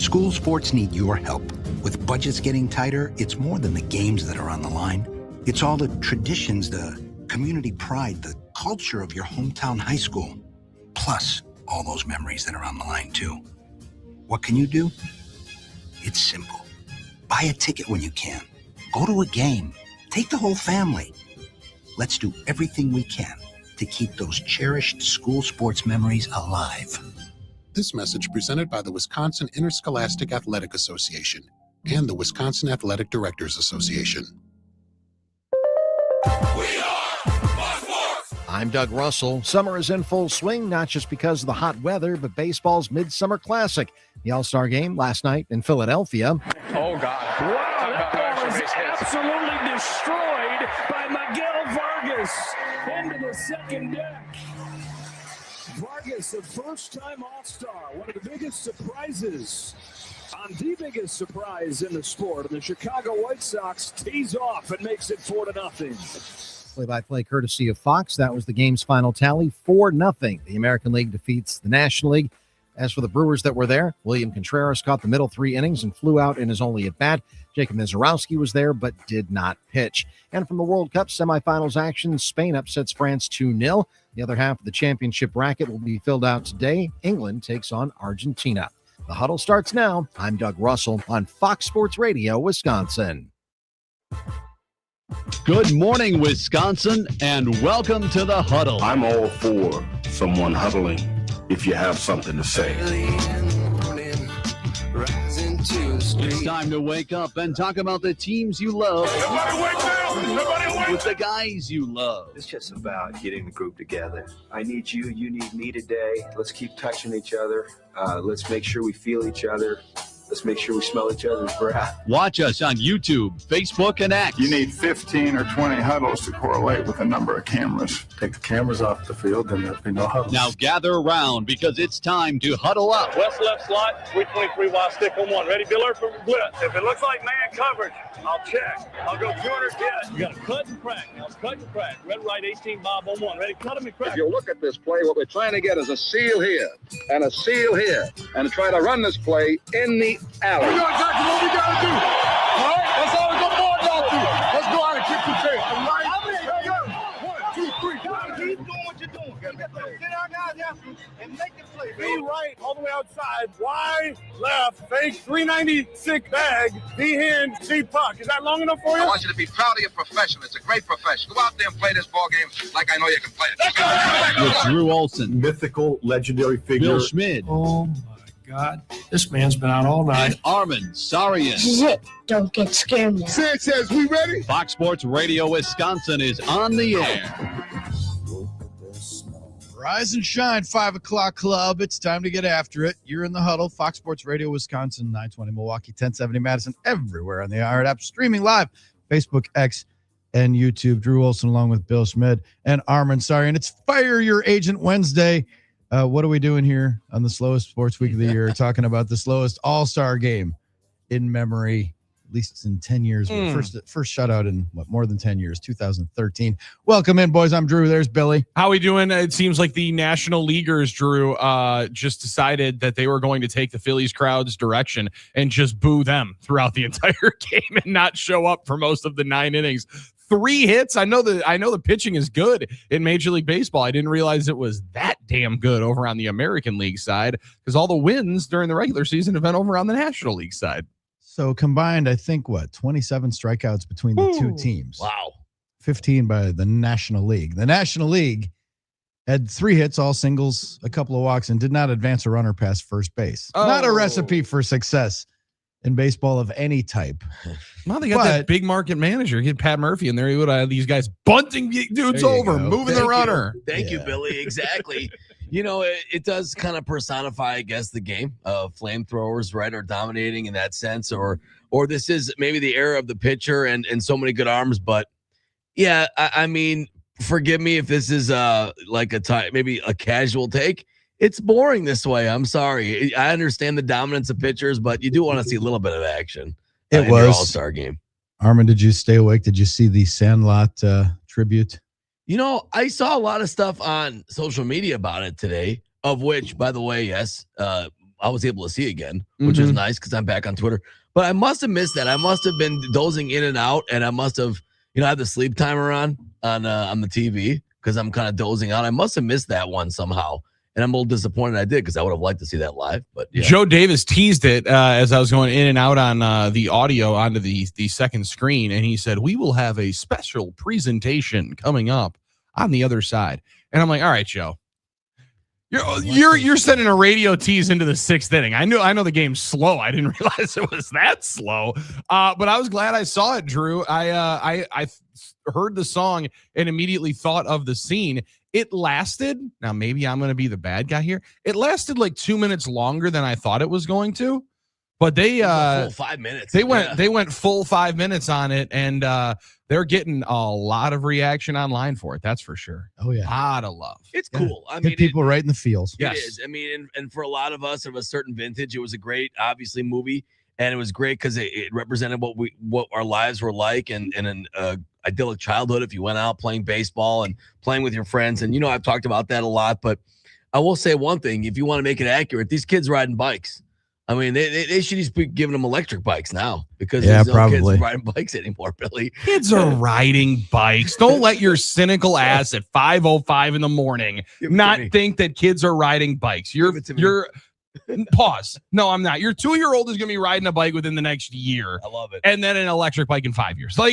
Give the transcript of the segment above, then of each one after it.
School sports need your help. With budgets getting tighter, it's more than the games that are on the line. It's all the traditions, the community pride, the culture of your hometown high school. Plus, all those memories that are on the line, too. What can you do? It's simple. Buy a ticket when you can. Go to a game. Take the whole family. Let's do everything we can to keep those cherished school sports memories alive. This message presented by the Wisconsin Interscholastic Athletic Association and the Wisconsin Athletic Directors Association. I'm Doug Russell. Summer is in full swing, not just because of the hot weather, but baseball's Midsummer Classic. The All-Star Game last night in Philadelphia. Oh, God. Wow, that ball is absolutely destroyed by Miguel Vargas into the second deck. Vargas, a first-time All-Star, one of the biggest surprises on the biggest surprise in the sport. And the Chicago White Sox tees off and makes it 4-0. Play-by-play courtesy of Fox. That was the game's final tally, 4-0. The American League defeats the National League. As for the Brewers that were there, William Contreras caught the middle 3 innings and flew out in his only at-bat. Jacob Mizorowski was there but did not pitch. And from the World Cup semifinals action, Spain upsets France 2-0. The other half of the championship bracket will be filled out today. England takes on Argentina. The Huddle starts now. I'm Doug Russell on Fox Sports Radio, Wisconsin. Good morning, Wisconsin, and welcome to the Huddle. I'm all for someone huddling if you have something to say. It's time to wake up and talk about the teams you love. Everybody wake up! Everybody wake with the guys you love. It's just about getting the group together. I need you, you need me today. Let's keep touching each other. Let's make sure we feel each other. Let's make sure we smell each other's breath. Watch us on YouTube, Facebook, and X. You need 15 or 20 huddles to correlate with the number of cameras. Take the cameras off the field, and there'll be no huddles. Now gather around because it's time to huddle up. West left slot, 323 wide stick on one. Ready, Biller for blitz. If it looks like man coverage, I'll check. I'll go 200 get. You got to cut and crack. Now cut and crack. Red right 18 Bob on one. Ready, cut him and crack. If you look at this play, what we're trying to get is a seal here and a seal here, and try to run this play in the alley. We know exactly what we got to do. All right? That's all we got more y'all do. Let's go out and kick the tail. All right? 1, 2, 3. Keep doing what you're doing. Get our guys after you and make the play. Be right all the way outside. Wide, left, fake, 396 bag, D-hand, C-puck. Is that long enough for you? I want you to be proud of your profession. It's a great profession. Go out there and play this ball game like I know you can play it. With Drew Olson, Mythical, legendary figure. Bill Schmid, Oh, my God. This man's been out all night. and Armen Sarian. This is it. Don't get scared now. Sanchez, we ready? Fox Sports Radio Wisconsin is on the air. Rise and shine, 5 o'clock club. It's time to get after it. You're in the Huddle, Fox Sports Radio Wisconsin, 920 Milwaukee, 1070 Madison, everywhere on the iHeart app, streaming live, Facebook, X, and YouTube. Drew Olson along with Bill Schmid and Armen Sarian. It's Fire Your Agent Wednesday. What are we doing here on the slowest sports week of the year? Talking about the slowest all-star game in memory, at least in 10 years. First shutout in more than 10 years, 2013. Welcome in, boys. I'm Drew. There's Billy. How we doing? It seems like the National Leaguers, Drew, just decided that they were going to take the Phillies crowd's direction and just boo them throughout the entire game and not show up for most of the 9 innings. 3 hits. I know the pitching is good in Major League Baseball. I didn't realize it was that damn good over on the American League side because all the wins during the regular season have been over on the National League side. So combined, I think, 27 strikeouts between the two teams. Wow. 15 by the National League. The National League had 3 hits, all singles, a couple of walks, and did not advance a runner past first base. Not a recipe for success in baseball of any type. Well, they got that big market manager. Get Pat Murphy in there. He would have these guys bunting dudes over, moving the runner. Thank you, Billy. Exactly. You know, it does kind of personify, I guess, the game of flamethrowers, right, are dominating in that sense, or this is maybe the era of the pitcher and so many good arms. But yeah, I mean, forgive me if this is like maybe a casual take. It's boring this way. I'm sorry. I understand the dominance of pitchers, but you do want to see a little bit of action. It in was your All-Star game. Armen, did you stay awake? Did you see the Sandlot tribute? You know, I saw a lot of stuff on social media about it today, of which, by the way, yes, I was able to see again, which is nice because I'm back on Twitter. But I must have missed that. I must have been dozing in and out, and I must have, had the sleep timer on the TV because I'm kind of dozing out. I must have missed that one somehow. And I'm a little disappointed I did because I would have liked to see that live. But yeah. Joe Davis teased it as I was going in and out on the audio onto the second screen, and he said, we will have a special presentation coming up on the other side. And I'm like, all right, Joe. You're sending a radio tease into the 6th inning. I know the game's slow. I didn't realize it was that slow. But I was glad I saw it, Drew. I heard the song and immediately thought of the scene. It lasted. Now maybe I'm going to be the bad guy here. It lasted like 2 minutes longer than I thought it was going to. But they full 5 minutes. They went full 5 minutes on it, and they're getting a lot of reaction online for it. That's for sure. Oh yeah, a lot of love. It's cool. I mean, people right in the feels. Yes. It is. I mean, and for a lot of us of a certain vintage, it was a great, obviously, movie, and it was great because it represented what our lives were like, and an idyllic childhood. If you went out playing baseball and playing with your friends, and I've talked about that a lot, but I will say one thing: if you want to make it accurate, these kids riding bikes. I mean, they should just be giving them electric bikes now because there's no kids riding bikes anymore, Billy. Kids are riding bikes. Don't let your cynical ass at 5:05 in the morning not think that kids are riding bikes. You're pause. No, I'm not. Your 2-year-old is going to be riding a bike within the next year. I love it. And then an electric bike in 5 years. Like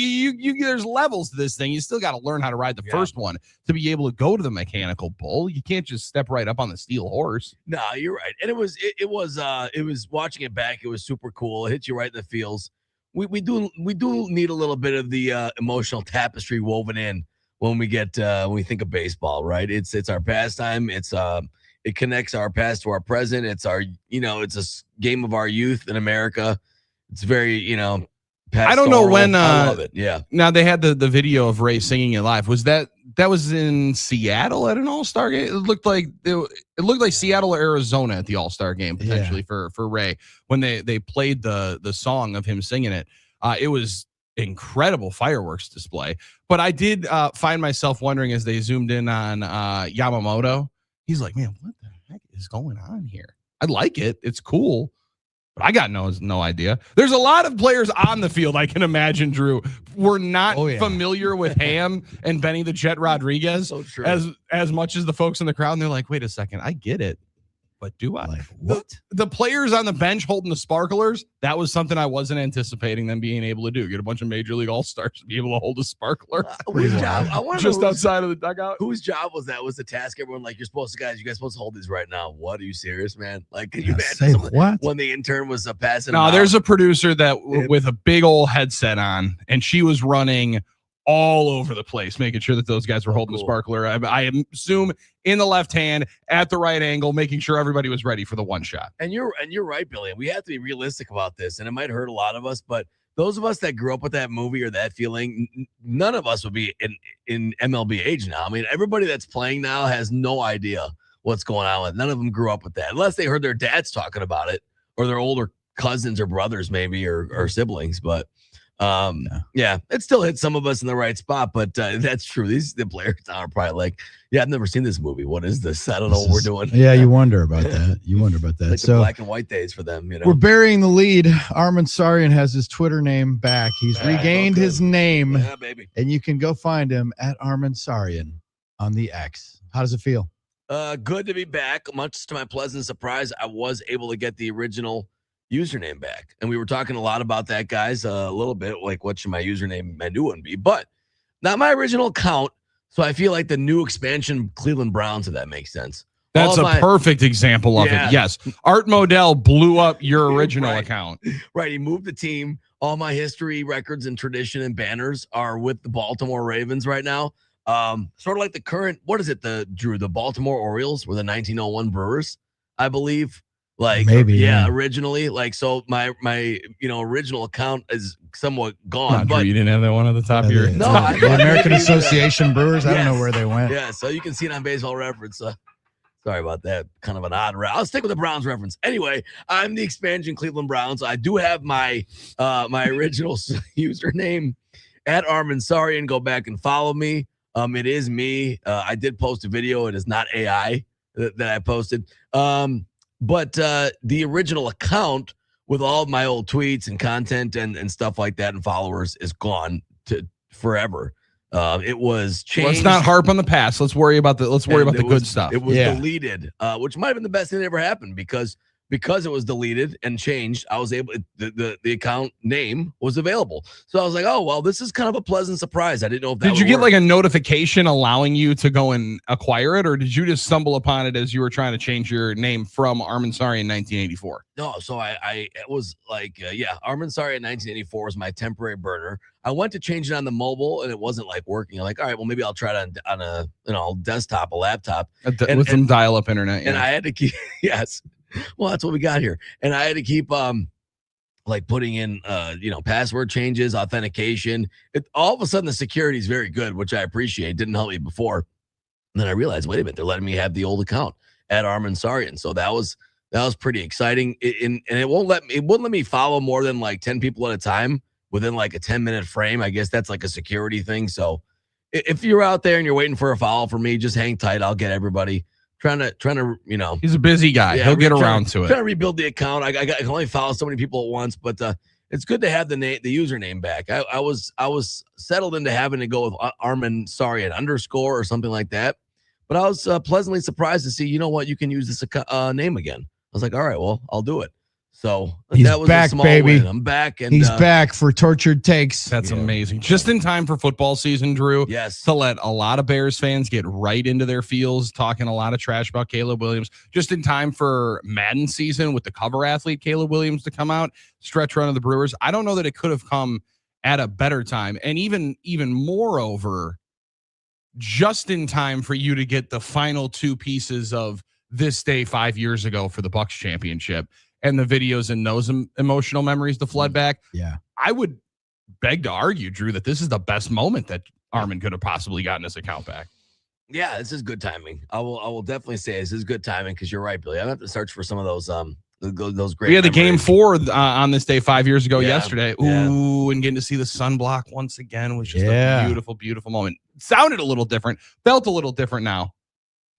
there's levels to this thing. You still got to learn how to ride the first one to be able to go to the mechanical bull. You can't just step right up on the steel horse. No, you're right. And it was watching it back. It was super cool. It hits you right in the feels. We do need a little bit of the emotional tapestry woven in when we think of baseball, right? It's our pastime. It connects our past to our present. It's our, it's a game of our youth in America. It's very, pastoral. I don't know when. I love it. Yeah. Now they had the video of Ray singing it live. Was that was in Seattle at an All-Star game? It looked like Seattle or Arizona at the All-Star game potentially for Ray when they played the song of him singing it. It was incredible fireworks display. But I did find myself wondering as they zoomed in on Yamamoto. He's like, man, what the heck is going on here? I like it. It's cool. But I got no idea. There's a lot of players on the field, I can imagine, Drew, were not familiar with Ham and Benny the Jet Rodriguez as much as the folks in the crowd. And they're like, wait a second, I get it. But do I? Like, what? The players on the bench holding the sparklers, that was something I wasn't anticipating them being able to do. Get a bunch of Major League All-Stars to be able to hold a sparkler. Whose job? I want to just outside of the dugout. Whose job was that? Was to task everyone like, you guys supposed to hold these right now. What? Are you serious, man? Like, can you imagine when the intern was passing? No, there's a producer that with a big old headset on, and she was running all over the place, making sure that those guys were holding the sparkler. I assume in the left hand at the right angle, making sure everybody was ready for the one shot. And you're right, Billy. We have to be realistic about this, and it might hurt a lot of us, but those of us that grew up with that movie or that feeling, none of us would be in MLB age now. I mean, everybody that's playing now has no idea what's going on with it. None of them grew up with that, unless they heard their dads talking about it or their older cousins or brothers maybe or siblings, but it still hits some of us in the right spot, but that's true. The players now are probably like, I've never seen this movie. What is this? I don't know what we're doing. Yeah, you wonder about that. Like so the black and white days for them, We're burying the lead. Armen Sarian has his Twitter name back. He's regained his name. Yeah, baby. And you can go find him at Armen Sarian on the X. How does it feel? Good to be back. Much to my pleasant surprise, I was able to get the original username back, and we were talking a lot about that, guys, a little bit, like what should my username, my new one be, but not my original account. So I feel like the new expansion Cleveland Browns, if that makes sense. That's a perfect example of it. Yes. Art Modell blew up your original account. Right. He moved the team. All my history, records, and tradition and banners are with the Baltimore Ravens right now. Sort of like the current, what is it, the Baltimore Orioles were the 1901 Brewers, I believe. Like maybe, originally, like, so my original account is somewhat gone. But you didn't have that one at the top of your the American Association Brewers. I don't know where they went. Yeah, so you can see it on Baseball Reference. Sorry about that. Kind of an odd route. I'll stick with the Browns reference. Anyway, I'm the expansion Cleveland Browns. I do have my my original username at Armen Sarian. Go back and follow me. It is me. I did post a video. It is not AI that I posted. But the original account with all of my old tweets and content and stuff like that and followers is gone to forever. It was changed. Let's not harp on the past. Let's worry about the good stuff. It was deleted, which might have been the best thing that ever happened because it was deleted and changed. I was able the account name was available. So I was like, oh well, this is kind of a pleasant surprise. I didn't know if that did you get like a notification allowing you to go and acquire it, or did you just stumble upon it as you were trying to change your name from Armen Sarri in 1984? No, so I it was like Armen Sarri in 1984 was my temporary burner. I went to change it on the mobile and it wasn't like working. I'm like, all right, well maybe I'll try it on a desktop, a laptop, with some dial-up internet. Yeah. And I had to keep well, that's what we got here. And I had to keep like putting in password changes, authentication. All of a sudden the security is very good, which I appreciate. Didn't help me before. And then I realized, wait a minute, they're letting me have the old account at Armen Sarri. And so that was pretty exciting. And it wouldn't let me follow more than like 10 people at a time within like a 10-minute frame. I guess that's like a security thing. So if you're out there and you're waiting for a follow from me, just hang tight. I'll get everybody. Trying to he's a busy guy. He'll get around to it. Trying to rebuild the account. I can only follow so many people at once, but it's good to have the username back. I was settled into having to go with Armen Sarri _ or something like that, but I was pleasantly surprised to see, you know what, you can use this name again. I was like, all right, well, I'll do it. So that was back, a small baby. win. I'm back, and he's back for tortured takes. That's amazing. Just in time for football season, Drew. Yes. To let a lot of Bears fans get right into their feels, talking a lot of trash about Caleb Williams. Just in time for Madden season with the cover athlete Caleb Williams to come out, stretch run of the Brewers. I don't know that it could have come at a better time, and even moreover, just in time for you to get the final two pieces of this day 5 years ago for the Bucs championship. And the videos and those emotional memories to flood back. Yeah. I would beg to argue, Drew, that this is the best moment that Armen could have possibly gotten his account back. Yeah, this is good timing. I will definitely say this is good timing because you're right, Billy. I have to search for some of those great. We had the memories. game 4 on this day 5 years ago yesterday. Yeah. Ooh, and getting to see the sunblock once again was just a beautiful, beautiful moment. Sounded a little different, felt a little different now.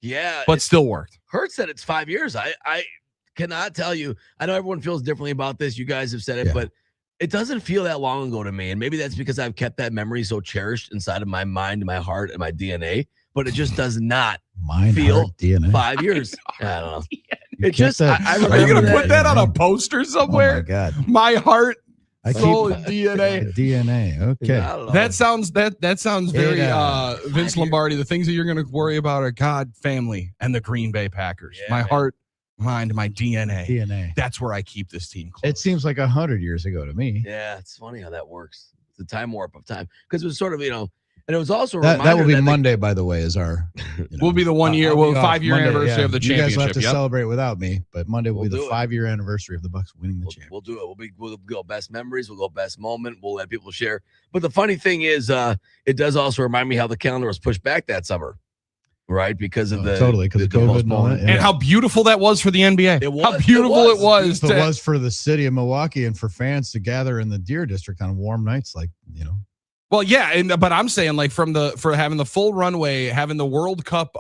Yeah, but still worked. Hurts that it's 5 years. I cannot tell you. I know everyone feels differently about this. You guys have said it, but it doesn't feel that long ago to me. And maybe that's because I've kept that memory so cherished inside of my mind, my heart, and my DNA. But it just does not feel 5 years. I don't know. It just. I remember. Are you going to put that on a poster somewhere? Oh my God. My heart. Soul and DNA. DNA. Okay. That sounds very Vince Lombardi. The things that you're going to worry about are God, family, and the Green Bay Packers. My heart, mind, my DNA. That's where I keep this team close. It seems like 100 years ago to me. Yeah, it's funny how that works. It's a time warp of time because it was sort of and it was also a that will be Monday, by the way, is our. Will be the 1 year, 5-year anniversary of the championship. You guys will have to celebrate without me, but Monday will be the 5-year anniversary of the Bucs winning the championship. We'll do it. We'll go best memories. We'll go best moment. We'll let people share. But the funny thing is, it does also remind me how the calendar was pushed back that summer, right? Because of the COVID and all that. And how beautiful that was for the NBA. How beautiful it was. It was for the city of Milwaukee and for fans to gather in the Deer District on warm nights, Well, yeah, but I'm saying like for having the full runway, having the World Cup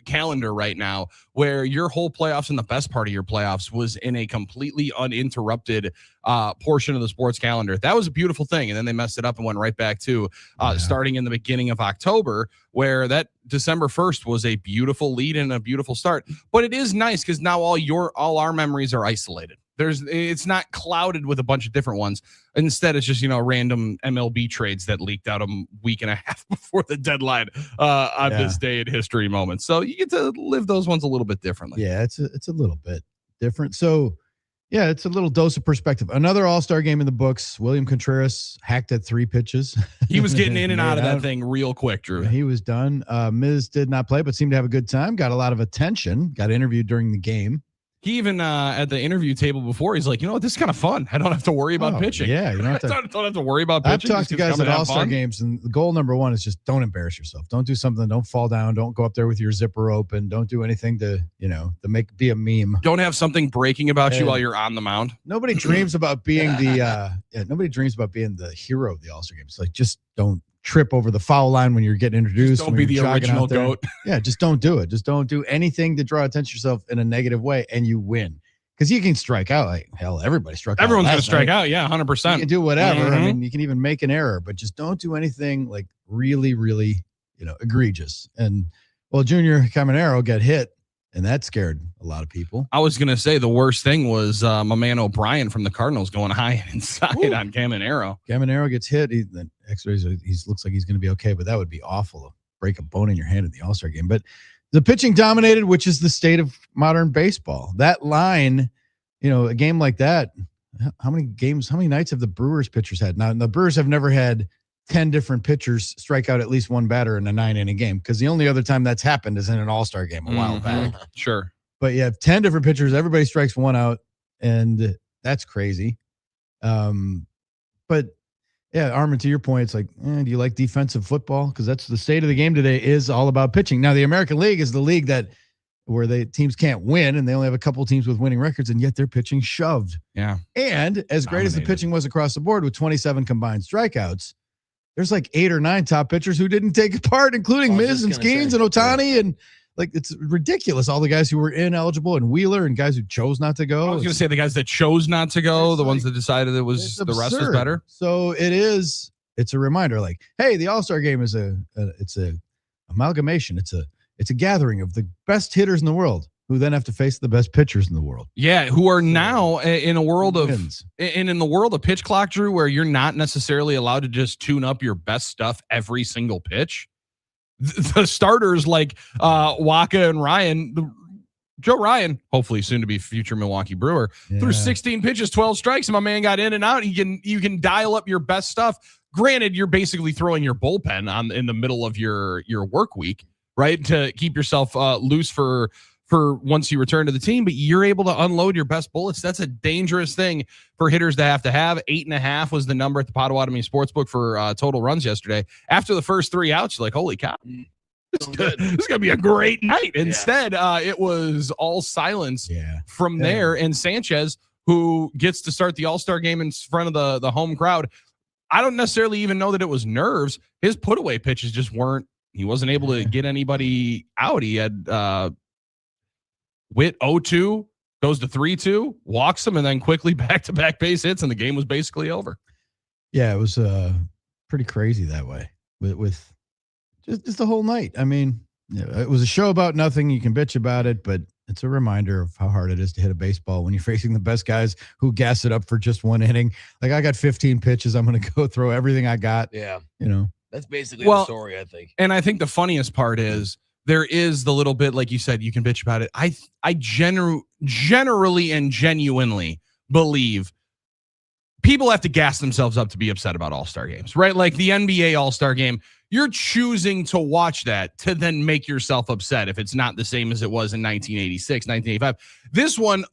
calendar right now, where your whole playoffs and the best part of your playoffs was in a completely uninterrupted portion of the sports calendar. That was a beautiful thing, and then they messed it up and went right back to starting in the beginning of October, where that December 1st was a beautiful lead and a beautiful start. But it is nice because now all our memories are isolated. It's not clouded with a bunch of different ones. Instead, it's just, random MLB trades that leaked out a week and a half before the deadline on this day in history moment. So you get to live those ones a little bit differently. Yeah, it's a little bit different. So, yeah, it's a little dose of perspective. Another all-star game in the books. William Contreras hacked at 3 pitches. He was getting in and out of that thing real quick, Drew. He was done. Miz did not play, but seemed to have a good time. Got a lot of attention. Got interviewed during the game. He even at the interview table before, he's like, this is kind of fun. I don't have to worry about pitching. Yeah, you don't have to, don't have to worry about pitching. I've talked to guys at All-Star games, and the goal number 1 is just don't embarrass yourself. Don't do something. Don't fall down. Don't go up there with your zipper open. Don't do anything to be a meme. Don't have something breaking about you while you're on the mound. Nobody dreams about being the hero of the All-Star game. It's like just don't trip over the foul line when you're getting introduced. Just don't be the original GOAT. Yeah, just don't do it. Just don't do anything to draw attention to yourself in a negative way, and you win. Because you can strike out. Like, hell, everybody struck out. Everyone's going to strike out. Yeah, 100%. You can do whatever. I mean, you can even make an error, but just don't do anything like really, really, egregious. And, well, Junior Caminero got hit, and that scared a lot of people. I was going to say the worst thing was my man O'Brien from the Cardinals going high and inside on Caminero. Caminero gets hit. The X-rays, he looks like he's going to be okay, but that would be awful to break a bone in your hand in the All-Star game. But the pitching dominated, which is the state of modern baseball. That line, a game like that, how many nights have the Brewers pitchers had? Now, the Brewers have never had 10 different pitchers strike out at least one batter in a 9-inning game, because the only other time that's happened is in an All-Star game a while back. Sure. But you have 10 different pitchers, everybody strikes one out, and that's crazy. But yeah, Armen, to your point, it's like, do you like defensive football? Because that's the state of the game today, is all about pitching. Now, the American League is the league where the teams can't win, and they only have a couple teams with winning records, and yet they're pitching shoved. Yeah. And as great as the pitching was across the board with 27 combined strikeouts, there's like 8 or 9 top pitchers who didn't take part, including Miz and Skeens and Ohtani. And like, it's ridiculous. All the guys who were ineligible, and Wheeler, and guys who chose not to go. I was going to say the guys that chose not to go, the ones that decided the rest was better. So it's a reminder, like, hey, the All-Star game is it's a amalgamation. It's a gathering of the best hitters in the world, who then have to face the best pitchers in the world. Yeah, who are now in a world of in the world of pitch clock, Drew, where you're not necessarily allowed to just tune up your best stuff every single pitch. The starters like Waka and Ryan, Joe Ryan, hopefully soon to be future Milwaukee Brewer, threw 16 pitches, 12 strikes, and my man got in and out. You can dial up your best stuff. Granted, you're basically throwing your bullpen in the middle of your work week, right, to keep yourself loose for once you return to the team, but you're able to unload your best bullets. That's a dangerous thing for hitters to have. 8.5 was the number at the Potawatomi Sportsbook for total runs yesterday. After the first 3 outs, you're like, holy cow, this is going to be a great night. Instead, it was all silence from there. And Sanchez, who gets to start the All-Star game in front of the home crowd, I don't necessarily even know that it was nerves. His put-away pitches just weren't. He wasn't able to get anybody out. He had Witt 0-2, goes to 3-2, walks him, and then quickly back-to-back base hits, and the game was basically over. Yeah, it was pretty crazy that way with just the whole night. I mean, it was a show about nothing. You can bitch about it, but it's a reminder of how hard it is to hit a baseball when you're facing the best guys who gas it up for just one inning. Like, I got 15 pitches. I'm going to go throw everything I got. Yeah. That's basically the story, I think. And I think the funniest part is there is the little bit, like you said, you can bitch about it. I generally and genuinely believe people have to gas themselves up to be upset about All-Star games, right? Like the NBA All-Star game, you're choosing to watch that to then make yourself upset if it's not the same as it was in 1986, 1985. This one,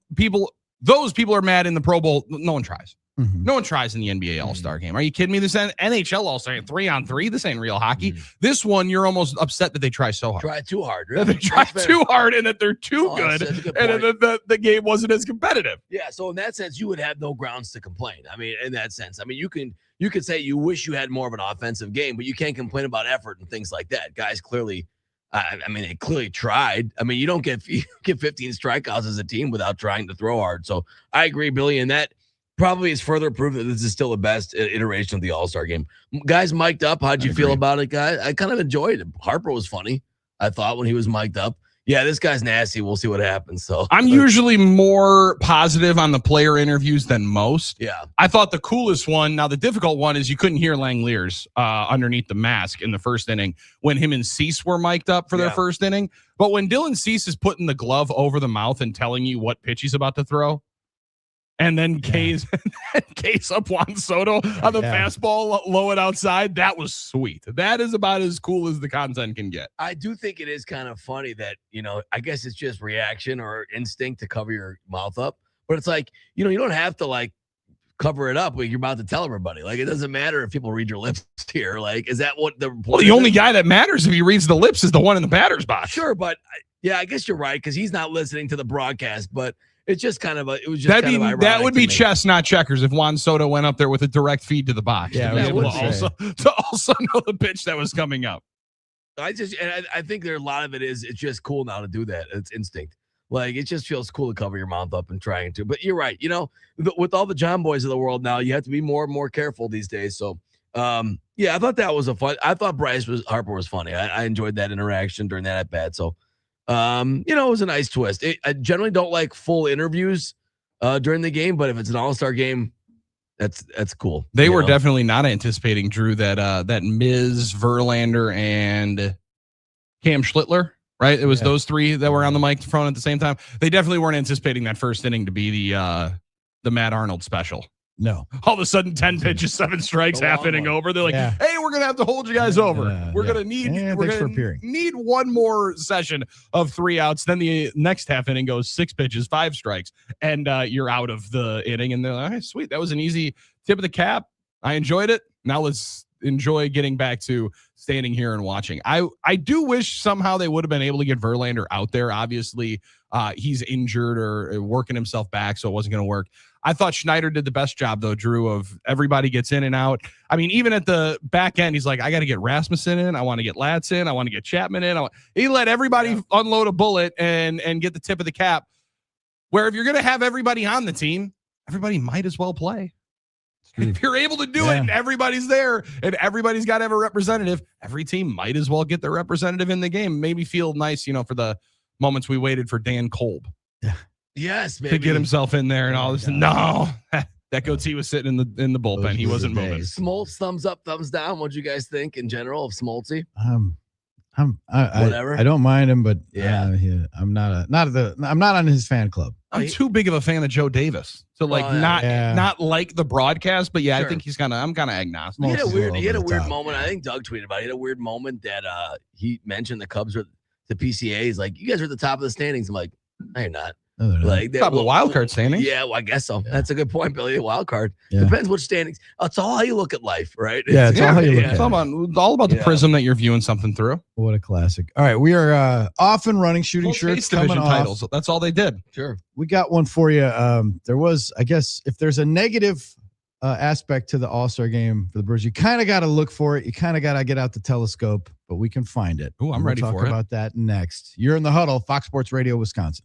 those people are mad in the Pro Bowl. No one tries. No one tries in the NBA All-Star game. Are you kidding me? This NHL All-Star game, 3-on-3. This ain't real hockey. This one, you're almost upset that they try so hard. Try too hard. Really. That they try too hard and that they're too good, and that the game wasn't as competitive. Yeah, so in that sense, you would have no grounds to complain. I mean, in that sense, you could say you wish you had more of an offensive game, but you can't complain about effort and things like that. Guys clearly, they clearly tried. You don't get 15 strikeouts as a team without trying to throw hard. So I agree, Billy, and that probably is further proof that this is still the best iteration of the All-Star game. Guys mic'd up. How'd you feel about it, guys? I kind of enjoyed it. Harper was funny, I thought, when he was mic'd up. Yeah, this guy's nasty. We'll see what happens. So I'm usually more positive on the player interviews than most. Yeah. I thought the coolest one, now the difficult one, is you couldn't hear Langeliers underneath the mask in the first inning when him and Cease were mic'd up for their first inning. But when Dylan Cease is putting the glove over the mouth and telling you what pitch he's about to throw, and then case up Juan Soto on the fastball, low it outside. That was sweet. That is about as cool as the content can get. I do think it is kind of funny that, I guess it's just reaction or instinct to cover your mouth up. But it's like, you don't have to like cover it up when you're about to tell everybody. Like, it doesn't matter if people read your lips here. Like, is that what the only guy that matters if he reads the lips is the one in the batter's box? Sure, but I guess you're right, because he's not listening to the broadcast. But It's just kind of it was just that would be chess, not checkers, if Juan Soto went up there with a direct feed to the box. Yeah, to also know the pitch that was coming up. I think a lot of it is it's just cool now to do that. It's instinct. Like it just feels cool to cover your mouth up and trying to. But you're right. With all the John boys of the world now, you have to be more and more careful these days. So, yeah, I thought that was I thought Harper was funny. I enjoyed that interaction during that at bat. So. It was a nice twist. I generally don't like full interviews during the game, but if it's an all-star game, that's cool. They were definitely not anticipating, Drew, that Miz, Verlander, and Cam Schlittler, right? It was those three that were on the microphone at the same time. They definitely weren't anticipating that first inning to be the Matt Arnold special. No. All of a sudden, 10 pitches, 7 strikes, half inning over. They're like, hey, we're going to have to hold you guys over. We're going to need one more session of 3 outs. Then the next half inning goes 6 pitches, 5 strikes, and you're out of the inning. And they're like, all right, sweet. That was an easy tip of the cap. I enjoyed it. Now let's enjoy getting back to standing here and watching. I do wish somehow they would have been able to get Verlander out there. Obviously, he's injured or working himself back, so it wasn't going to work. I thought Schneider did the best job, though, Drew, of everybody gets in and out. I mean, even at the back end, he's like, I got to get Rasmussen in. I want to get Latz in. I want to get Chapman in. He let everybody unload a bullet and get the tip of the cap, where if you're going to have everybody on the team, everybody might as well play. If you're able to do it and everybody's there and everybody's got to have a representative, every team might as well get their representative in the game. Maybe feel nice, for the moments we waited for Dan Kolb. Yeah. Yes, baby. To get himself in there and all this. No, that goatee was sitting in the bullpen. He wasn't moving. Smoltz, thumbs up, thumbs down. What'd you guys think in general of Smoltzy? I don't mind him, but I'm not on his fan club. I'm too big of a fan of Joe Davis to not like the broadcast, but I think I'm kind of agnostic. He had a weird moment. I think Doug tweeted about it. He had a weird moment that he mentioned the Cubs were the PCA. He's like, you guys are at the top of the standings. I'm like, no, you're not. Like top of the wild card standings. Yeah, well, I guess so. Yeah. That's a good point, Billy. The wild card depends which standings. It's all how you look at life, right? It's all how you look at it. All about the prism that you're viewing something through. What a classic! All right, we are off and running. Shooting shirts division titles. That's all they did. Sure, we got one for you. There was, I guess, if there's a negative aspect to the All-Star game for the Brewers, you kind of got to look for it. You kind of got to get out the telescope, but we can find it. I'm ready for it. We'll talk about that next. You're in the Huddle, Fox Sports Radio, Wisconsin.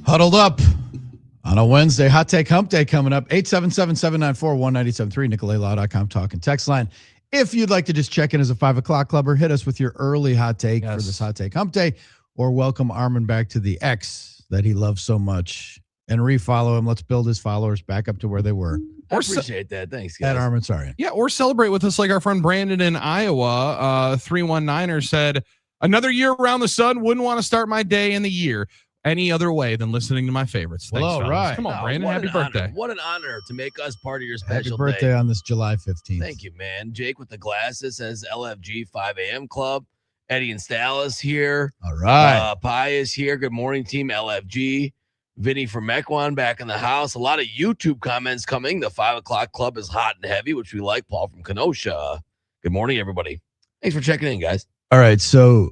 Huddled up on a Wednesday. Hot Take Hump Day coming up. 877-794-1973. NicoleLaw.com talking text line. If you'd like to just check in as a 5 o'clock clubber, hit us with your early hot take for this Hot Take Hump Day, or welcome Armen back to the X that he loves so much and refollow him. Let's build his followers back up to where they were. I appreciate that. Thanks, guys. At Armen, sorry. Yeah, or celebrate with us like our friend Brandon in Iowa. 319er said, another year around the sun, wouldn't want to start my day in the year any other way than listening to my favorites. Thanks, all right. Come on, Brandon. Happy birthday. Honor. What an honor to make us part of your special Happy birthday on this July 15th. Thank you, man. Jake with the glasses says LFG 5 a.m. Club. Eddie and Stallis here. All right. Pi is here. Good morning, team LFG. Vinny from Mequon back in the house. A lot of YouTube comments coming. The 5 o'clock club is hot and heavy, which we like. Paul from Kenosha. Good morning, everybody. Thanks for checking in, guys. All right. So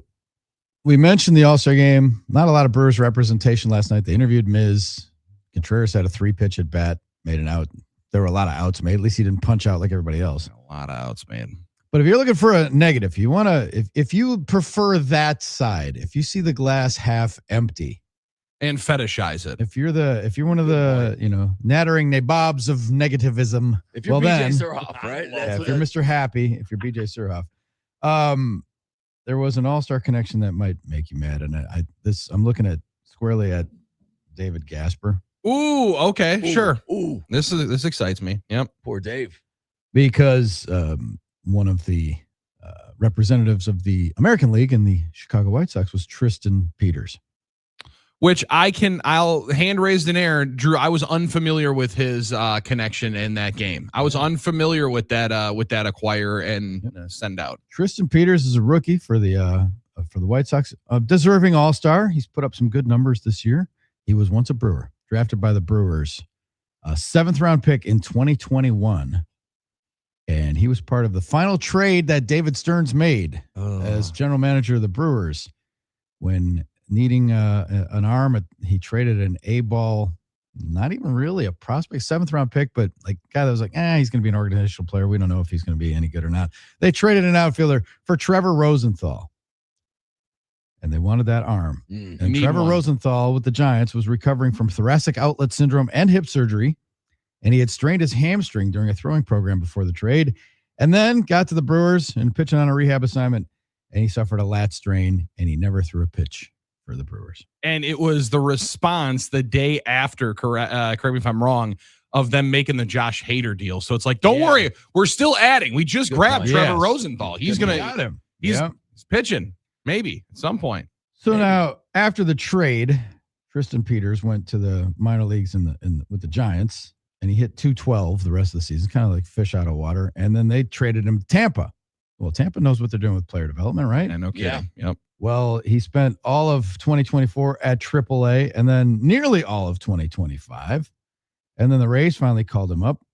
we mentioned the All-Star game. Not a lot of Brewers representation last night. They interviewed Miz. Contreras had a 3-pitch at bat, made an out. There were a lot of outs made. At least he didn't punch out like everybody else. A lot of outs, man. But if you're looking for a negative, you want to, if you prefer that side, if you see the glass half empty and fetishize it, if you're one of the, nattering nabobs of negativism, if you're BJ Surhoff, right? If you're Mr. Happy, if you're BJ Surhoff, there was an all-star connection that might make you mad. And I'm looking at squarely at David Gasper. Ooh, okay, sure. Ooh, this excites me. Yep. Poor Dave. Because one of the representatives of the American League in the Chicago White Sox was Tristan Peters. Which I'll hand raised in air. Drew, I was unfamiliar with his connection in that game. I was unfamiliar with that acquire and send out. Tristan Peters is a rookie for the White Sox, deserving All-Star. He's put up some good numbers this year. He was once a Brewer, drafted by the Brewers, a 7th round pick in 2021. And he was part of the final trade that David Stearns made as general manager of the Brewers when needing an arm. He traded an A-ball, not even really a prospect, 7th round pick, but like guy that was like, he's going to be an organizational player. We don't know if he's going to be any good or not. They traded an outfielder for Trevor Rosenthal. And they wanted that arm. And Trevor Rosenthal with the Giants was recovering from thoracic outlet syndrome and hip surgery. And he had strained his hamstring during a throwing program before the trade, and then got to the Brewers and pitching on a rehab assignment, and he suffered a lat strain, and he never threw a pitch for the Brewers. And it was the response the day after, correct me if I'm wrong, of them making the Josh Hader deal. So it's like, don't worry, we're still adding. We just grabbed Trevor Rosenthal. He's he's pitching maybe at some point. So now after the trade, Tristan Peters went to the minor leagues with the Giants. And he hit 212 the rest of the season, kind of like fish out of water. And then they traded him to Tampa. Well, Tampa knows what they're doing with player development, right? No kidding. Yeah. Yep. Well, he spent all of 2024 at AAA and then nearly all of 2025. And then the Rays finally called him up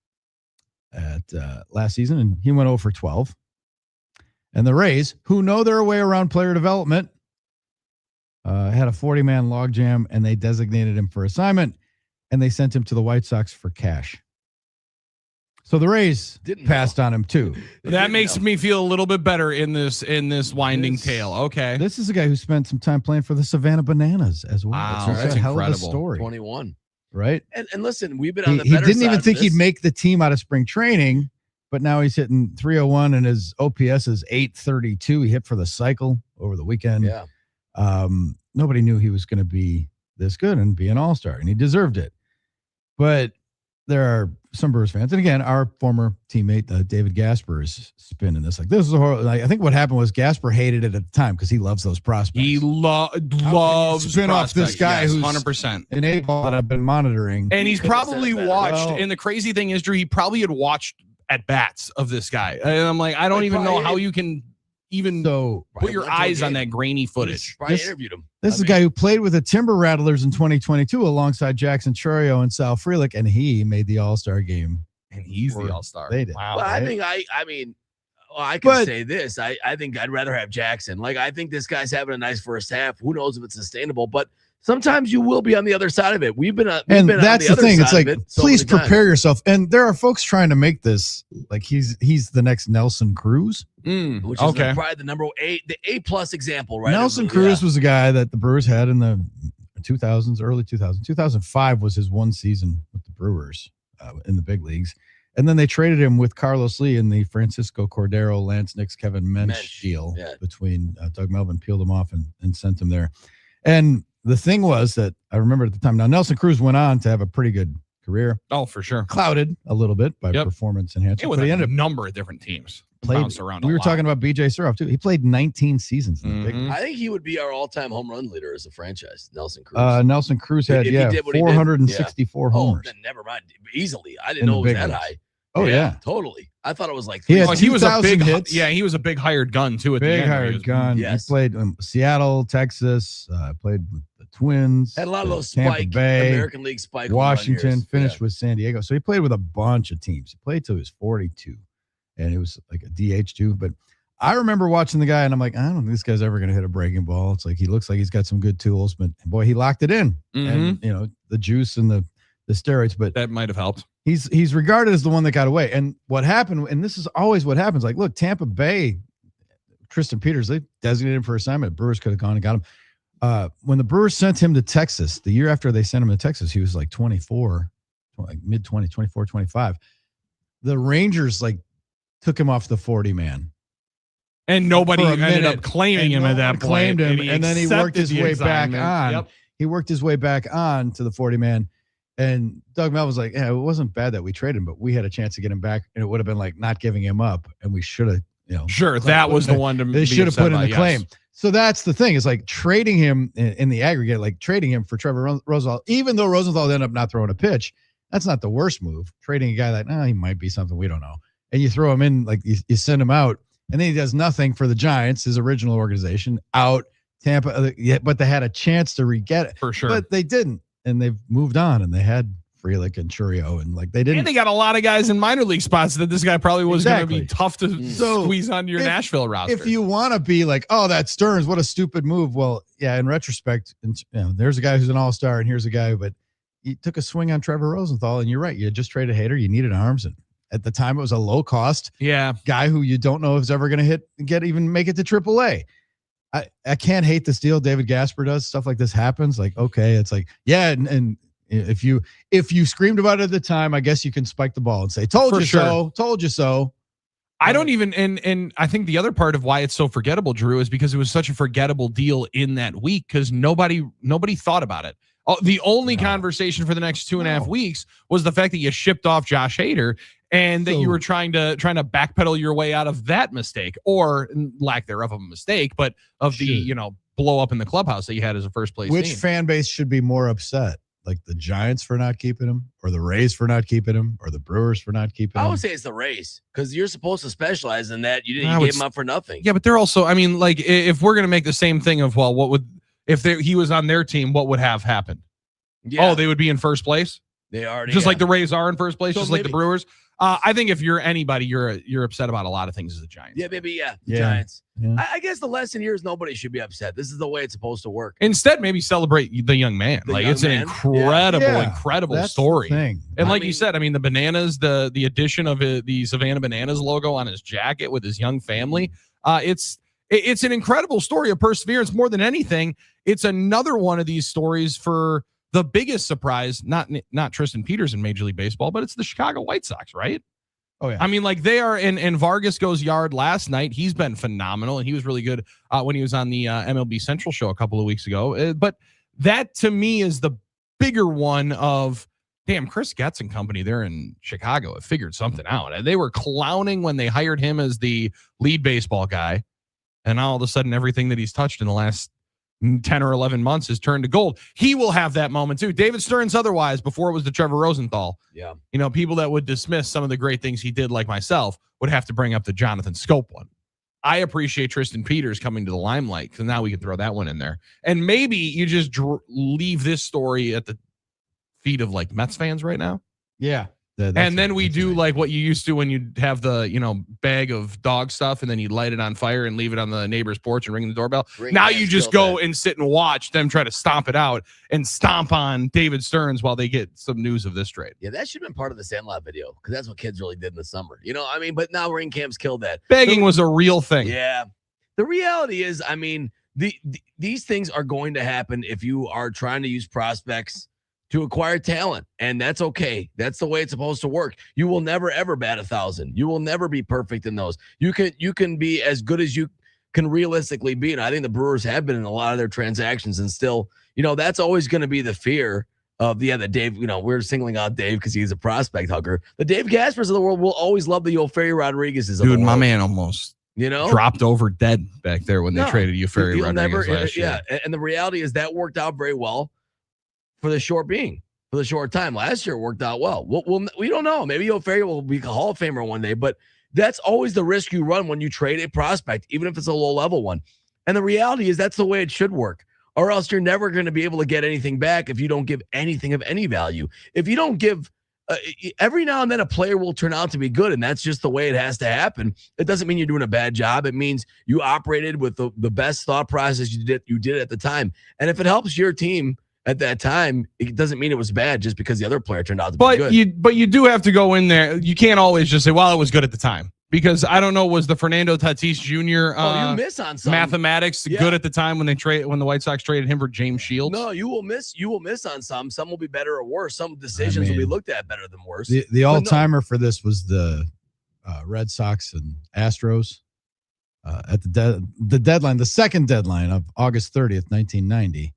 at last season, and he went 0 for 12. And the Rays, who know their way around player development, had a 40-man logjam, and they designated him for assignment. And they sent him to the White Sox for cash. So the Rays passed on him too. That makes me feel a little bit better in this winding tale. Okay. This is a guy who spent some time playing for the Savannah Bananas as well. Wow, that's a hell incredible of a story. 21. Right? And listen, we've been on the he better didn't side even of think this. he'd make the team out of spring training, but now he's hitting 301 and his OPS is 832. He hit for the cycle over the weekend. Yeah. Nobody knew he was going to be this good and be an all-star, and he deserved it. But there are some Brewers fans, and again, our former teammate David Gasper is spinning this like this is a horrible. I think what happened was Gasper hated it at the time because he loves those prospects. He loves spin off this guy who's 100% an A-ball that I've been monitoring, and he's probably watched. And the crazy thing is, Drew, he probably had watched at bats of this guy, and I'm like, I don't even know how you can even put your eyes on that grainy footage. I interviewed him. This is a guy who played with the Timber Rattlers in 2022 alongside Jackson Chorio and Sal Frelick, and he made the All-Star game. And he's the All-Star. They did. Wow. Well, right? I can say this. I think I'd rather have Jackson. Like, I think this guy's having a nice first half. Who knows if it's sustainable, but sometimes you will be on the other side of it. We've been that's on the other thing. It's like, so please prepare times. yourself. And there are folks trying to make this like he's the next Nelson Cruz. Which is probably the number 8, the A+ example, right? Nelson Cruz was a guy that the Brewers had in the 2000s, early 2000s. 2005 was his one season with the Brewers in the big leagues. And then they traded him with Carlos Lee in the Francisco Cordero, Lance Nix, Kevin Mensch deal between Doug Melvin, peeled him off and sent him there. And the thing was that I remember at the time, now Nelson Cruz went on to have a pretty good career. Oh, for sure. Clouded a little bit by performance enhancement. With but he a ended up number of different teams. played Around we were talking about BJ Surhoff too. He played 19 seasons in the big leagues. I think he would be our all-time home run leader as a franchise, Nelson Cruz. Nelson Cruz had 464 homers. Then never mind. Easily. I didn't know it was that high. Oh yeah, totally. I thought it was like he was a big hits. he was a big hired gun too. At Big the end, hired gun. Yes. He played in Seattle, Texas. Played with the Twins. Had a lot of those Tampa spike Bay, American League spike. Washington. years. Finished with San Diego. So he played with a bunch of teams. He played till he was 42, and it was like a DH too. But I remember watching the guy, and I'm like, I don't think this guy's ever going to hit a breaking ball. It's like he looks like he's got some good tools, but boy, he locked it in. And the juice and the steroids, but that might have helped. He's regarded as the one that got away. And what happened, and this is always what happens, like, look, Tampa Bay, Tristan Peters, they designated him for assignment. Brewers could have gone and got him. When the Brewers sent him to Texas, the year after they sent him to Texas, he was like 24, like mid-20s, 24, 25. The Rangers, like, took him off the 40-man. And nobody ended up claiming him at that point. Claimed him, and then he worked his way back on. Yep. He worked his way back on to the 40-man. And Doug Melvin was like, yeah, it wasn't bad that we traded him, but we had a chance to get him back, and it would have been like not giving him up, and we should have, Sure, that was the one to they should have put in the claim. So that's the thing, is like trading him in the aggregate, like trading him for Trevor Rosenthal, even though Rosenthal ended up not throwing a pitch, that's not the worst move. Trading a guy like, he might be something we don't know, and you throw him in, like you send him out, and then he does nothing for the Giants, his original organization, out Tampa, but they had a chance to re-get it. For sure. But they didn't. And they've moved on, and they had Frelick and Churio, and like they didn't. And they got a lot of guys in minor league spots that this guy probably was going to be tough to So squeeze onto your Nashville roster. If you want to be like, oh, that's Stearns, what a stupid move. Well, yeah, in retrospect, there's a guy who's an all-star, and here's a guy, but he took a swing on Trevor Rosenthal, and you're right. You just traded Hader. You needed arms, and at the time it was a low-cost guy who you don't know if he's ever going to make it to AAA. I can't hate this deal. David Gasper does stuff like this happens. Like, okay, it's like, yeah. And if you screamed about it at the time, I guess you can spike the ball and say, told you so. I don't even, and I think the other part of why it's so forgettable, Drew, is because it was such a forgettable deal in that week, because nobody thought about it. The only conversation for the next 2.5 weeks was the fact that you shipped off Josh Hader, and that you were trying to backpedal your way out of that mistake, or lack thereof of a mistake, but of the blow up in the clubhouse that you had as a first place Which team. fan base should be more upset? Like the Giants for not keeping him, or the Rays for not keeping him, or the Brewers for not keeping him? I would say it's the Rays, because you're supposed to specialize in that. You gave him up for nothing. Yeah, but they're also, I mean, like, if we're gonna make the same thing of, well, what would, if he was on their team, what would have happened? Yeah. Oh, they would be in first place. They already just like the Rays are in first place, So just like the Brewers. I think if you're anybody, you're upset about a lot of things as a Giants. Yeah, maybe. Yeah, Giants. Yeah. I guess the lesson here is nobody should be upset. This is the way it's supposed to work. Instead, maybe celebrate the young man. It's an incredible story. And like you said, I mean, the bananas, the addition of the Savannah Bananas logo on his jacket with his young family. It's an incredible story of perseverance. More than anything, it's another one of these stories for the biggest surprise, not Tristan Peters in Major League Baseball, but it's the Chicago White Sox, right? Oh, yeah. I mean, like, they are, and Vargas goes yard last night. He's been phenomenal, and he was really good when he was on the MLB Central show a couple of weeks ago. But that, to me, is the bigger one of, damn, Chris Getz and company there in Chicago have figured something out. They were clowning when they hired him as the lead baseball guy, and now all of a sudden everything that he's touched in the last 10 or 11 months has turned to gold. He will have that moment too. David Stearns, otherwise, before it was the Trevor Rosenthal. Yeah. People that would dismiss some of the great things he did, like myself, would have to bring up the Jonathan Scope one. I appreciate Tristan Peters coming to the limelight, because now we can throw that one in there. And maybe you just leave this story at the feet of like Mets fans right now. Yeah. And then we do like what you used to when you have the, bag of dog stuff, and then you light it on fire and leave it on the neighbor's porch and ring the doorbell. Now you just go and sit and watch them try to stomp it out and stomp on David Stearns while they get some news of this trade. Yeah, that should have been part of the Sandlot video, because that's what kids really did in the summer. But now ring camps killed that. Begging was a real thing. Yeah. The reality is, these things are going to happen if you are trying to use prospects to acquire talent, and that's okay. That's the way it's supposed to work. You will never ever bat 1,000. You will never be perfect in those. You can be as good as you can realistically be, and I think the Brewers have been in a lot of their transactions, and still, that's always going to be the fear of the Dave. We're singling out Dave because he's a prospect hugger. The Dave Gaspers of the world will always love the Yoferi Rodriguez's of the world. My man almost dropped over dead back there when they traded Yoferi Rodriguez last year. Yeah, and the reality is that worked out very well for the short time. Last year it worked out well. We don't know. Maybe Yoferi will be a Hall of Famer one day, but that's always the risk you run when you trade a prospect, even if it's a low-level one. And the reality is that's the way it should work, or else you're never going to be able to get anything back if you don't give anything of any value. If you don't give every now and then a player will turn out to be good, and that's just the way it has to happen. It doesn't mean you're doing a bad job. It means you operated with the best thought process you did at the time. And if it helps your team at that time, it doesn't mean it was bad just because the other player turned out to be good. But you do have to go in there. You can't always just say, well, it was good at the time. Because I don't know, was the Fernando Tatis Jr. You miss on some mathematics good at the time when the White Sox traded him for James Shields? No, you will miss on some. Some will be better or worse. Some decisions will be looked at better than worse. The all-timer for this was the Red Sox and Astros at the deadline, the second deadline of August 30th, 1990.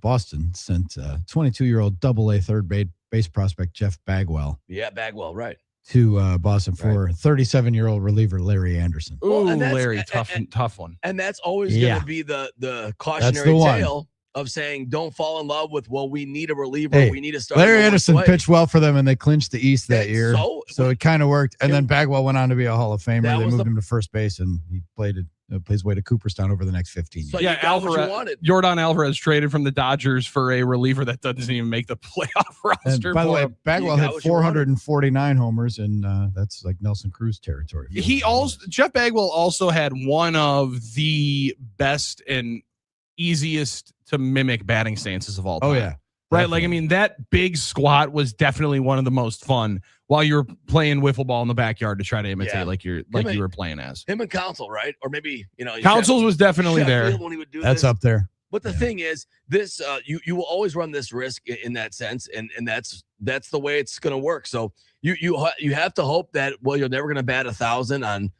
Boston sent 22-year-old Double-A third base prospect Jeff Bagwell. Yeah, Bagwell, right. To Boston for 37-year-old reliever Larry Anderson. Ooh, Larry, tough one. And that's always going to be the cautionary tale of saying, don't fall in love with, we need a reliever. Hey, we need to start. Larry Anderson pitched well for them, and they clinched the East that year. So it kind of worked. And then Bagwell went on to be a Hall of Famer. They moved him to first base, and he played his way to Cooperstown over the next 15 years. So Yordan Alvarez traded from the Dodgers for a reliever that doesn't even make the playoff roster. And by the way, Bagwell had 449 homers, and that's like Nelson Cruz territory. Jeff Bagwell also had one of the best and easiest to mimic batting stances of all time. Oh yeah. Right. Definitely. Like, I mean, that big squat was definitely one of the most fun while you were playing wiffle ball in the backyard to try to imitate like you were playing as him and Counsell, right? Or maybe, Counsell's was definitely there. When he would do That's this. up there. But the thing is, this you will always run this risk in that sense, and that's the way it's going to work. So you have to hope that you're never going to bat 1,000 on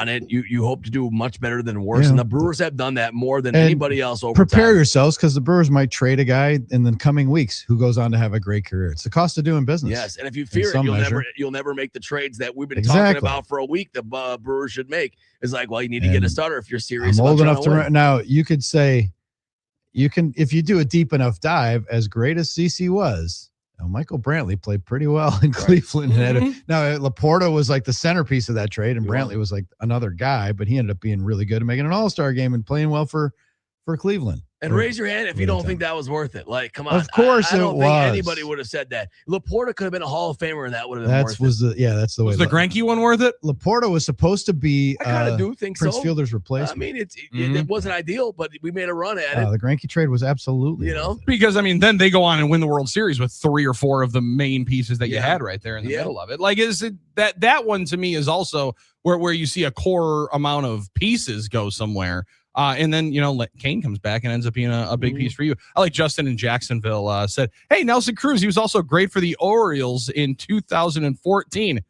it. You hope to do much better than worse, and the Brewers have done that more than anybody else over prepare time. yourselves, because the Brewers might trade a guy in the coming weeks who goes on to have a great career. It's the cost of doing business. Yes, and if you fear it, you'll never make the trades that we've been talking about for a week. The Brewers should make is like, you need to get a starter if you're serious. I'm old enough to win. Now you could say, if you do a deep enough dive, as great as CeCe was. Michael Brantley played pretty well in Cleveland. Now, Laporta was like the centerpiece of that trade, and Brantley was like another guy, but he ended up being really good and making an all-star game and playing well for Cleveland. And raise your hand if you don't think that was worth it. Like, come on. Of course I don't it think was. Anybody would have said that. Laporta could have been a Hall of Famer, and that would have been That's the way. Was the Greinke one worth it? Laporta was supposed to be I kind of do think Prince so. Fielder's replacement. I mean, it wasn't ideal, but we made a run at it. The Greinke trade was absolutely because, I mean, then they go on and win the World Series with 3 or 4 of the main pieces that you had right there in the middle of it. Like, is it that one to me is also where you see a core amount of pieces go somewhere. And then, Kane comes back and ends up being a big piece for you. I like Justin in Jacksonville said, hey, Nelson Cruz, he was also great for the Orioles in 2014.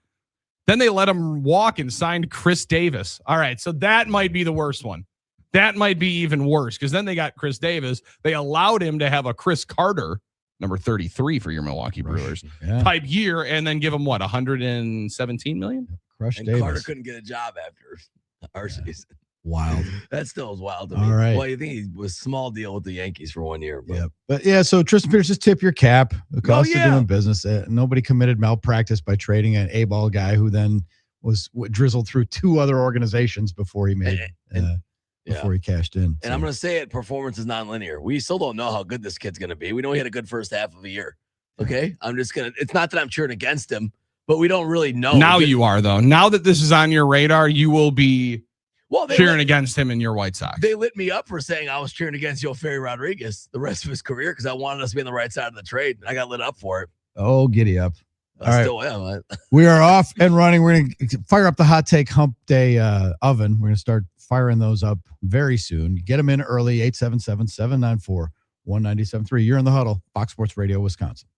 Then they let him walk and signed Chris Davis. All right, so that might be the worst one. That might be even worse, because then they got Chris Davis. They allowed him to have a Chris Carter, number 33 for your Milwaukee Brewers, type year, and then give him, what, $117 million? Crush and Davis. Carter couldn't get a job after our season. Wild. That still is wild to me. All right. Well, you think he was small deal with the Yankees for 1 year. But so Tristan Pierce, just tip your cap. The cost of doing business. Nobody committed malpractice by trading an A-ball guy who then was drizzled through 2 other organizations before he made before he cashed in. And I'm going to say it, performance is non-linear. We still don't know how good this kid's going to be. We know he had a good first half of the year. Okay? It's not that I'm cheering against him, but we don't really know. Now you are, though. Now that this is on your radar, you will be cheering against him in your White Sox. They lit me up for saying I was cheering against Yoferi Rodriguez the rest of his career because I wanted us to be on the right side of the trade. And I got lit up for it. Oh, giddy up. All right. Still am. We are off and running. We're going to fire up the Hot Take Hump Day oven. We're going to start firing those up very soon. Get them in early, 877-794-1973. You're in the Huddle, Fox Sports Radio, Wisconsin.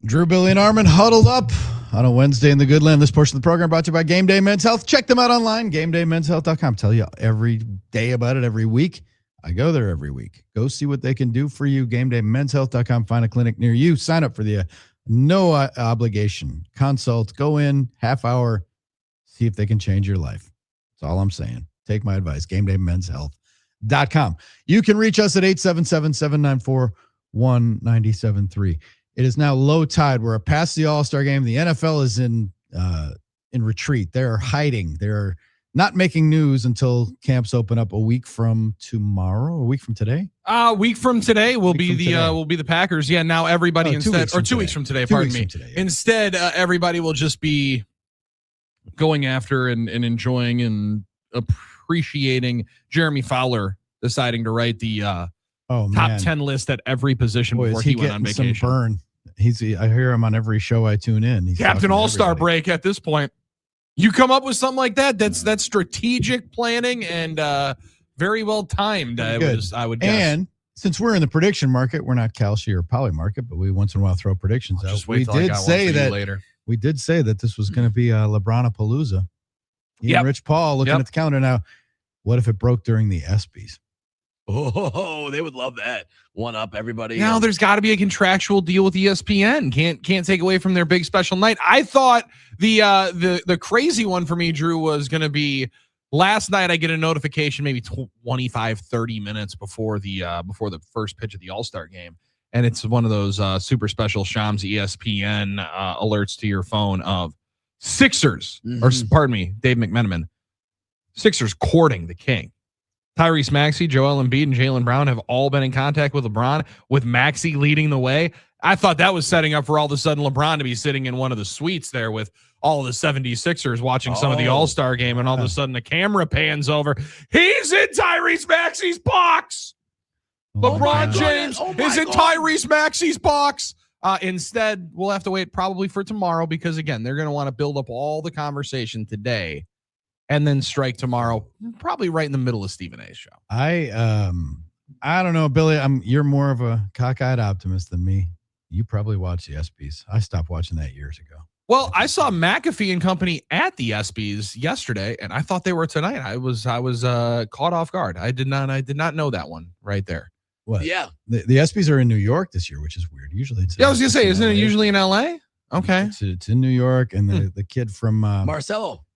Drew, Billy, and Armen huddled up on a Wednesday in the Good Land. This portion of the program brought to you by Game Day Men's Health. Check them out online, GameDayMen'sHealth.com. Tell you every day about it every week. I go there every week. Go see what they can do for you. GameDayMen'sHealth.com. Find a clinic near you. Sign up for the no obligation consult. Go in, half hour, See if they can change your life. That's all I'm saying. Take my advice. GameDayMen'sHealth.com. You can reach us at 877-794-1973. It is now low tide. We're past the All-Star game. The NFL is in retreat. They're hiding. They're not making news until camps open up a week from tomorrow, a week from today. A week from today will be the Packers. Yeah, now everybody instead, or 2 weeks from today, pardon me. Instead, everybody will just be going after and enjoying and appreciating Jeremy Fowler deciding to write the top 10 list at every position before he went on vacation. Some burn. I hear him on every show I tune in. He's Captain All-Star break at this point. You come up with something like that, that's strategic planning and very well timed, I would guess. And since we're in the prediction market, we're not Kalshi or Poly market, but we once in a while throw predictions out. We did say that this was going to be LeBron-a-palooza. Rich Paul looking at the calendar now. What if it broke during the ESPYs? Oh, they would love that. One up everybody. Now there's got to be a contractual deal with ESPN. Can't take away from their big special night. I thought the crazy one for me, Drew, was going to be last night. I get a notification maybe 25, 30 minutes before the first pitch of the All-Star game. And it's one of those super special Shams ESPN alerts to your phone of Sixers, or pardon me, Dave McMenamin. Sixers courting the king. Tyrese Maxey, Joel Embiid, and Jaylen Brown have all been in contact with LeBron, with Maxey leading the way. I thought that was setting up for all of a sudden LeBron to be sitting in one of the suites there with all the 76ers watching some of the All-Star game, and all of a sudden the camera pans over. He's in Tyrese Maxey's box. LeBron James is in Tyrese Maxey's box. Instead, we'll have to wait probably for tomorrow because, again, they're going to want to build up all the conversation today and then strike tomorrow, probably right in the middle of Stephen A's show. I don't know, Billy. You're more of a cockeyed optimist than me. You probably watch the ESPYs. I stopped watching that years ago. Well, I saw McAfee and company at the ESPYs yesterday, and I thought they were tonight. I was caught off guard. I did not know that one right there. What? Yeah. The ESPYs are in New York this year, which is weird. Usually it's I was gonna say, isn't it usually in LA? Okay. It's in New York, and the kid from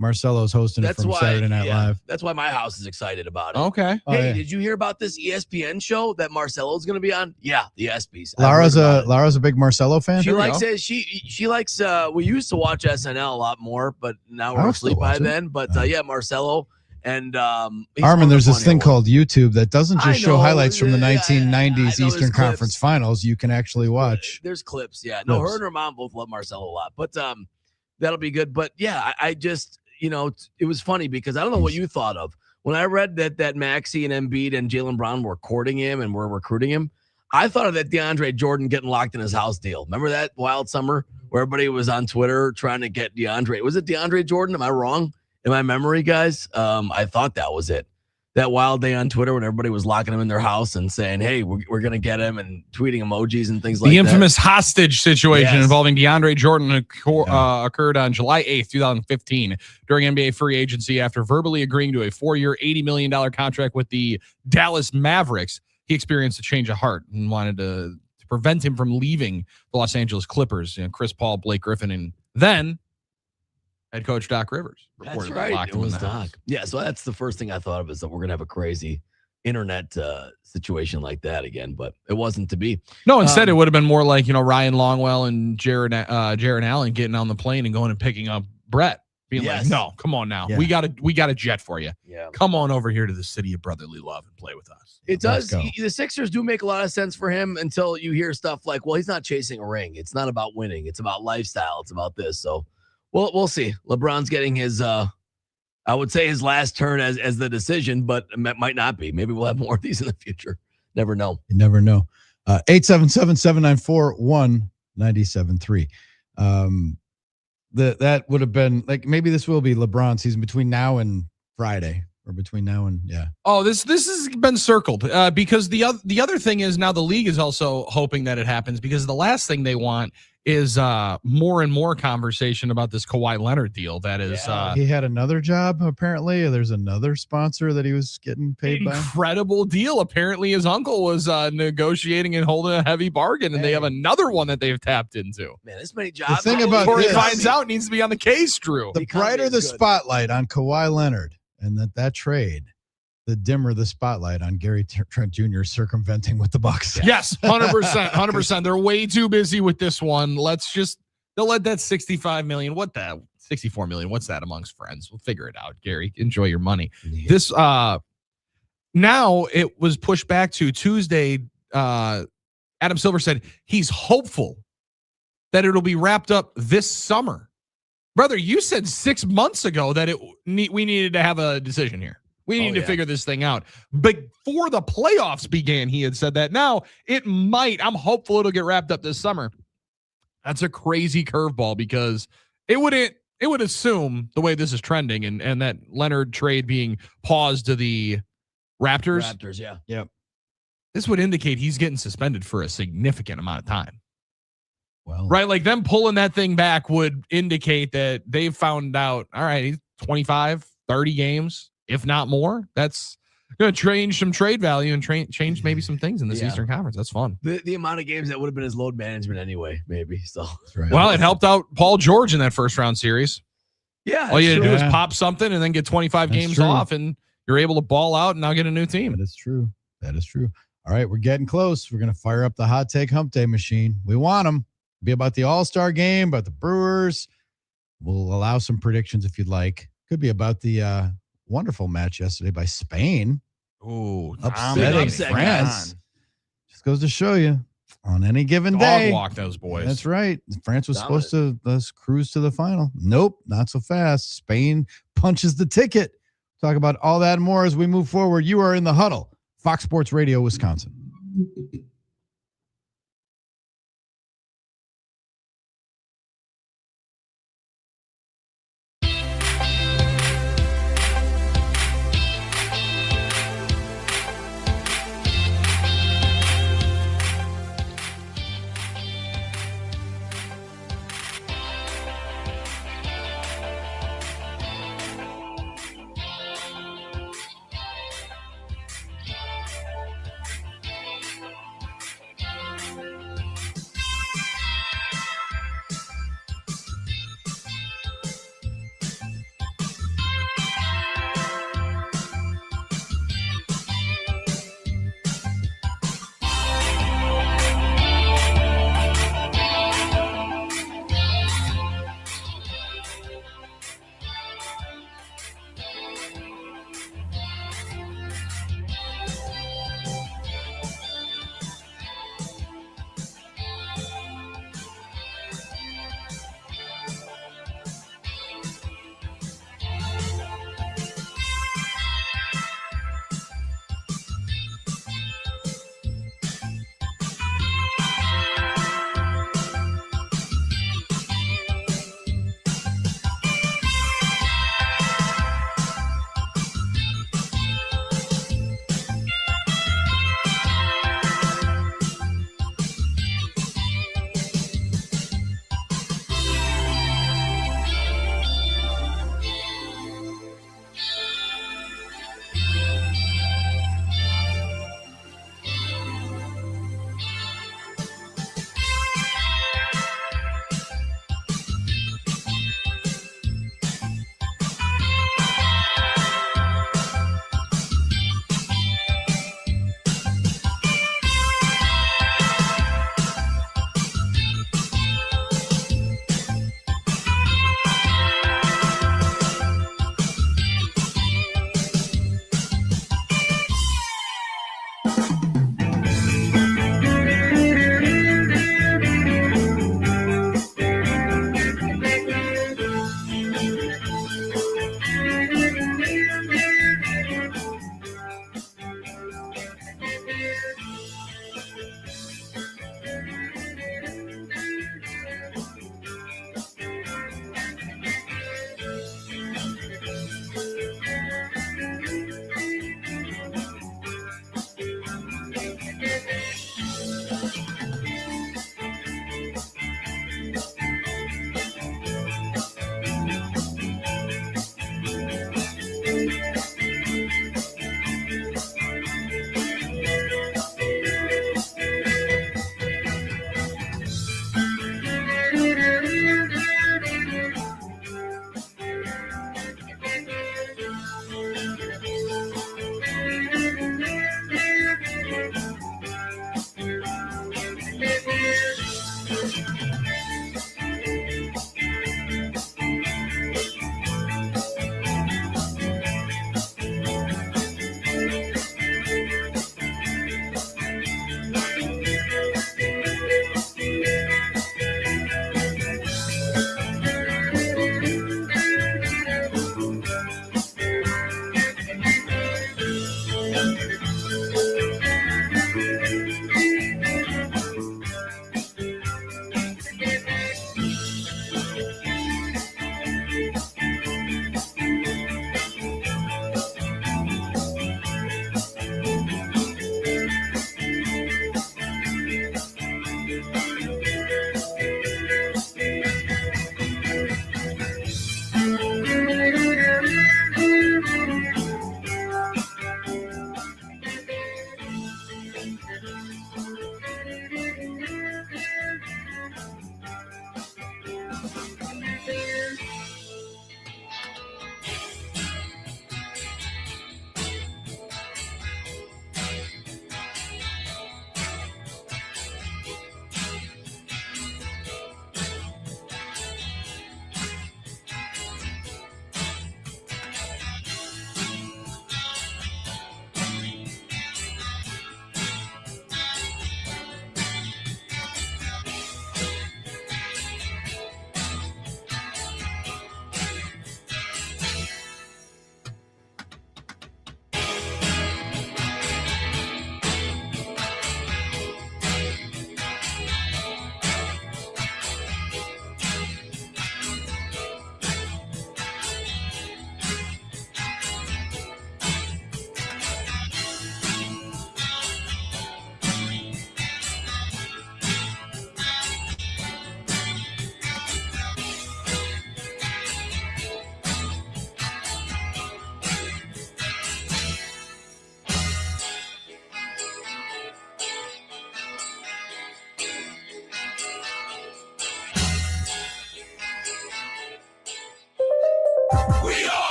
Marcelo's hosting it from Saturday Night Live. That's why my house is excited about it. Okay. Hey, did you hear about this ESPN show that Marcelo's going to be on? Yeah, the ESPYs. Lara's a big Marcelo fan. She likes it. She likes. We used to watch SNL a lot more, but now we're asleep by then. But yeah, Marcelo and Armen. There's this thing called YouTube that doesn't just show highlights from the 1990s Eastern Conference Finals. You can actually watch. There's clips. Yeah, no, her and her mom both love Marcelo a lot, but that'll be good. But yeah, I just. It was funny because I don't know what you thought of when I read that Maxey and Embiid and Jaylen Brown were courting him and were recruiting him. I thought of that DeAndre Jordan getting locked in his house deal. Remember that wild summer where everybody was on Twitter trying to get DeAndre? Was it DeAndre Jordan? Am I wrong in my memory, guys? I thought that was it. That wild day on Twitter when everybody was locking him in their house and saying, hey, we're going to get him, and tweeting emojis and things like that. The infamous hostage situation involving DeAndre Jordan occurred on July 8th, 2015 during NBA free agency after verbally agreeing to a 4-year, $80 million contract with the Dallas Mavericks. He experienced a change of heart and wanted to prevent him from leaving the Los Angeles Clippers. Chris Paul, Blake Griffin, and then head coach Doc Rivers. That's right. It was Doc. Yeah, so that's the first thing I thought of, is that we're going to have a crazy internet situation like that again, but it wasn't to be. No, instead it would have been more like, Ryan Longwell and Jared Allen getting on the plane and going and picking up Brett, being like, no, come on now. Yeah. We got a jet for you. Yeah. Come on over here to the city of brotherly love and play with us. It does. The Sixers do make a lot of sense for him until you hear stuff like, well, he's not chasing a ring. It's not about winning. It's about lifestyle. It's about this. So we'll see. LeBron's getting his, I would say his last turn as the decision, but it might not be. Maybe we'll have more of these in the future. Never know. You never know. 877-794-1973. That would have been like, maybe this will be LeBron's season between now and Friday, or between now and Oh, this has been circled because the other thing is now the league is also hoping that it happens because the last thing they want is more and more conversation about this Kawhi Leonard deal. That is, he had another job apparently. There's another sponsor that he was getting paid by. Incredible deal. Apparently, his uncle was negotiating and holding a heavy bargain, and they have another one that they've tapped into. Man, this many jobs. The thing about before he this, finds out, needs to be on the case, Drew. the brighter the spotlight on Kawhi Leonard and that trade, the dimmer the spotlight on Gary Trent Jr. circumventing with the Bucks. Yes, 100%, 100%. They're way too busy with this one. They'll let that $65 million. What that? $64 million. What's that amongst friends? We'll figure it out, Gary. Enjoy your money. Yeah. This now it was pushed back to Tuesday. Adam Silver said he's hopeful that it'll be wrapped up this summer. Brother, you said 6 months ago that we needed to have a decision here. We need to figure this thing out. Before the playoffs began, he had said that. Now, it might. I'm hopeful it'll get wrapped up this summer. That's a crazy curveball because it would assume the way this is trending and that Leonard trade being paused to the Raptors. Raptors, yeah. Yep. This would indicate he's getting suspended for a significant amount of time. Well, right? Like them pulling that thing back would indicate that they've found out, all right, he's 25, 30 games. If not more, that's going to change some trade value and change maybe some things in this Eastern Conference. That's fun. The amount of games that would have been his load management anyway, maybe. So, right. Well, it helped out Paul George in that first round series. Yeah. All you had to do is pop something and then get 25 That's games true. off, and you're able to ball out and now get a new team. That is true. That is true. All right, we're getting close. We're going to fire up the hot take hump day machine. We want them. Be about the All-Star game, about the Brewers. We'll allow some predictions if you'd like. Could be about the wonderful match yesterday by Spain. Ooh, upsetting upset, France. Just goes to show you on any given day. Dog walk those boys. That's right. France was supposed to cruise to the final. Nope, not so fast. Spain punches the ticket. Talk about all that and more as we move forward. You are in the Huddle, Fox Sports Radio, Wisconsin.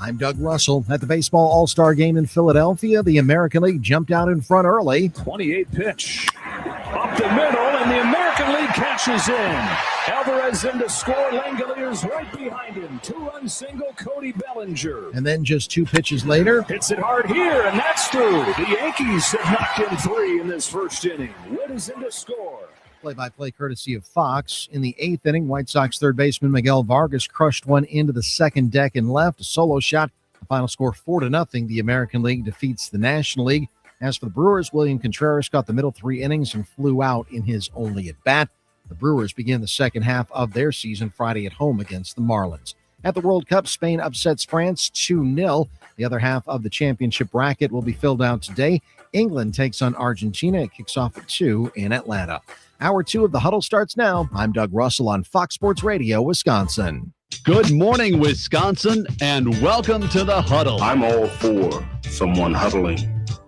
I'm Doug Russell. At the Baseball All-Star Game in Philadelphia, the American League jumped out in front early. 28 pitch. Up the middle, and the American League catches in. Alvarez in to score. Langalier's right behind him. 2-run single, Cody Bellinger. And then just 2 pitches later, Hits it hard here, and that's through. The Yankees have knocked in 3 in this first inning. Wood is in to score. play-by-play courtesy of Fox. In the 8th inning, White Sox third baseman Miguel Vargas crushed one into the second deck and left. A solo shot. The final score 4-0. The American League defeats the National League. As for the Brewers, William Contreras got the middle 3 innings and flew out in his only at-bat. The Brewers begin the second half of their season Friday at home against the Marlins. At the World Cup, Spain upsets France 2-0. The other half of the championship bracket will be filled out today. England takes on Argentina. It kicks off at 2 in Atlanta. Hour 2 of the Huddle starts now. I'm Doug Russell on Fox Sports Radio, Wisconsin. Good morning, Wisconsin, and welcome to the Huddle. I'm all for someone huddling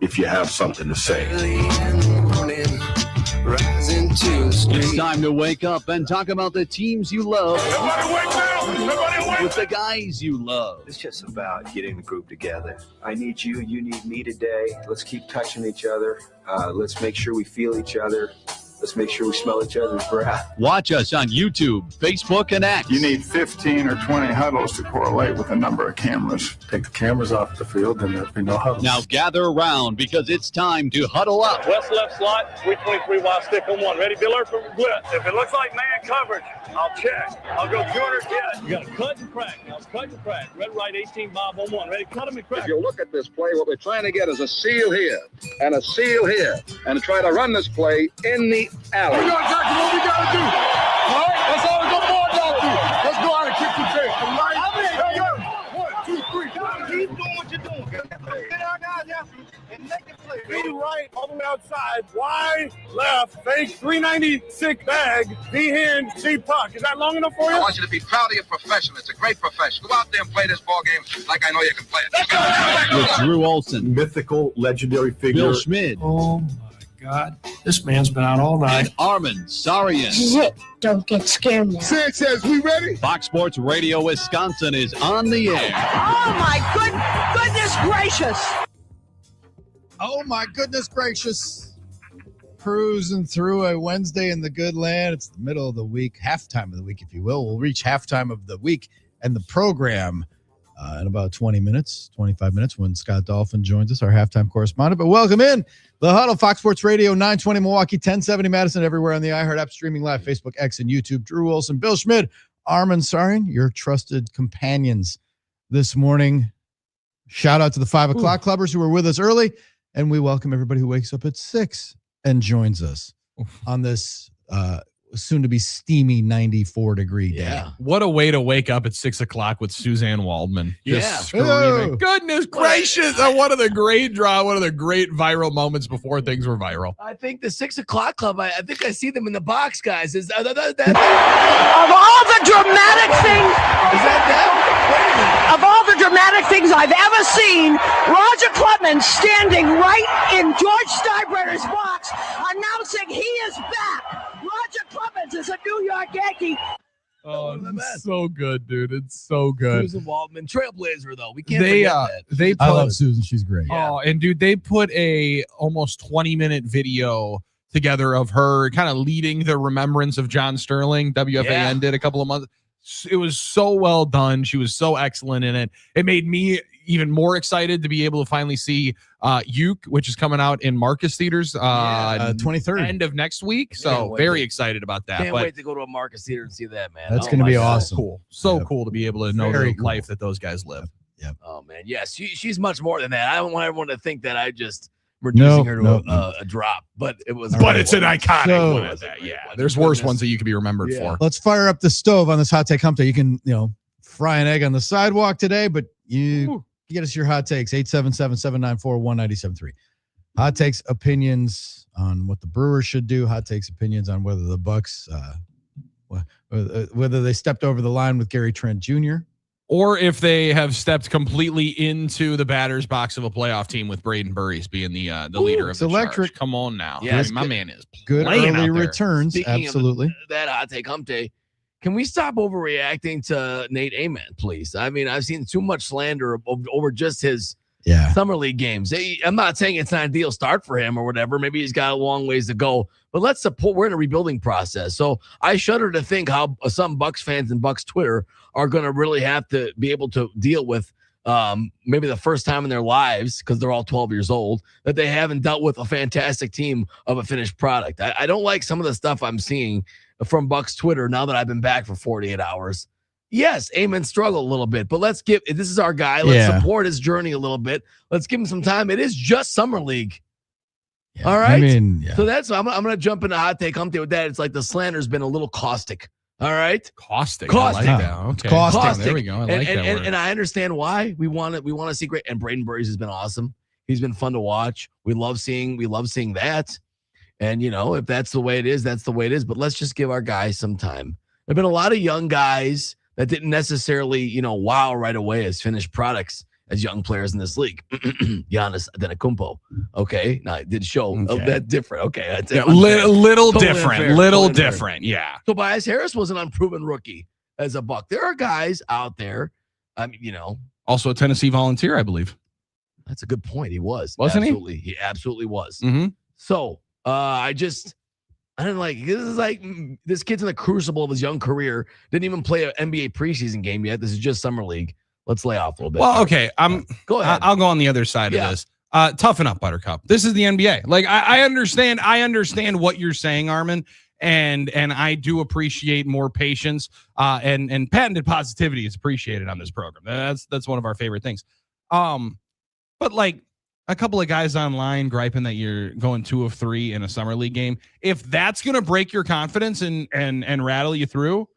if you have something to say. It's time to wake up and talk about the teams you love. Everybody wake up! Everybody wake up! With the guys you love. It's just about getting the group together. I need you, you need me today. Let's keep touching each other. Let's make sure we feel each other. Let's make sure we smell each other's breath. Watch us on YouTube, Facebook, and X. You need 15 or 20 huddles to correlate with a number of cameras. Take the cameras off the field, and there'll be no huddles. Now gather around because it's time to huddle up. West left slot, 323 wide stick on one. Ready, Be alert for blitz. If it looks like man coverage, I'll check. I'll go 200 get. You got to cut and crack. Now cut and crack. Red right 18 Bob on one. Ready, cut him and crack. If you look at this play, what we're trying to get is a seal here and a seal here and try to run this play in the alley. We know exactly what we got to do. All right? That's all we're going to do. Let's go out and kick the tail. All right? Hey, yo. 1, 2, 3. Keep doing what you're doing. Get our guys after you and make it play. Be right, all the way outside. Wide, left, fake, 396 bag, D hand, C puck. Is that long enough for you? I want you to be proud of your profession. It's a great profession. Go out there and play this ball game like I know you can play it. With Drew Olson, Mythical, legendary figure. Bill Schmid, Oh, my God. This man's been out all night. and Armen This is it. Don't get scared now. Sanchez, we ready? Fox Sports Radio Wisconsin is on the air. Oh, my goodness gracious. Oh, my goodness gracious. Cruising through a Wednesday in the good land. It's the middle of the week, halftime of the week, if you will. We'll reach halftime of the week and the program in about 20 minutes, 25 minutes when Scott Dolphin joins us, our halftime correspondent. But welcome in the Huddle, Fox Sports Radio, 920 Milwaukee, 1070 Madison, everywhere on the iHeart app, streaming live, Facebook, X, and YouTube. Drew Wilson, Bill Schmid, Armen Sims, your trusted companions this morning. Shout out to the 5 o'clock clubbers who were with us early. And we welcome everybody who wakes up at 6 and joins us on this soon to be steamy 94-degree day. Yeah. What a way to wake up at 6 o'clock with Suzanne Waldman. Yeah. Just screaming. Hello. Goodness gracious. One of the great viral moments before things were viral. I think the 6 o'clock club, I think I see them in the box, guys. Is Of all the dramatic things, that them? of all the dramatic things I've ever seen, Roger Clemens standing right in George Steinbrenner's box announcing he is back. Roger Clemens is a New York Yankee. Oh, it's so good, dude. It's so good. Susan Waldman, trailblazer though. We can't forget that. I love Susan. She's great. Oh, and dude, they put a almost 20-minute video together of her kind of leading the remembrance of John Sterling. WFAN did a couple of months. It was so well done. She was so excellent in it. It made me even more excited to be able to finally see Uke, which is coming out in Marcus Theaters 23rd, end of next week. So very excited about that. Can't wait to go to a Marcus Theater and see that, man. That's going to be awesome. Cool. So cool to be able to know the life that those guys live. Yeah. Oh man, yes, she's much more than that. I don't want everyone to think that I just reducing her to a drop, but it was. But it's an iconic one at that. Yeah, there's worse ones that you could be remembered for. Let's fire up the stove on this hot take hump day. You can, fry an egg on the sidewalk today, but you get us your hot takes 877-794-1973. Hot takes, opinions on what the Brewers should do. Hot takes, opinions on whether the Bucks, whether they stepped over the line with Gary Trent Jr. Or if they have stepped completely into the batter's box of a playoff team with Braden Burries being the leader of the electric. charge. Come on now. Yeah, my man is good early returns. Speaking absolutely. Of that hot take hump day, can we stop overreacting to Nate Amen, please? I mean, I've seen too much slander over just his summer league games. I'm not saying it's not an ideal start for him or whatever. Maybe he's got a long ways to go, but let's support. We're in a rebuilding process. So I shudder to think how some Bucks fans and Bucks Twitter are going to really have to be able to deal with maybe the first time in their lives, because they're all 12 years old, that they haven't dealt with a fantastic team of a finished product. I don't like some of the stuff I'm seeing from Bucks Twitter now that I've been back for 48 hours. Yes, Amen struggled a little bit, but this is our guy. Let's support his journey a little bit. Let's give him some time. It is just summer league. Yeah, all right. I mean, so that's, I'm going to jump into hot take hump day with that. It's like the slander's been a little caustic. All right. Caustic. I like that. Okay. Caustic. There we go. I like that word. And I understand why we want to see great. And Braden Burries has been awesome. He's been fun to watch. We love seeing that. And if that's the way it is, that's the way it is. But let's just give our guys some time. There've been a lot of young guys that didn't necessarily, wow right away as finished products as young players in this league. Giannis Antetokounmpo. Okay. Now it did show that different. Okay. That's little totally different. unfair. Little Totally unfair. different. Yeah. Tobias Harris was an unproven rookie as a Buck. There are guys out there. Also a Tennessee Volunteer, I believe. That's a good point. He was. Wasn't he? Absolutely. He absolutely was. Mm-hmm. So I didn't like this. Is like this kid's in the crucible of his young career. Didn't even play an NBA preseason game yet. This is just summer league. Let's lay off a little bit. Well, okay. Go ahead. I'll go on the other side of this. Toughen up, Buttercup. This is the NBA. Like I understand what you're saying, Armen, and I do appreciate more patience. And patented positivity is appreciated on this program. That's one of our favorite things. But like a couple of guys online griping that you're going 2 of 3 in a summer league game, if that's gonna break your confidence and rattle you through,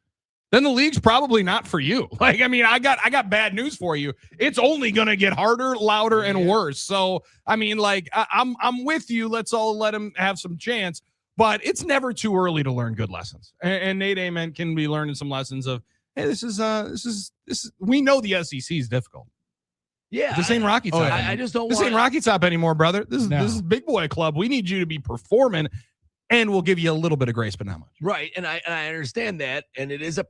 then the league's probably not for you. Like, I mean, I got bad news for you. It's only gonna get harder, louder, and worse. So, I mean, like, I'm with you. Let's all let him have some chance. But it's never too early to learn good lessons. And Nate Amen can be learning some lessons of, hey, this is. We know the SEC is difficult. Yeah, this ain't Rocky Top. I just don't. This ain't Rocky Top anymore, brother. This is Big Boy Club. We need you to be performing. And we'll give you a little bit of grace, but not much. Right, and I understand that, and it is a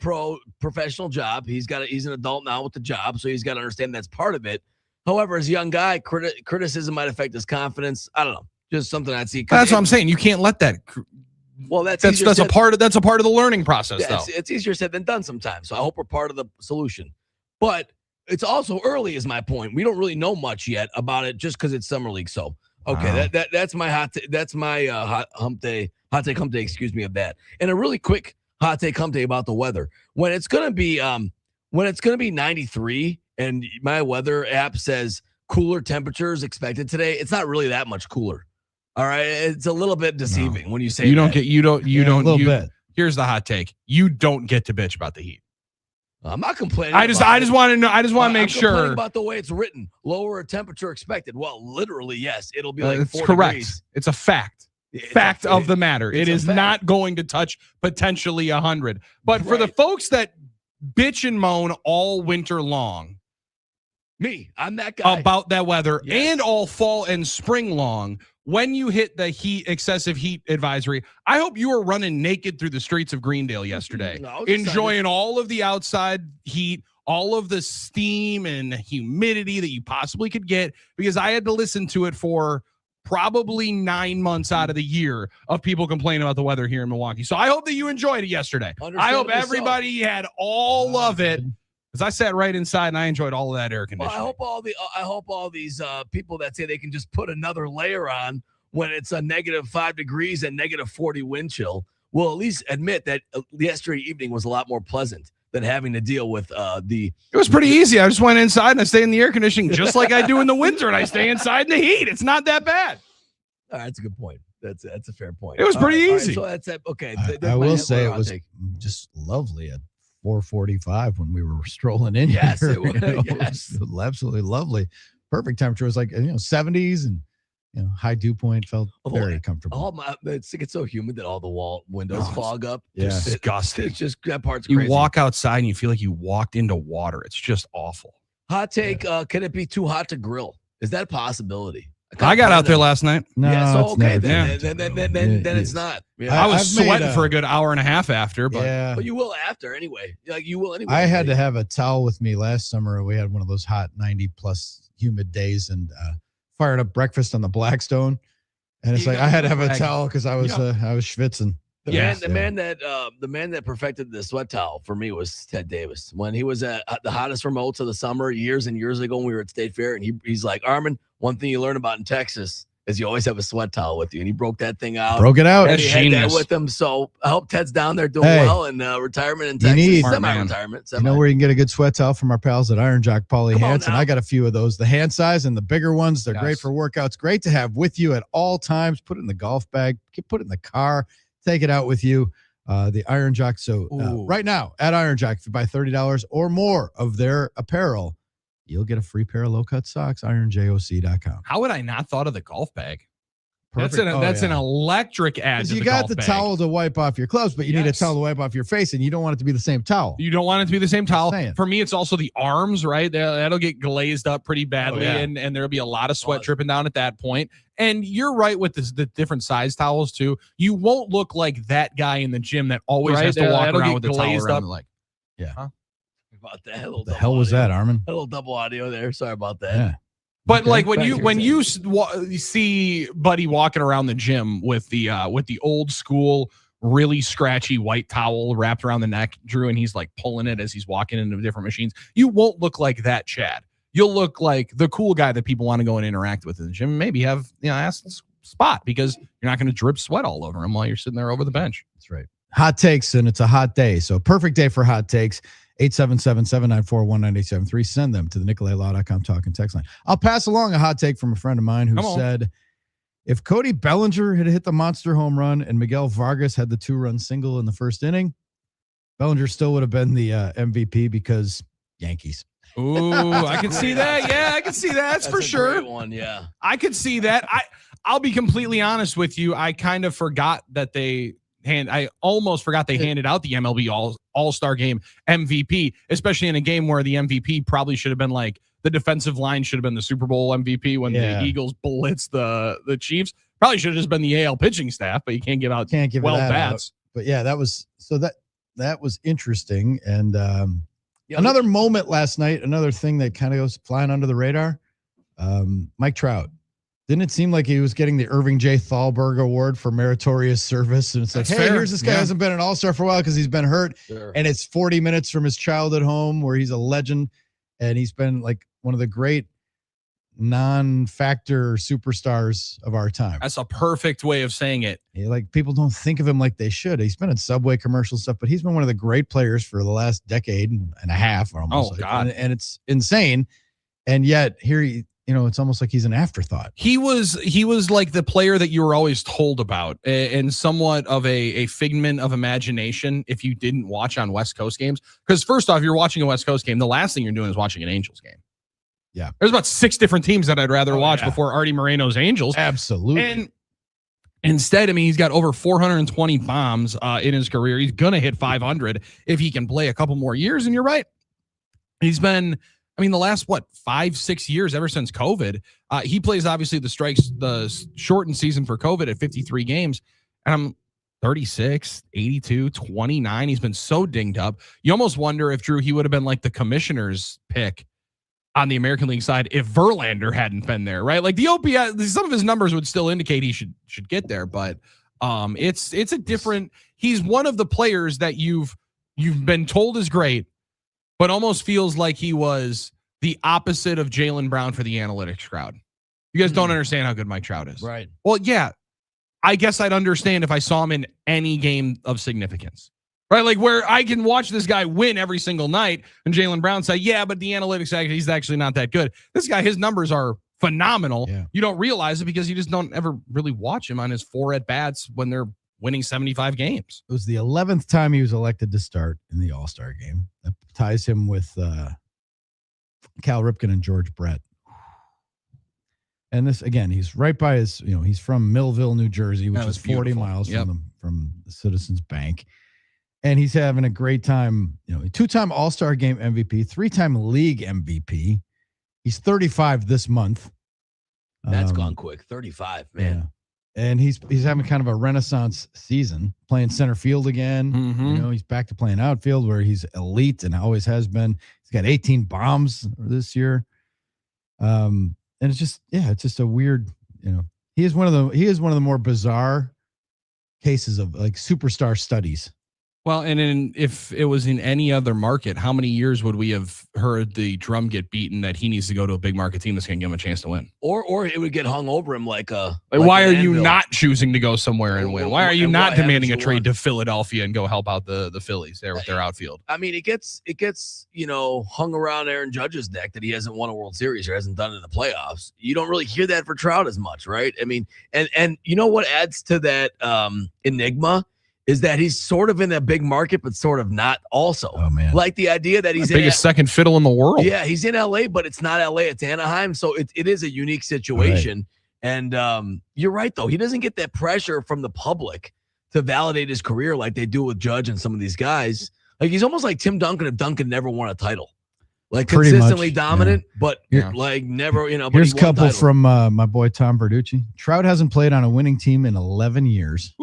professional job. He's an adult now with the job, so he's got to understand that's part of it. However, as a young guy, criticism might affect his confidence. I don't know, just something I'd see. That's what I'm saying. You can't let that. Well, that's a part of the learning process, though. It's easier said than done sometimes. So I hope we're part of the solution, but it's also early. Is my point. We don't really know much yet about it, just because it's summer league. So. Okay, that's my hot take hump day, excuse me, of that. And a really quick hot take hump day about the weather. When it's gonna be 93 and my weather app says cooler temperatures expected today, it's not really that much cooler. All right. It's a little bit deceiving when you say here's the hot take. You don't get to bitch about the heat. I'm not complaining. I just want to know. I just want to make sure about the way it's written. Lower temperature expected. Well, literally, yes. It'll be like it's 4 correct. degrees. It's a fact. Fact of the matter. It is not going to touch potentially 100. But for the folks that bitch and moan all winter long, I'm that guy about that weather and all fall and spring long. when you hit the excessive heat advisory, I hope you were running naked through the streets of Greendale yesterday, enjoying all of the outside heat, all of the steam and humidity that you possibly could get, because I had to listen to it for probably 9 months out of the year of people complaining about the weather here in Milwaukee. So I hope that you enjoyed it yesterday. I hope everybody had all of it, because I sat right inside and I enjoyed all of that air conditioning. Well, I hope all these people that say they can just put another layer on when it's a -5 degrees and -40 wind chill will at least admit that yesterday evening was a lot more pleasant than having to deal with It was pretty easy. I just went inside and I stay in the air conditioning just like I do in the winter, and I stay inside in the heat. It's not that bad. All right, that's a good point. That's a fair point. It was pretty easy. So that's okay. I will say it was just lovely at 4:45 when we were strolling in. Yes, here. it was. Yes, it was absolutely lovely. Perfect temperature. It was like 70s and high dew point. Felt very comfortable. It gets so humid that all the windows fog up. Yeah, disgusting. It's just that part's crazy. You walk outside and you feel like you walked into water. It's just awful. Hot take: can it be too hot to grill? Is that a possibility? I got out there last night. No, yeah, so okay, then Yeah, it's not. Yeah. I was sweating for a good hour and a half after, but But you will after anyway. Like you will anyway. I had to have a towel with me last summer. We had one of those hot 90+ humid days and fired up breakfast on the Blackstone. And it's like I had to have a towel because I was schwitzing. The man that perfected the sweat towel for me was Ted Davis. When he was at the hottest remotes of the summer years and years ago when we were at State Fair, and he's like, Armen, one thing you learn about in Texas is you always have a sweat towel with you. And he broke that thing out. Broke it out. And he had that with him. So I hope Ted's down there doing well in retirement in Texas. Semi-retirement. You know where you can get a good sweat towel from our pals at Iron Jock Poly Hansen. I got a few of those. The hand size and the bigger ones. They're great for workouts. Great to have with you at all times. Put it in the golf bag. Put it in the car. Take it out with you. The Iron Jock. So right now at Iron Jock, if you buy $30 or more of their apparel, you'll get a free pair of low-cut socks, ironjoc.com. How would I not thought of the golf bag? Perfect. That's an electric add to you the got golf the bag. towel to wipe off your clothes, but you need a towel to wipe off your face, and you don't want it to be the same towel. You don't want it to be the same towel. saying. For me, it's also the arms, right? That'll get glazed up pretty badly, and there'll be a lot of sweat dripping down at that point. And you're right with the different size towels, too. You won't look like that guy in the gym that always has to walk around with the towel around the leg. Yeah. Huh? About that. What the hell was that, Armen? A little double audio there. Sorry about that. Yeah. But like when you see Buddy walking around the gym with the old school, really scratchy white towel wrapped around the neck, Drew, and he's like pulling it as he's walking into different machines, you won't look like that, Chad. You'll look like the cool guy that people want to go and interact with in the gym. Maybe have ass spot because you're not going to drip sweat all over him while you're sitting there over the bench. That's right. Hot takes, and it's a hot day, so perfect day for hot takes. 877-794-1973. Send them to the NicoletLaw.com talking text line. I'll pass along a hot take from a friend of mine who said, if Cody Bellinger had hit the monster home run and Miguel Vargas had the 2-run single in the first inning, Bellinger still would have been the MVP because Yankees. Ooh, I can see that. Yeah, I can see that. That's for sure. Great one, yeah. I could see that. I'll be completely honest with you. I kind of forgot that I almost forgot they handed out the MLB All-Star Game MVP, especially in a game where the MVP probably should have been like the defensive line should have been the Super Bowl MVP when the Eagles blitzed the Chiefs. Probably should have just been the AL pitching staff, but you can't give out 12 bats. But yeah, that was interesting. And another moment last night, another thing that kind of goes flying under the radar. Mike Trout. Didn't it seem like he was getting the Irving J. Thalberg Award for meritorious service? And it's like, hey, here's this guy who hasn't been an all-star for a while because he's been hurt. Sure. And it's 40 minutes from his childhood home where he's a legend. And he's been like one of the great non-factor superstars of our time. That's a perfect way of saying it. Like people don't think of him like they should. He's been in Subway commercial stuff, but he's been one of the great players for the last decade and a half. Almost. Oh, God. And it's insane. And yet here it's almost like he's an afterthought. He was like the player that you were always told about, and somewhat of a figment of imagination if you didn't watch on West Coast games. Because first off, you're watching a West Coast game. The last thing you're doing is watching an Angels game. Yeah. There's about 6 different teams that I'd rather watch before Artie Moreno's Angels. Absolutely. And instead, I mean, he's got over 420 bombs in his career. He's going to hit 500 if he can play a couple more years. And you're right. He's been I mean, the last, 5-6 years, ever since COVID, he plays obviously the shortened season for COVID at 53 games. And I'm 36, 82, 29. He's been so dinged up. You almost wonder if, Drew, he would have been like the commissioner's pick on the American League side if Verlander hadn't been there, right? Like the OPS, some of his numbers would still indicate he should get there, but it's a different. He's one of the players that you've been told is great, but almost feels like he was the opposite of Jaylen Brown for the analytics crowd. You guys don't understand how good Mike Trout is, right? Well, yeah, I guess I'd understand if I saw him in any game of significance. Right, like where I can watch this guy win every single night, and Jaylen Brown say, "Yeah, but the analytics, he's actually not that good." This guy, his numbers are phenomenal. Yeah. You don't realize it because you just don't ever really watch him on his 4 at-bats when they're winning 75 games. It was the 11th time he was elected to start in the All-Star game. That ties him with Cal Ripken and George Brett. And this, again, he's right by his, he's from Millville, New Jersey, which is 40 miles from the Citizens Bank. And he's having a great time, 2-time All-Star Game MVP, 3-time league MVP. He's 35 this month. That's gone quick. 35, man. Yeah. And he's having kind of a renaissance season, playing center field again. Mm-hmm. He's back to playing outfield where he's elite and always has been. He's got 18 bombs this year. And it's just a weird, he is one of the more bizarre cases of like superstar studies. Well, and if it was in any other market, how many years would we have heard the drum get beaten that he needs to go to a big market team that's going to give him a chance to win? Or it would get hung over him like why are you not choosing to go somewhere and win? Why are you not demanding a trade to Philadelphia and go help out the Phillies there with their outfield? I mean, it gets hung around Aaron Judge's neck that he hasn't won a World Series or hasn't done it in the playoffs. You don't really hear that for Trout as much, right? I mean, and you know what adds to that enigma is that he's sort of in a big market, but sort of not also. Oh, man. Like the idea that he's the biggest second fiddle in the world. Yeah, he's in LA, but it's not LA, it's Anaheim. So it is a unique situation. Right. And you're right, though. He doesn't get that pressure from the public to validate his career like they do with Judge and some of these guys. Like he's almost like Tim Duncan if Duncan never won a title. Like pretty consistently much, dominant, but like never, but here's a couple title. from my boy Tom Verducci. Trout hasn't played on a winning team in 11 years.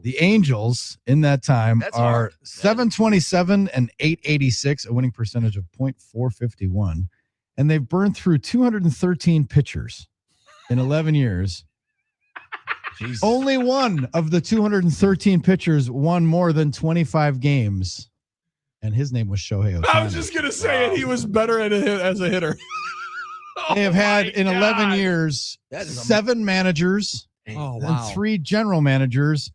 The Angels in that time are 727 and 886, a winning percentage of .451. And they've burned through 213 pitchers in 11 years. Only one of the 213 pitchers won more than 25 games. And his name was Shohei Ohtani. I was just going to say it. He was better as a hitter. They have had in 11 years 7 managers and 3 general managers.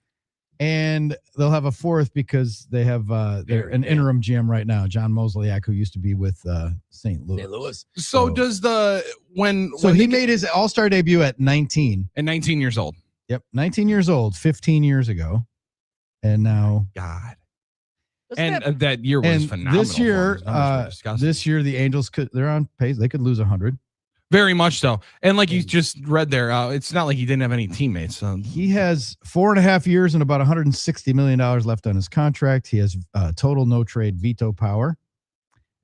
And they'll have a 4th because they have they're an interim GM right now, John Mozeliak, who used to be with St. Louis. So does he made his All-Star debut at 19. And 19 years old. Yep, 19 years old, 15 years ago. And now that year was phenomenal. This year the Angels they're on pace. They could lose 100. Very much so. And like you just read there, it's not like he didn't have any teammates. He has 4.5 years and about $160 million left on his contract. He has total no trade veto power.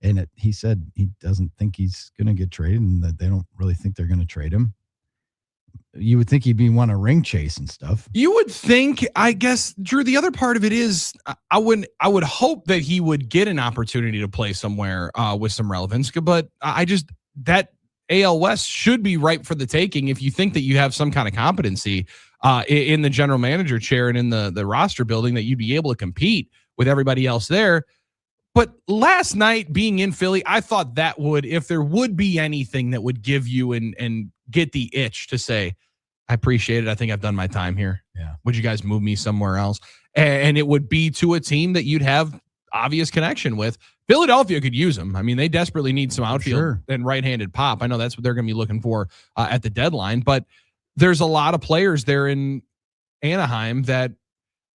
And he said he doesn't think he's going to get traded and that they don't really think they're going to trade him. You would think he'd want a ring chase and stuff. You would think, I guess, Drew, the other part of it is I would hope that he would get an opportunity to play somewhere with some relevance. But that AL West should be ripe for the taking if you think that you have some kind of competency in the general manager chair and in the roster building that you'd be able to compete with everybody else there. But last night being in Philly, I thought that would, if there would be anything that would give you and get the itch to say, I appreciate it. I think I've done my time here. Yeah. Would you guys move me somewhere else? And it would be to a team that you'd have obvious connection with. Philadelphia could use them. I mean, they desperately need some outfield and right-handed pop. I know that's what they're going to be looking for at the deadline, but there's a lot of players there in Anaheim that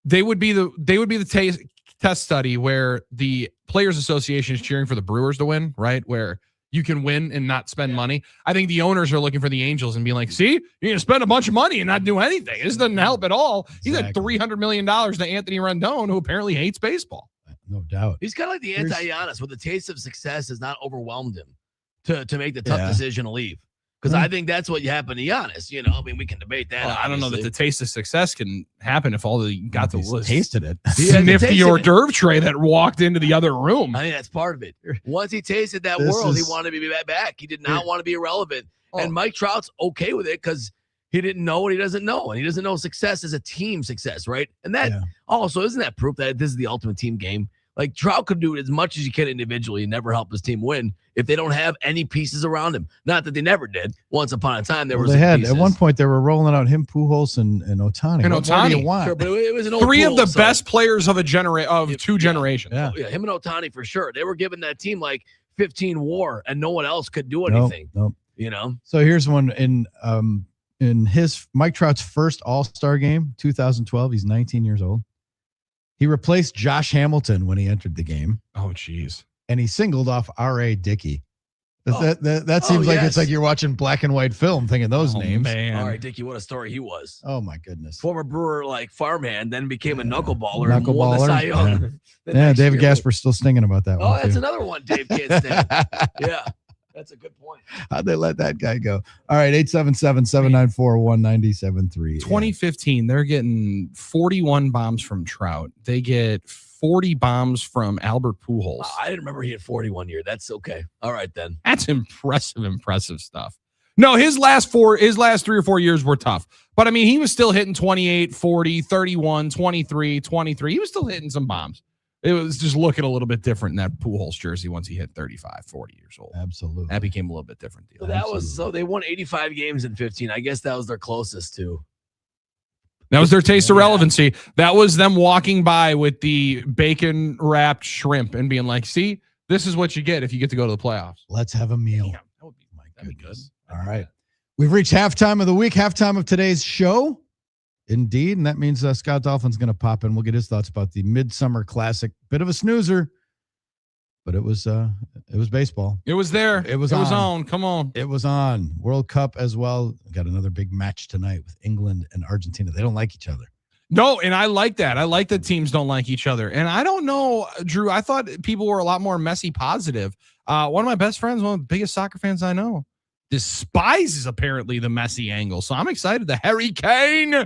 they would be the test study where the Players Association is cheering for the Brewers to win, right? Where you can win and not spend money. I think the owners are looking for the Angels and being like, see, you're going to spend a bunch of money and not do anything. This doesn't help at all. Exactly. He's had $300 million to Anthony Rendon, who apparently hates baseball. No doubt. He's kind of like the anti-Giannis, where the taste of success has not overwhelmed him to make the tough decision to leave. Because I think that's what happened to Giannis. You know, I mean, we can debate that. I don't know that the taste of success can happen if all the got the list. Tasted it. Sniffed the hors d'oeuvre tray that walked into the other room. I think that's part of it. Once he tasted that world, he wanted to be back. He did not want to be irrelevant. And Mike Trout's okay with it because he didn't know what he doesn't know. And he doesn't know success is a team success, right? And that also, isn't that proof that this is the ultimate team game? Like, Trout could do as much as he can individually and never help his team win if they don't have any pieces around him. Not that they never did. Once upon a time, there was at one point they were rolling out him, Pujols, and Ohtani. And Ohtani. Sure, but it was an old three pool, of the best players of two generations. Yeah. Him and Ohtani for sure. They were giving that team like 15 WAR, and no one else could do anything. Nope. You know. So here's one in his Mike Trout's first All-Star game, 2012. He's 19 years old. He replaced Josh Hamilton when he entered the game. Oh, geez. And he singled off R.A. Dickey. That seems like it's like you're watching black and white film thinking those names. Man. All right, Dickey, what a story he was. Oh, my goodness. Former Brewer, like farmhand, then became a knuckleballer. Knuckleballer. And won the Cy Young. Yeah, David Gasper's still stinging about that one. Oh, that's too. another one Dave can't stand. Yeah, that's a good point. How'd they let that guy go? All right, 877-794-1973. 2015, they're getting 41 bombs from Trout. They get 40 bombs from Albert Pujols. I didn't remember he had 41 year. That's okay. All right, then. That's impressive stuff. No, his last 3 or 4 years were tough. But, I mean, he was still hitting 28, 40, 31, 23, 23. He was still hitting some bombs. It was just looking a little bit different in that Pujols jersey once he hit 35, 40 years old. Absolutely. That became a little bit different deal. So they won 85 games in 15. I guess that was their closest to. That was their taste of relevancy. That was them walking by with the bacon wrapped shrimp and being like, see, this is what you get if you get to go to the playoffs. Let's have a meal. Damn, that'd be good. All right. We've reached halftime of the week, halftime of today's show. Indeed. And that means Scott Dolphin's going to pop in. We'll get his thoughts about the Midsummer Classic. Bit of a snoozer, but it was baseball. It was there. It was on. Come on. It was on. World Cup as well. Got another big match tonight with England and Argentina. They don't like each other. No, and I like that. I like that teams don't like each other. And I don't know, Drew, I thought people were a lot more Messi positive. One of my best friends, one of the biggest soccer fans I know, despises apparently the Messi angle. So I'm excited. The Harry Kane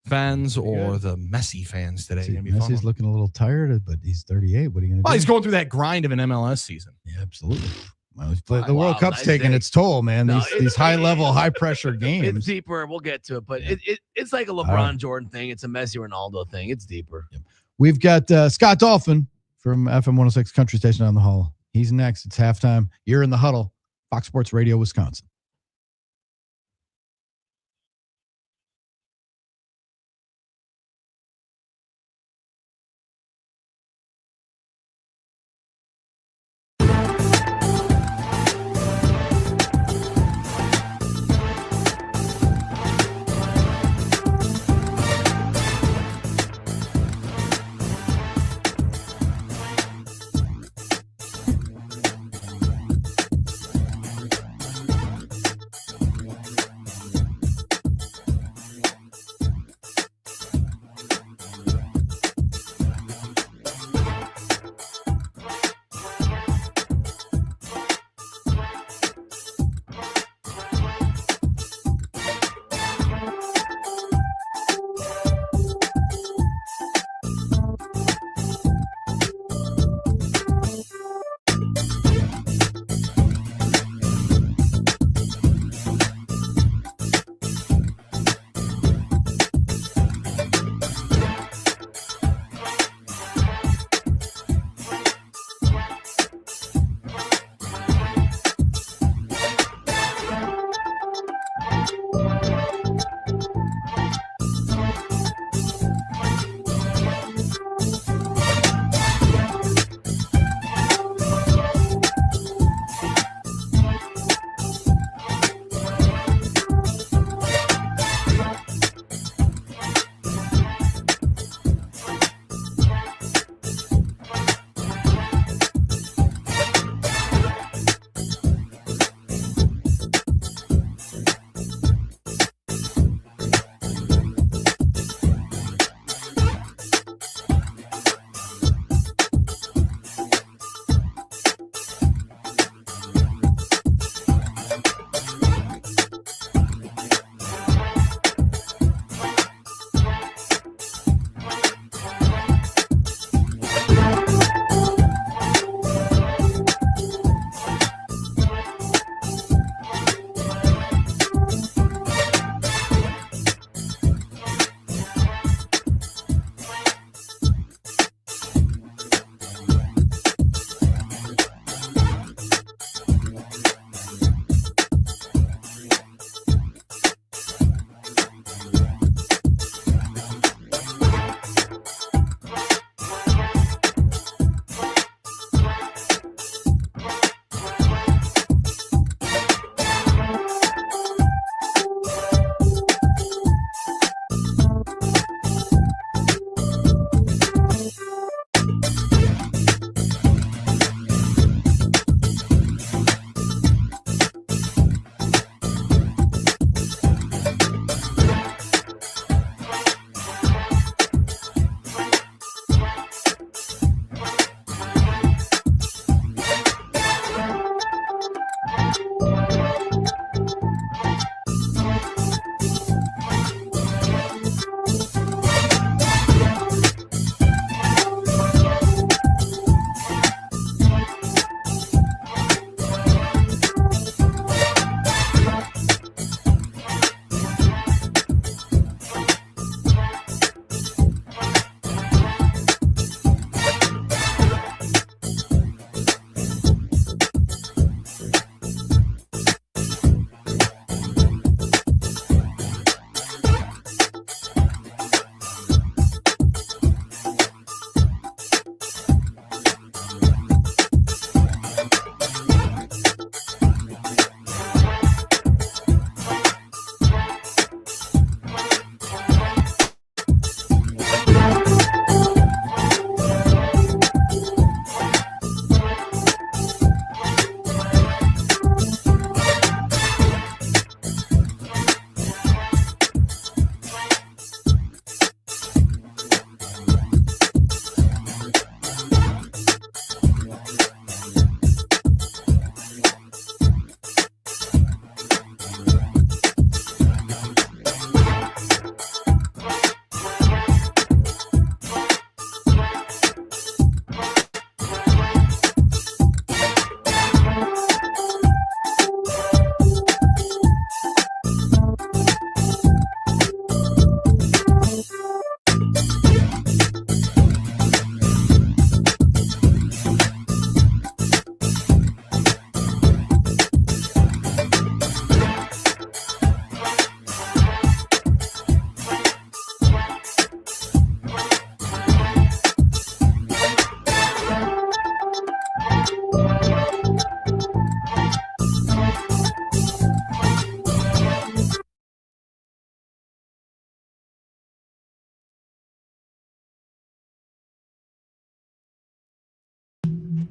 fans or the Messi fans today. See, Messi's looking a little tired, but he's 38. What are you going to do? Well, he's going through that grind of an MLS season. Yeah, absolutely. Well, the World Cup's taking its toll, man. These high-level, high-pressure games. It's deeper. We'll get to it, but it's like a LeBron Jordan thing. It's a Messi Ronaldo thing. It's deeper. Yep. We've got Scott Dolphin from FM 106 Country Station on the Hall. He's next. It's halftime. You're in the Huddle. Fox Sports Radio, Wisconsin.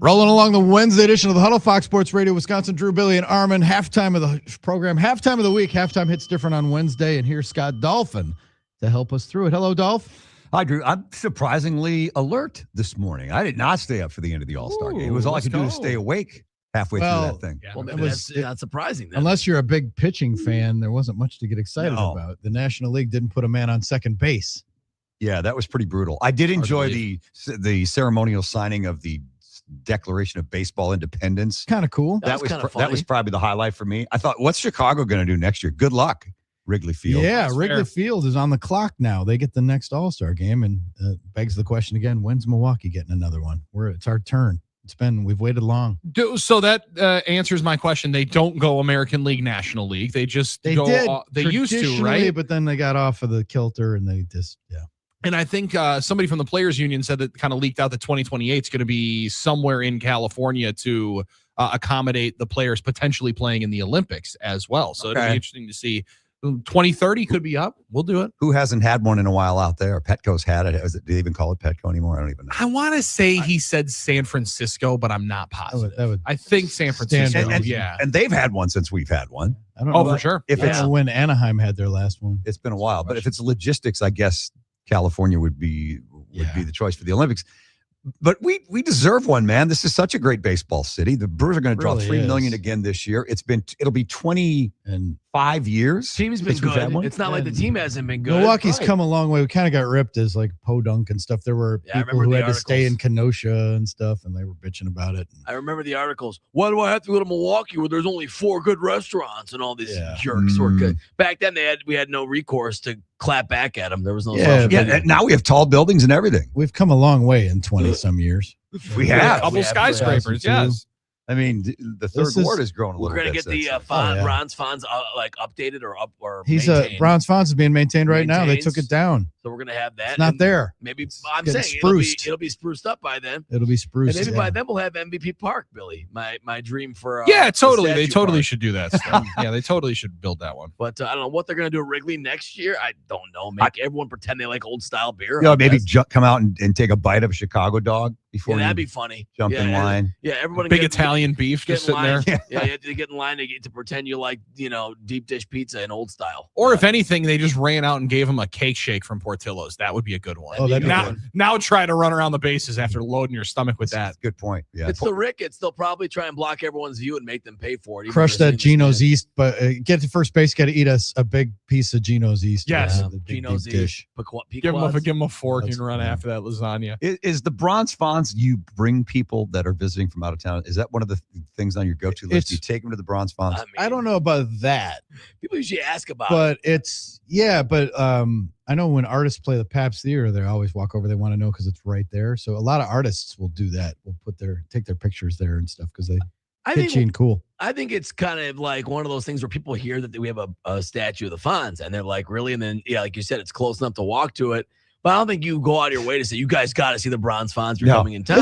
Rolling along the Wednesday edition of the Huddle, Fox Sports Radio, Wisconsin. Drew, Billy, and Armen. Halftime of the program, halftime of the week. Halftime hits different on Wednesday, and here's Scott Dolphin to help us through it. Hello, Dolph. Hi, Drew. I'm surprisingly alert this morning. I did not stay up for the end of the All-Star game. It was all I could do to stay awake halfway through that thing. Well, maybe that's not surprising then. Unless you're a big pitching fan, there wasn't much to get excited about. The National League didn't put a man on second base. Yeah, that was pretty brutal. I did enjoy the ceremonial signing of the Declaration of Baseball Independence. Kind of cool. That was probably the highlight for me. I thought, what's Chicago going to do next year? Good luck, Wrigley Field. Yeah, Wrigley Field is on the clock now. They get the next All-Star game, and begs the question again: when's Milwaukee getting another one? It's our turn. We've waited long. So that answers my question. They don't go American League, National League. They just they used to, right? But then they got off of the kilter, and they just And I think somebody from the Players Union said that kind of leaked out that 2028 is going to be somewhere in California to accommodate the players potentially playing in the Olympics as well. So it'll be interesting to see. 2030 could be up. We'll do it. Who hasn't had one in a while out there? Petco's had it. Do they even call it Petco anymore? I don't even know. I want to say he said San Francisco, but I'm not positive. I think San Francisco. And they've had one since we've had one. I don't know for sure. If it's when Anaheim had their last one. It's been a while. But if it's logistics, I guess California would be the choice for the Olympics. But we deserve one, man. This is such a great baseball city. The Brewers are going to draw 3 million again this year. It'll be 25 years. Team's been good. It's not like the team hasn't been good. Milwaukee's come a long way. We kind of got ripped as like podunk and stuff. There were people who had to stay in Kenosha and stuff, and they were bitching about it. I remember the articles. Why do I have to go to Milwaukee where there's only 4 good restaurants and all these jerks were good? Back then we had no recourse to clap back at them. There was no and now we have tall buildings and everything. We've come a long way in 20 some years. We have a couple skyscrapers. Yes. I mean, the third ward has grown a little bit. We're going to get the bronze fonts like updated or maintained. Bronze fonts is being maintained right now. They took it down. So we're going to have that. It's not there. Maybe I'm saying it'll be spruced up by then. It'll be spruced. And maybe by then we'll have MVP Park, Billy. My dream for totally. They totally should do that stuff. Yeah, they totally should build that one. But I don't know what they're going to do at Wrigley next year. I don't know. Make everyone pretend they like old style beer. Maybe come out and take a bite of a Chicago dog before that'd be funny. Jump in line. Yeah, everyone big Italian beef just sitting there. Yeah, you have to get in line to pretend you like deep dish pizza in old style. Or if anything, they just ran out and gave him a cake shake from Portillo's. That would be a good one. Oh, that'd be good. Now try to run around the bases after loading your stomach with that. Good point. Yeah, it's the Ricketts. They'll probably try and block everyone's view and make them pay for it. Crush that Geno's East, but get to first base. Got to eat a big piece of Geno's East. Yes, Geno's East. Give him a fork and run after that lasagna. Is the bronze fonts you bring people that are visiting from out of town? Is that one of the things on your go-to list? You take them to the bronze fonts? I don't know about that. People usually ask about it. But I know when artists play the Pabst Theater, they always walk over. They want to know because it's right there. So a lot of artists will do that. Will take their pictures there and stuff because they pitchy and cool. I think it's kind of like one of those things where people hear that we have a statue of the Fonz and they're like, really? And then, like you said, it's close enough to walk to it. But I don't think you go out of your way to say, you guys got to see the bronze Fonz coming in town.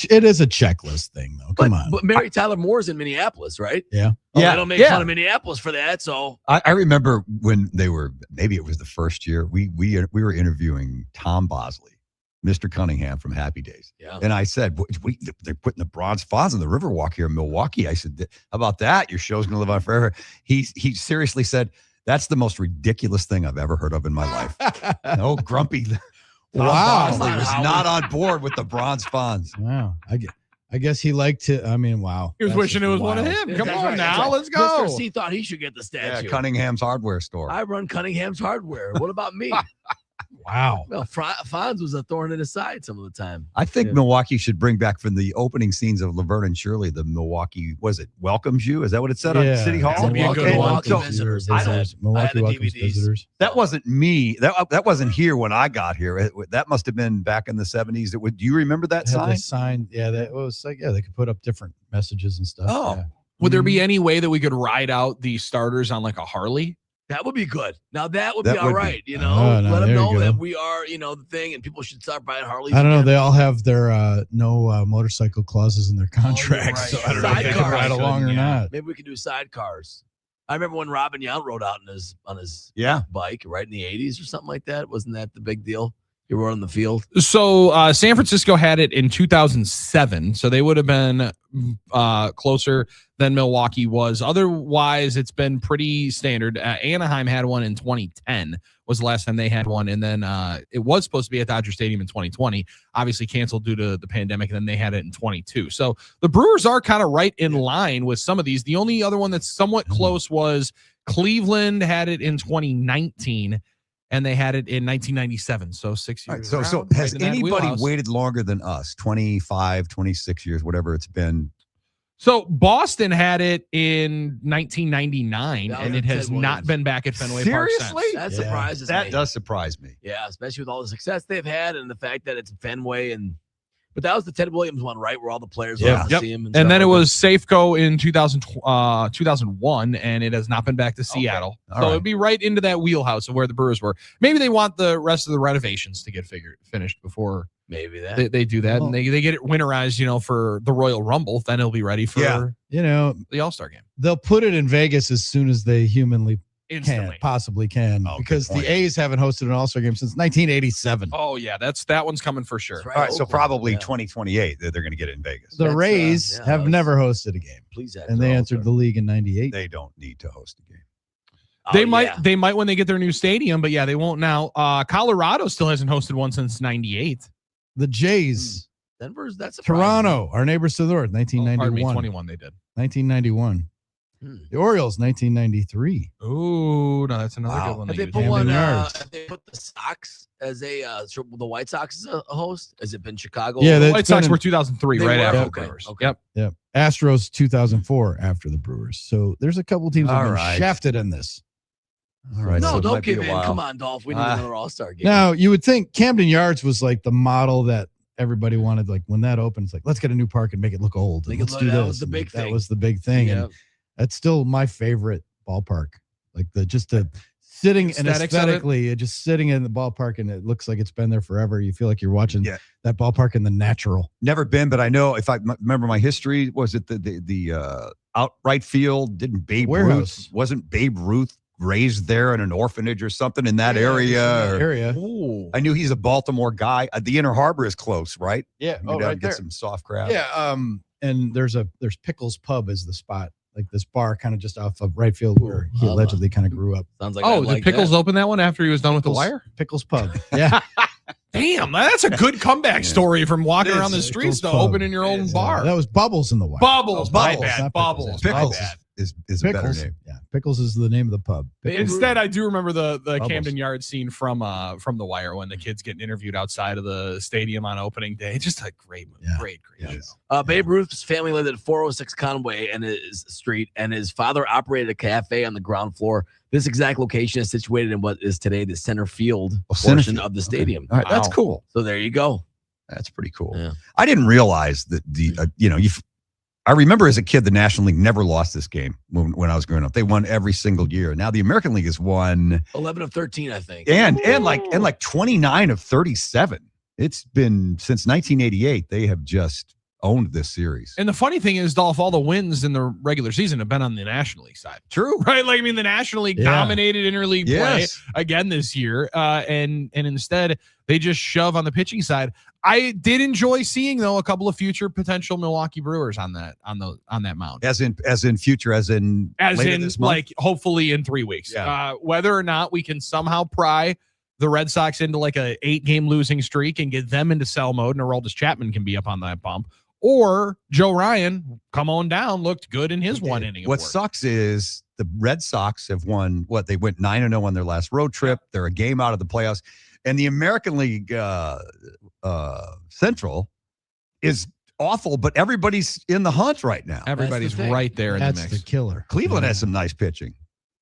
It is a checklist thing, though. Come on. But Mary Tyler Moore's in Minneapolis, right? Yeah. They don't make fun of Minneapolis for that. So I remember when maybe it was the first year, we were interviewing Tom Bosley, Mr. Cunningham from Happy Days. Yeah. And I said, they're putting the bronze Fonz on the Riverwalk here in Milwaukee. I said, how about that? Your show's going to live on forever. He seriously said, that's the most ridiculous thing I've ever heard of in my life. No, grumpy. Wow. Bosley was not on board with the bronze Fonz. Wow. I guess he liked to. I mean, wow. He was wishing it was one of him. Come on now, let's go. Mr. C thought he should get the statue. Yeah, Cunningham's hardware store. I run Cunningham's hardware. What about me? Wow. Well, Fonz was a thorn in his side some of the time. I think Milwaukee should bring back from the opening scenes of Laverne and Shirley, the Milwaukee, welcomes you? Is that what it said on City Hall? That'd be a good one. Milwaukee welcomes visitors. That wasn't me. That wasn't here when I got here. That must have been back in the 70s. Do you remember that sign? The sign, that was like, they could put up different messages and stuff. Oh. Yeah. Would there be any way that we could ride out the starters on like a Harley? That would be good. Now that would be all right. Let them know that we are, the thing, and people should start buying Harleys. I don't know. They all have their no motorcycle clauses in their contracts. So I don't know if they can ride along or not. Maybe we could do sidecars. I remember when Robin Yount rode out on his bike, right in the 80s or something like that. Wasn't that the big deal? You were on the field. So San Francisco had it in 2007, so they would have been closer than Milwaukee was. Otherwise, it's been pretty standard. Anaheim had one in 2010 was the last time they had one, and then it was supposed to be at Dodger Stadium in 2020. Obviously canceled due to the pandemic, and then they had it in 22. So the Brewers are kind of right in line with some of these. The only other one that's somewhat close was Cleveland had it in 2019. And they had it in 1997, so 6 years. Right, so has anybody waited longer than us? 25, 26 years, whatever it's been. So Boston had it in 1999, and it has not been back at Fenway Park since. Seriously? That surprises me. That does surprise me. Yeah, especially with all the success they've had and the fact that it's Fenway. But that was the Ted Williams one, right, where all the players were to see him. And then it was Safeco in 2001, and it has not been back to Seattle. Okay. So it'd be right into that wheelhouse of where the Brewers were. Maybe they want the rest of the renovations to get finished before maybe that they do that, and they get it winterized, for the Royal Rumble. Then it'll be ready for the All-Star game. They'll put it in Vegas as soon as they humanly possibly can, Oh, because the A's haven't hosted an All-Star game since 1987. Oh yeah, that one's coming for sure. Right. All right, so probably 2028 they're going to get it in Vegas. The Rays have never hosted a game. Please, and they entered the league in '98. They don't need to host a game. They might when they get their new stadium, but they won't now. Colorado still hasn't hosted one since '98. The Jays, Denver's that's Toronto, our neighbors to the north, 1991. 21 they did. 1991. The Orioles, 1993. Ooh, no, that's another good one. Have they put have they put the Sox as the White Sox as a host? Has it been Chicago? Yeah, the White Sox were 2003, right after the Brewers. Okay. Yep. Astros 2004 after the Brewers. So there's a couple teams that have been shafted in this. All right. No, so don't give in. Come on, Dolph. We need another All-Star game. Now, you would think Camden Yards was like the model that everybody wanted. Like when that opened, it's like, let's get a new park and make it look old. Let's do that this. was the big thing. That was the big thing. Yeah. And that's still my favorite ballpark. Like sitting and aesthetically, just sitting in the ballpark, and it looks like it's been there forever. You feel like you're watching that ballpark in the natural. Never been, but I know if I remember my history, was it the outright field? Wasn't Babe Ruth raised there in an orphanage or something in that area? I knew he's a Baltimore guy. The Inner Harbor is close, right? Yeah. Right get some soft crab. Yeah. And there's Pickles Pub is the spot. Like this bar kind of just off of right field where he allegedly kind of grew up. Sounds like did Pickles open that one after he was done with The Wire? Pickles Pub. Yeah. Damn, that's a good comeback story from walking around the streets to opening your own bar. That was Bubbles in The Wire. Bubbles, my bad. Bubbles. Pickles is a better name. Yeah, Pickles is the name of the pub. Instead, I do remember the Camden Yards scene from The Wire when the kids getting interviewed outside of the stadium on opening day. Just a great movie. Great show. Babe Ruth's family lived at 406 Conway and his street, and his father operated a cafe on the ground floor. This exact location is situated in what is today the center field portion of the stadium. Okay. All right, that's cool. So there you go. That's pretty cool. Yeah. I didn't realize that I remember as a kid, the National League never lost this game when I was growing up. They won every single year. Now the American League has won 11 of 13, I think. And like 29 of 37. It's been since 1988. They have just owned this series. And the funny thing is, Dolph, all the wins in the regular season have been on the National League side. True. Right? Like, I mean, the National League dominated interleague play again this year. And instead, they just shove on the pitching side. I did enjoy seeing, though, a couple of future potential Milwaukee Brewers on that mound. As in future, as in like hopefully in 3 weeks. Yeah. Whether or not we can somehow pry the Red Sox into like a 8-game losing streak and get them into sell mode, and Aroldis Chapman can be up on that bump. Or Joe Ryan, come on down, looked good in his one inning. What sucks is the Red Sox have won they went 9-0 on their last road trip. They're a game out of the playoffs. And the American League Central is awful, but everybody's in the hunt right now. Everybody's right there in the mix. That's the killer. Cleveland has some nice pitching.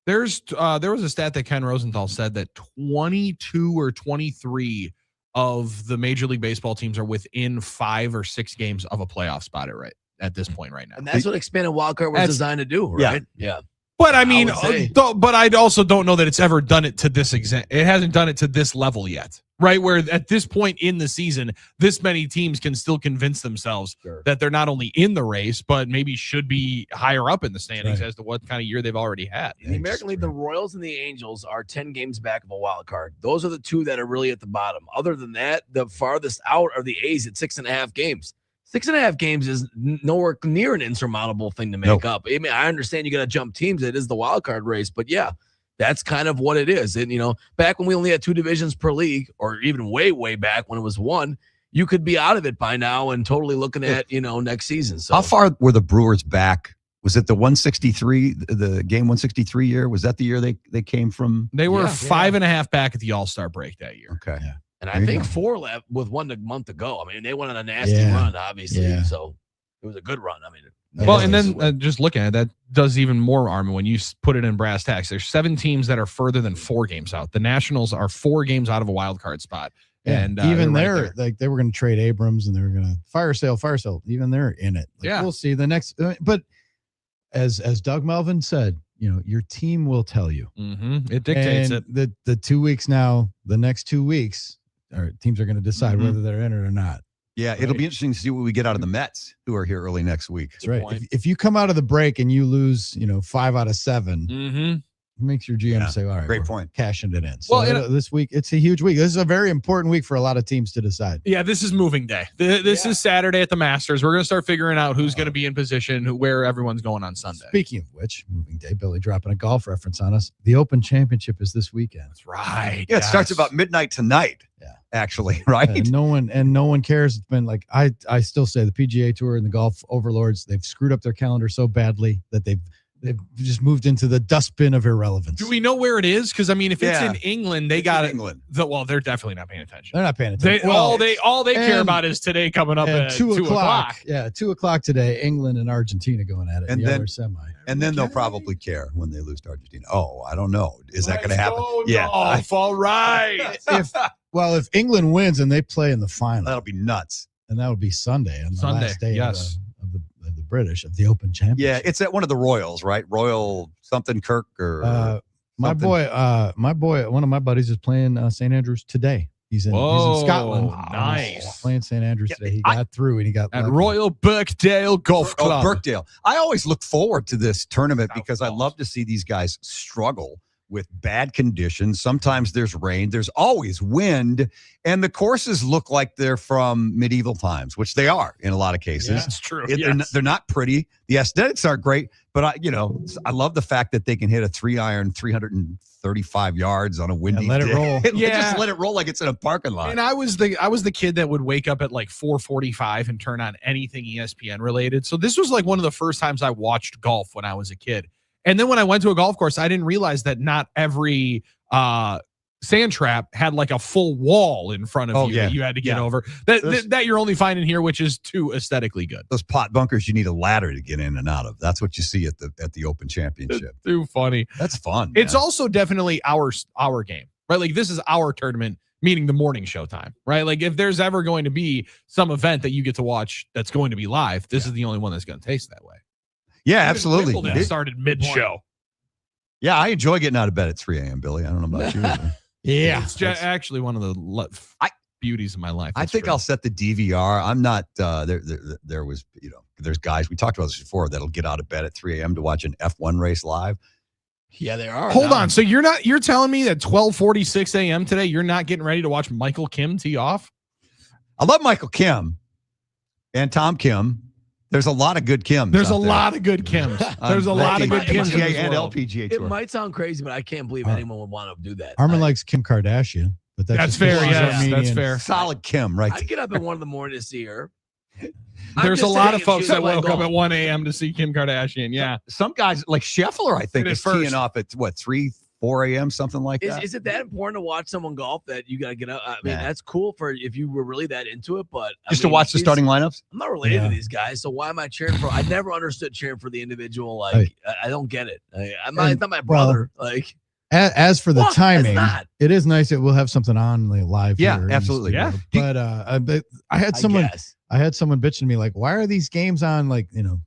There was a stat that Ken Rosenthal said that 22 or 23 of the Major League Baseball teams are within 5 or 6 games of a playoff spot at this point right now. And that's what expanded wildcard was designed to do, right? Yeah. But I mean, but I also don't know that it's ever done it to this extent. It hasn't done it to this level yet. right? Where at this point in the season, this many teams can still convince themselves that they're not only in the race, but maybe should be higher up in the standings as to what kind of year they've already had. In the American League, the Royals and the Angels are 10 games back of a wild card. Those are the two that are really at the bottom. Other than that, the farthest out are the A's at 6.5 games. 6.5 games is nowhere near an insurmountable thing to make up. I mean, I understand you got to jump teams. It is the wild card race, but yeah, that's kind of what it is. And, back when we only had 2 divisions per league, or even way, way back when it was 1, you could be out of it by now and totally looking at, next season. So how far were the Brewers back? Was it the 163, the game 163 year? Was that the year they came from? They were 5.5 back at the All-Star break that year. Okay. Yeah. And I think 4 left with 1 month to go. I mean, they went on a nasty run, obviously. Yeah. So it was a good run. I mean, well, and then just looking at that does even more, Armen, when you put it in brass tacks. There's 7 teams that are further than 4 games out. The Nationals are 4 games out of a wild card spot. Yeah. And even there, like they were going to trade Abrams and they were going to fire sale. Even they're in it. We'll see the next. But as Doug Melvin said, your team will tell you. Mm-hmm. It dictates it. The 2 weeks now, the next 2 weeks, teams are going to decide whether they're in it or not. Yeah, it'll be interesting to see what we get out of the Mets, who are here early next week. That's right. If you come out of the break and you lose, 5 out of 7, it makes your GM say, all right, great point. Cashing it in. So this week, it's a huge week. This is a very important week for a lot of teams to decide. Yeah, this is moving day. This is Saturday at the Masters. We're going to start figuring out who's going to be in position, where everyone's going on Sunday. Speaking of which, moving day, Billy dropping a golf reference on us. The Open Championship is this weekend. That's right. Yeah, it starts about midnight tonight. Yeah, actually, right? No one cares. It's been like I still say the PGA Tour and the golf overlords, they've screwed up their calendar so badly that they've just moved into the dustbin of irrelevance. Do we know where it is? Because I mean, if it's in England, they got it. Well, they're definitely not paying attention. They're not paying attention. All they care about is today coming up at 2 o'clock. Yeah, 2 o'clock today. England and Argentina going at it. And the then other semi. And then they'll probably care when they lose to Argentina. Oh, I don't know. Is that going to happen? Yeah. All right. If England wins and they play in the final, that'll be nuts. And that would be Sunday on the last day of the British of the Open Championship. Yeah, it's at one of the Royals, right? Royal something Kirk or my boy, one of my buddies is playing St. Andrews today. He's in Scotland. Nice. Playing St. Andrews today. He got through and he got at Royal Birkdale Golf Club. Birkdale. I always look forward to this tournament because I love to see these guys struggle with bad conditions. Sometimes there's rain. There's always wind. And the courses look like they're from medieval times, which they are in a lot of cases. Yeah, it's true. They're not pretty. The aesthetics aren't great, but I love the fact that they can hit a 3-iron 335 yards on a windy let day. It roll. They just let it roll like it's in a parking lot. And I was the kid that would wake up at like 4:45 and turn on anything ESPN related. So this was like one of the first times I watched golf when I was a kid. And then when I went to a golf course, I didn't realize that not every sand trap had like a full wall in front of you that you had to get over. That you're only finding here, which is too aesthetically good. Those pot bunkers, you need a ladder to get in and out of. That's what you see at the Open Championship. Too funny. That's fun. It's also definitely our game, right? Like this is our tournament, meaning the morning show time, right? Like if there's ever going to be some event that you get to watch that's going to be live, this is the only one that's going to taste that way. Yeah, absolutely. It started mid-show. Yeah, I enjoy getting out of bed at 3 a.m., Billy. I don't know about you. Yeah. It's actually one of the beauties of my life. I think I'll set the DVR. I'm not, there was, there's guys, we talked about this before, that'll get out of bed at 3 a.m. to watch an F1 race live. Yeah, they are. Hold on. So you're telling me that 12:46 a.m. today, you're not getting ready to watch Michael Kim tee off? I love Michael Kim and Tom Kim. There's a lot of good Kims. There's a lot of good Kims. There's a lot of good Kims and LPGA Tour. It might sound crazy, but I can't believe anyone would want to do that. Armen likes Kim Kardashian, but that's fair. Yeah, that's fair. Solid Kim, right? I get up at 1 a.m. to see her. There's a lot of folks that woke up at 1 a.m. to see Kim Kardashian. Yeah, some guys like Scheffler, I think, is teeing off at 4 a.m., something like that. Is it that important to watch someone golf that you got to get up? I mean, that's cool for if you were really that into it, but to watch the starting lineups. I'm not related to these guys, so why am I cheering for? I never understood cheering for the individual. Like, I don't get it. It's not my brother. As for the What? timing, It's not. it is nice that we'll have something on live. Yeah, here in absolutely. the studio. Yeah. But I had someone bitching to me like, why are these games on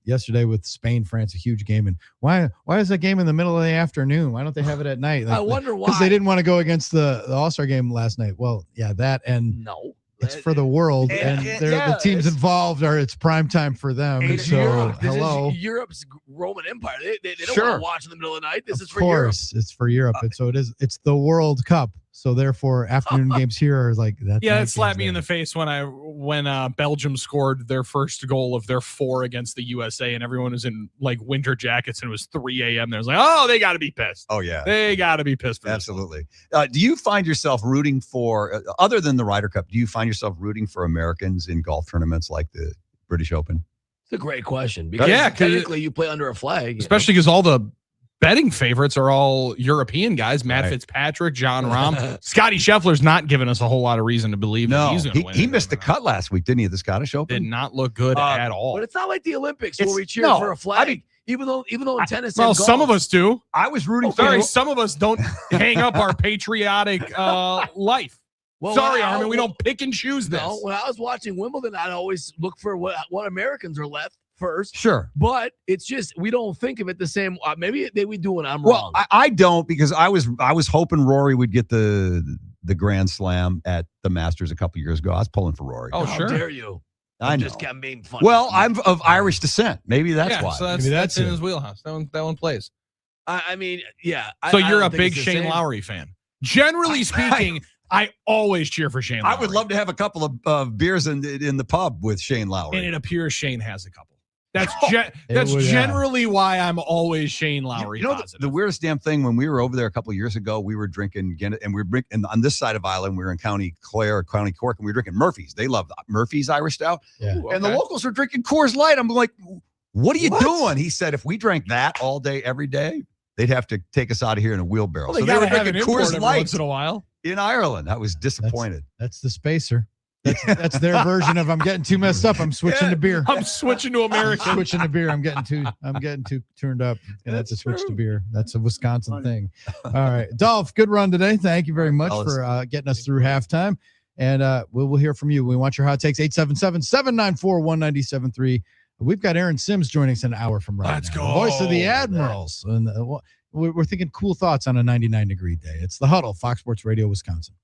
yesterday with Spain, France, a huge game, and why is that game in the middle of the afternoon? Why don't they have it at night? I wonder why. Because they didn't want to go against the All-Star game last night. Well, yeah, that and no. It's for the world, and the teams involved it's prime time for them. It's So, Europe. This hello. is Europe's Roman Empire. They don't Sure. want to watch in the middle of the night. This is for Of Europe. course, it's for Europe. And so it's the World Cup. So therefore, afternoon games here are like that. Yeah, it slapped me in the face when Belgium scored their first goal of their 4 against the USA, and everyone was in like winter jackets, and it was 3 a.m. There was like, oh, they got to be pissed. Oh yeah, they got to be pissed. Absolutely. Do you find yourself rooting for other than the Ryder Cup? Do you find yourself rooting for Americans in golf tournaments like the British Open? It's a great question because technically you play under a flag, especially because all the betting favorites are all European guys. Matt Fitzpatrick, John Rahm. Scotty Scheffler's not giving us a whole lot of reason to believe that he's going to win. He missed the cut last week, didn't he, at the Scottish Open? Did not look good at all. But it's not like the Olympics where we cheer for a flag. I mean, even though in tennis, well, and golf, some of us do. I was rooting for. Sorry, some of us don't hang up our patriotic life. Well, sorry, Armen, we don't pick and choose this. No, when I was watching Wimbledon, I'd always look for what Americans are left first. Sure. But it's just we don't think of it the same. Maybe we do and I'm wrong. wrong. I don't, because I was hoping Rory would get the Grand Slam at the Masters a couple years ago. I was pulling for Rory. Oh, sure. How dare you? I know. Just kept being funny. Well, I'm of Irish descent. Maybe that's why. So that's in his wheelhouse. That one plays. I mean, yeah. So you're a big Shane Lowry fan. Generally speaking, I always cheer for Shane Lowry. I would love to have a couple of beers in the pub with Shane Lowry. And it appears Shane has a couple. That's generally why I'm always Shane Lowry. The weirdest damn thing, when we were over there a couple of years ago, we were drinking, and we were drinking on this side of Ireland. We were in County Clare or County Cork, and we were drinking Murphy's. They love Murphy's Irish Stout. Yeah. Ooh, okay. And the locals were drinking Coors Light. I'm like, what are you doing? He said, if we drank that all day, every day, they'd have to take us out of here in a wheelbarrow. Well, so they were drinking Coors Light once in a while in Ireland. I was disappointed. That's the spacer. That's their version of I'm getting too messed up. I'm switching to beer. I'm switching to American. I'm switching to beer. I'm getting too turned up. And that's a switch to beer. That's a Wisconsin thing. All right. Dolph, good run today. Thank you very much for getting us through halftime. And we'll hear from you. We want your hot takes. 877-794-1973. We've got Aaron Sims joining us an hour from right now. Let's go. The voice of the Admirals. And we're thinking cool thoughts on a 99-degree day. It's the Huddle, Fox Sports Radio, Wisconsin.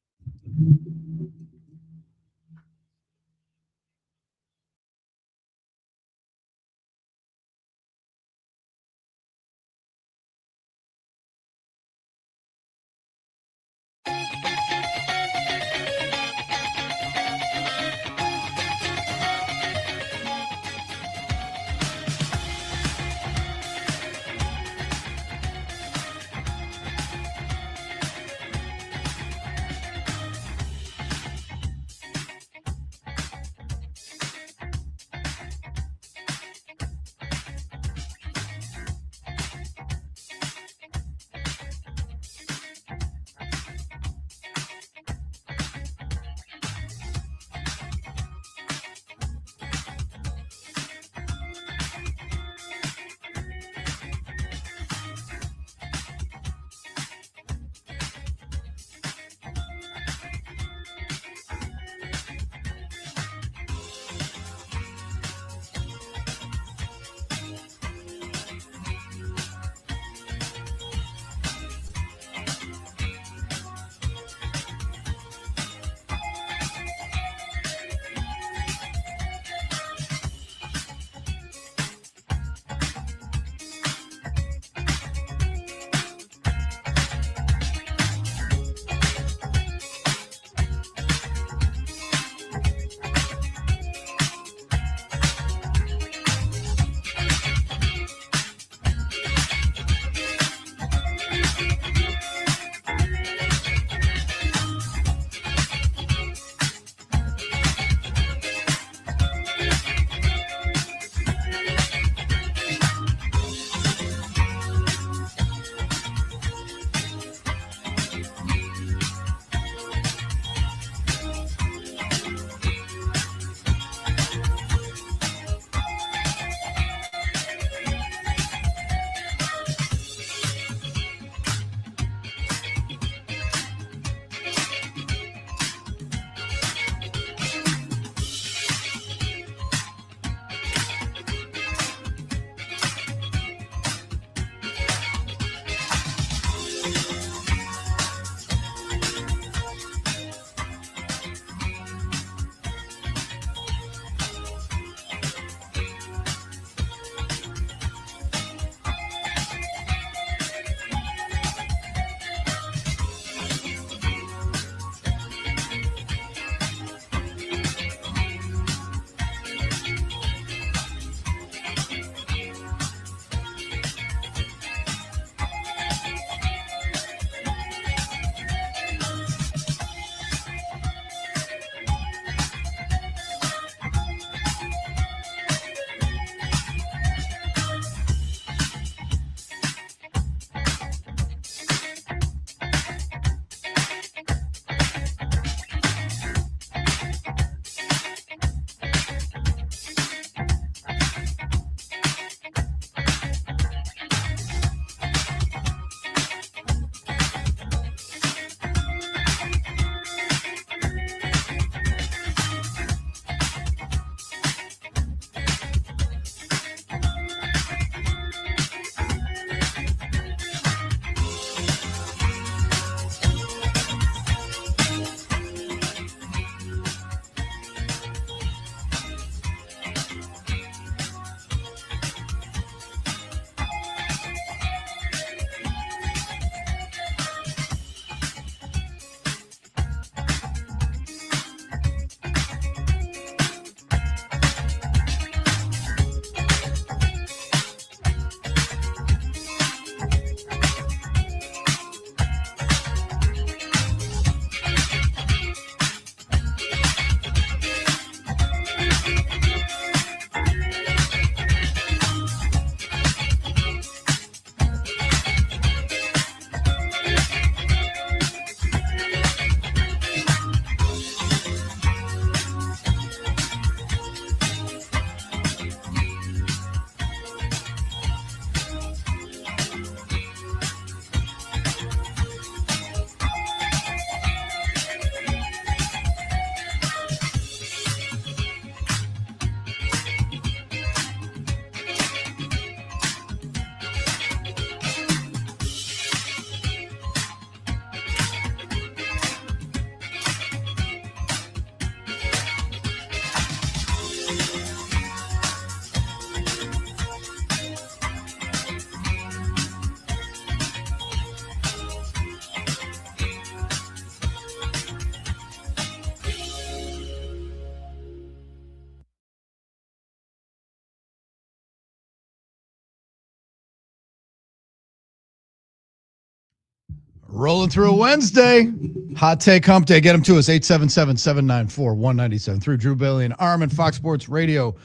Rolling through a Wednesday. Hot take hump day. Get them to us. 877-794-1973 through Drew Bailey and Armen, Fox Sports Radio,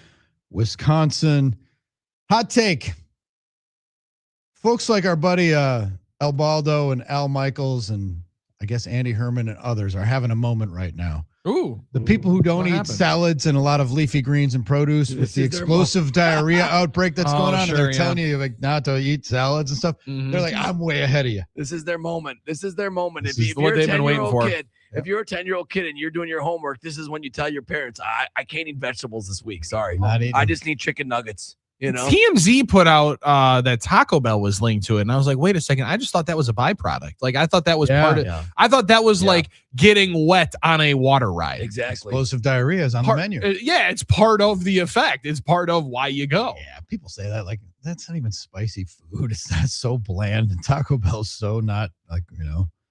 Wisconsin. Hot take. Folks like our buddy El Baldo and Al Michaels and I guess Andy Herman and others are having a moment right now. The people who don't eat salads and a lot of leafy greens and produce with the explosive diarrhea outbreak that's going on, and they're telling you like not to eat salads and stuff. They're like, I'm way ahead of you. This is their moment. This is their moment. If you're a 10-year-old kid, if you're a 10-year-old kid and you're doing your homework, this is when you tell your parents, I can't eat vegetables this week. Sorry. I just need chicken nuggets. You know, TMZ put out that Taco Bell was linked to it, and I was like, wait a second, I just thought that was a byproduct. Like I thought that was part of. Yeah. I thought that was like getting wet on a water ride. Exactly. Explosive diarrhea is on the menu. Yeah, it's part of the effect. It's part of why you go. Yeah, people say that like that's not even spicy food. It's not so bland, and Taco Bell's so not like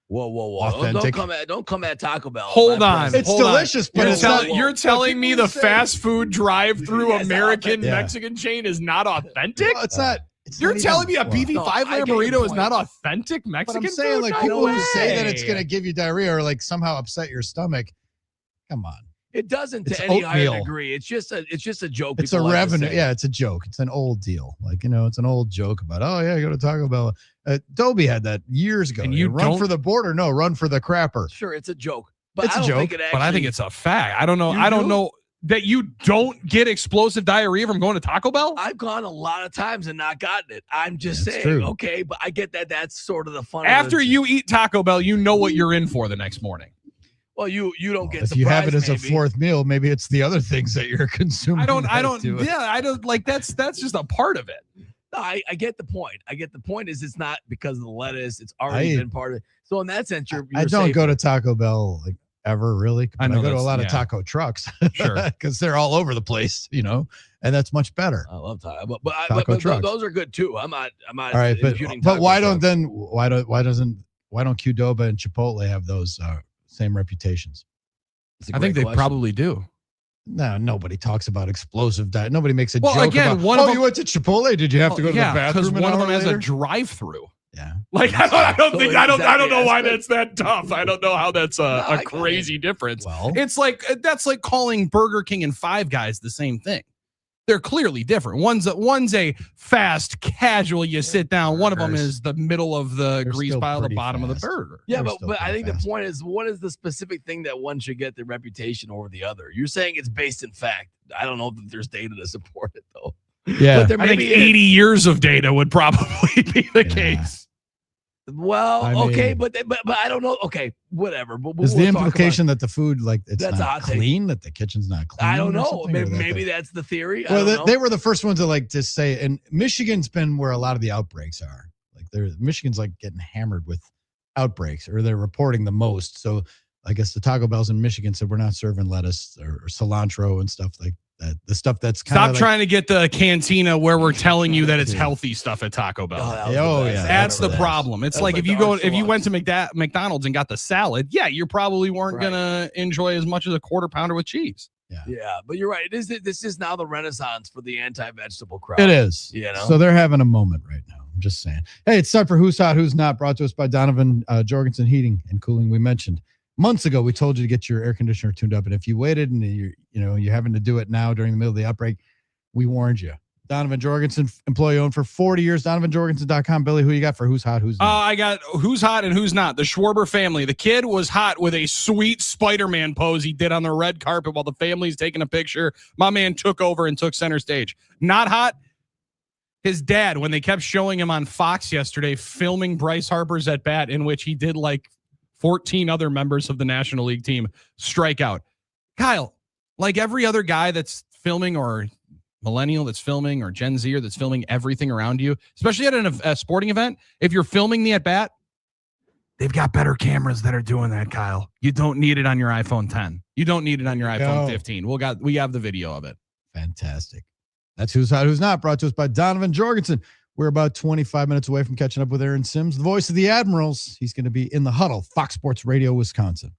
Whoa! Authentic. Don't come at Taco Bell. Hold on, it's delicious, but you're telling me the fast food drive-through American Mexican chain is not authentic? Well, it's not. You're telling me a beefy 5-layer burrito is not authentic Mexican food? I'm saying like people who say that it's going to give you diarrhea or like somehow upset your stomach. Come on. It doesn't to any higher degree. It's just a joke. It's a revenue. Yeah, it's a joke. It's an old deal. like it's an old joke about go to Taco Bell. Dobie had that years ago. And you run for the border? No, run for the crapper. Sure, it's a joke. But it's a joke. But I think it's a fact. I don't know. I don't know that you don't get explosive diarrhea from going to Taco Bell. I've gone a lot of times and not gotten it. I'm just saying. True. Okay, but I get that. That's sort of the fun. After you eat Taco Bell, you know what you're in for the next morning. Well, you don't get. If you have it as a fourth meal, maybe it's the other things that you're consuming. I don't. Like that's just a part of it. No, I get the point. The point is it's not because of the lettuce. It's already been part of it. So in that sense, you're I don't go to Taco Bell like ever really. I go to a lot of taco trucks, sure, because they're all over the place, and that's much better. I love taco, but those are good too. I'm not. All right, but why don't Qdoba and Chipotle have those same reputations? I think they probably do. No, nobody talks about explosive diet. Nobody makes a joke again, about, you went to Chipotle? Did you have to go to the bathroom? Because one of them has a drive-through. Yeah. Like I don't know why that's that tough. I don't know how that's a crazy difference. Well, it's like that's like calling Burger King and Five Guys the same thing. They're clearly different. One's a fast, casual, you sit down. One of them is the middle of the grease pile, the bottom of the burger. Yeah, but I think the point is, what is the specific thing that one should get the reputation over the other? You're saying it's based in fact. I don't know that there's data to support it, though. Yeah, but I think 80 years of data would probably be the case. Well, but I don't know. Okay, whatever. But is the implication that the food it's not clean, that the kitchen's not clean? I don't know. Maybe that's the theory. Well, they were the first ones to say, and Michigan's been where a lot of the outbreaks are. Michigan's getting hammered with outbreaks, or they're reporting the most. So I guess the Taco Bells in Michigan said we're not serving lettuce or cilantro and stuff like that. The stuff that's kind of trying to get the cantina where we're telling you that it's healthy stuff at Taco Bell. That's the problem. It's like if you went to McDonald's and got the salad, you probably weren't gonna enjoy as much as a quarter pounder with cheese. Yeah, but you're right. This is now the renaissance for the anti-vegetable crowd. It is. So they're having a moment right now. I'm just saying. Hey, it's time for Who's Hot, Who's Not, brought to us by Donovan Jorgensen Heating and Cooling. We mentioned months ago, we told you to get your air conditioner tuned up, and if you waited and you're having to do it now during the middle of the outbreak, we warned you. Donovan Jorgensen, employee owned for 40 years. DonovanJorgensen.com. Billy, who you got for Who's Hot, Who's Not? I got Who's Hot and Who's Not. The Schwarber family. The kid was hot with a sweet Spider-Man pose he did on the red carpet while the family's taking a picture. My man took over and took center stage. Not hot. His dad, when they kept showing him on Fox yesterday, filming Bryce Harper's at bat, in which he did 14 other members of the National League team strike out. Kyle, like every other guy that's filming, or millennial that's filming, or Gen Zer that's filming everything around you, especially at a sporting event, if you're filming the at bat, they've got better cameras that are doing that, Kyle. You don't need it on your iPhone 10. You don't need it on your iPhone 15. We have the video of it. Fantastic. That's Who's Hot, Who's Not, brought to us by Donovan Jorgensen. We're about 25 minutes away from catching up with Aaron Sims, the voice of the Admirals. He's going to be in the Huddle, Fox Sports Radio, Wisconsin.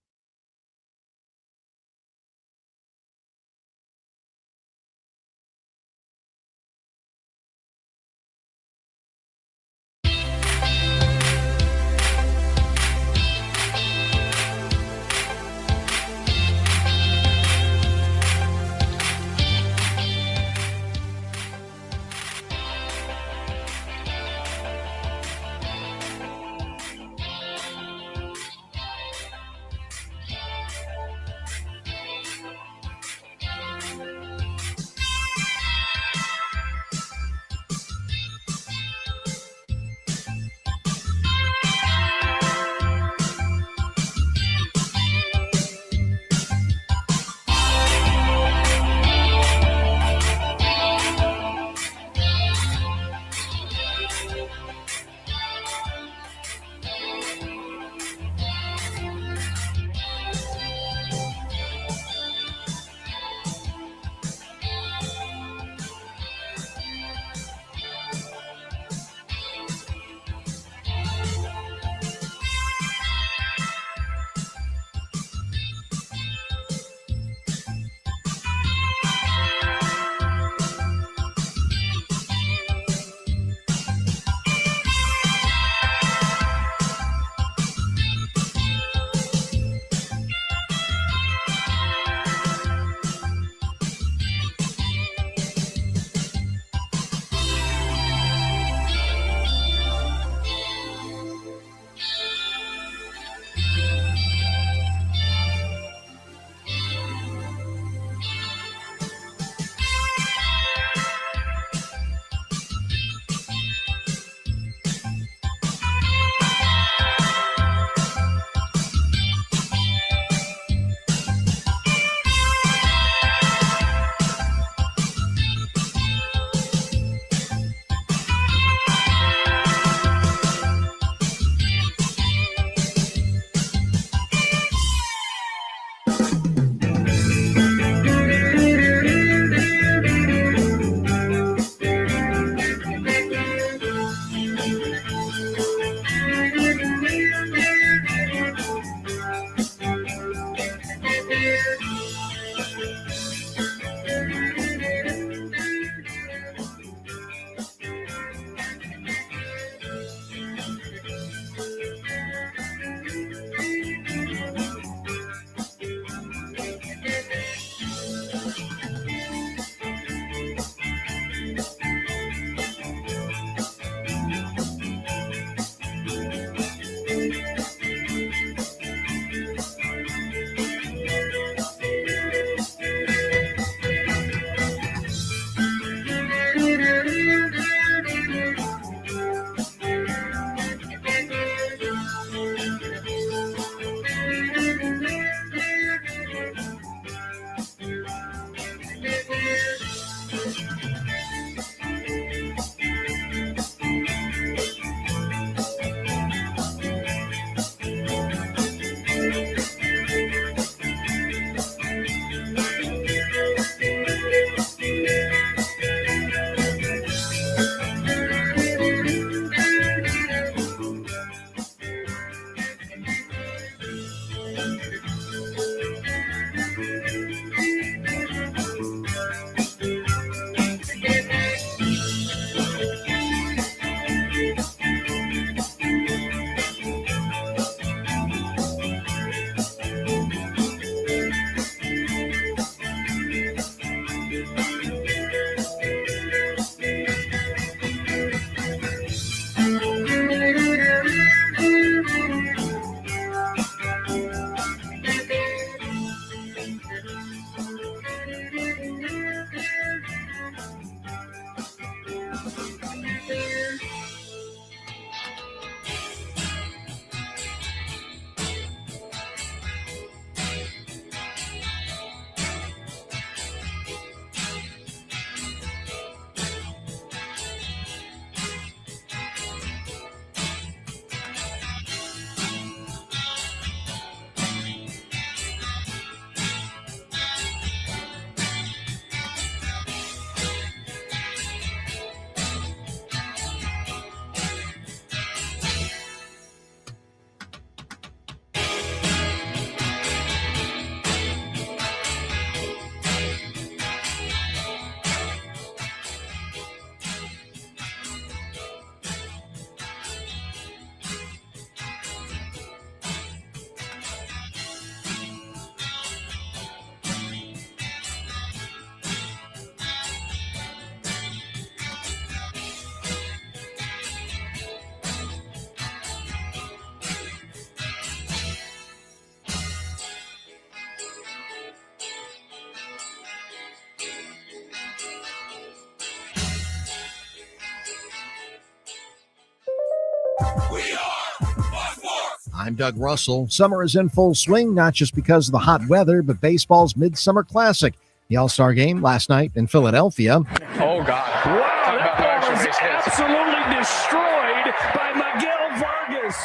I'm Doug Russell. Summer is in full swing, not just because of the hot weather, but baseball's Midsummer Classic. The All-Star game last night in Philadelphia. Oh, God. Wow, that ball was absolutely destroyed by Miguel Vargas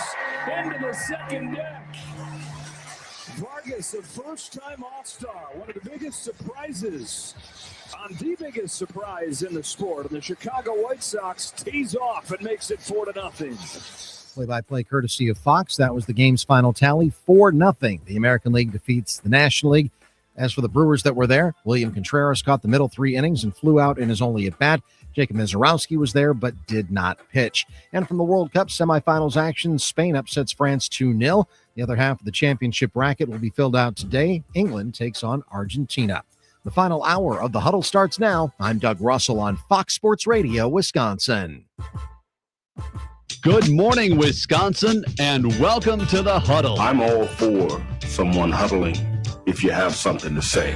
into the second deck. Vargas, a first-time All-Star, one of the biggest surprises on the biggest surprise in the sport. And the Chicago White Sox tees off and makes it 4-0. Play-by-play courtesy of Fox. That was the game's final tally, 4-0. The American League defeats the National League. As for the Brewers that were there, William Contreras caught the middle 3 innings and flew out in his only at-bat. Jacob Mizorowski was there but did not pitch. And from the World Cup semifinals action, Spain upsets France 2-0. The other half of the championship bracket will be filled out today. England takes on Argentina. The final hour of the Huddle starts now. I'm Doug Russell on Fox Sports Radio, Wisconsin. Good morning, Wisconsin, and welcome to the Huddle. I'm all for someone huddling if you have something to say.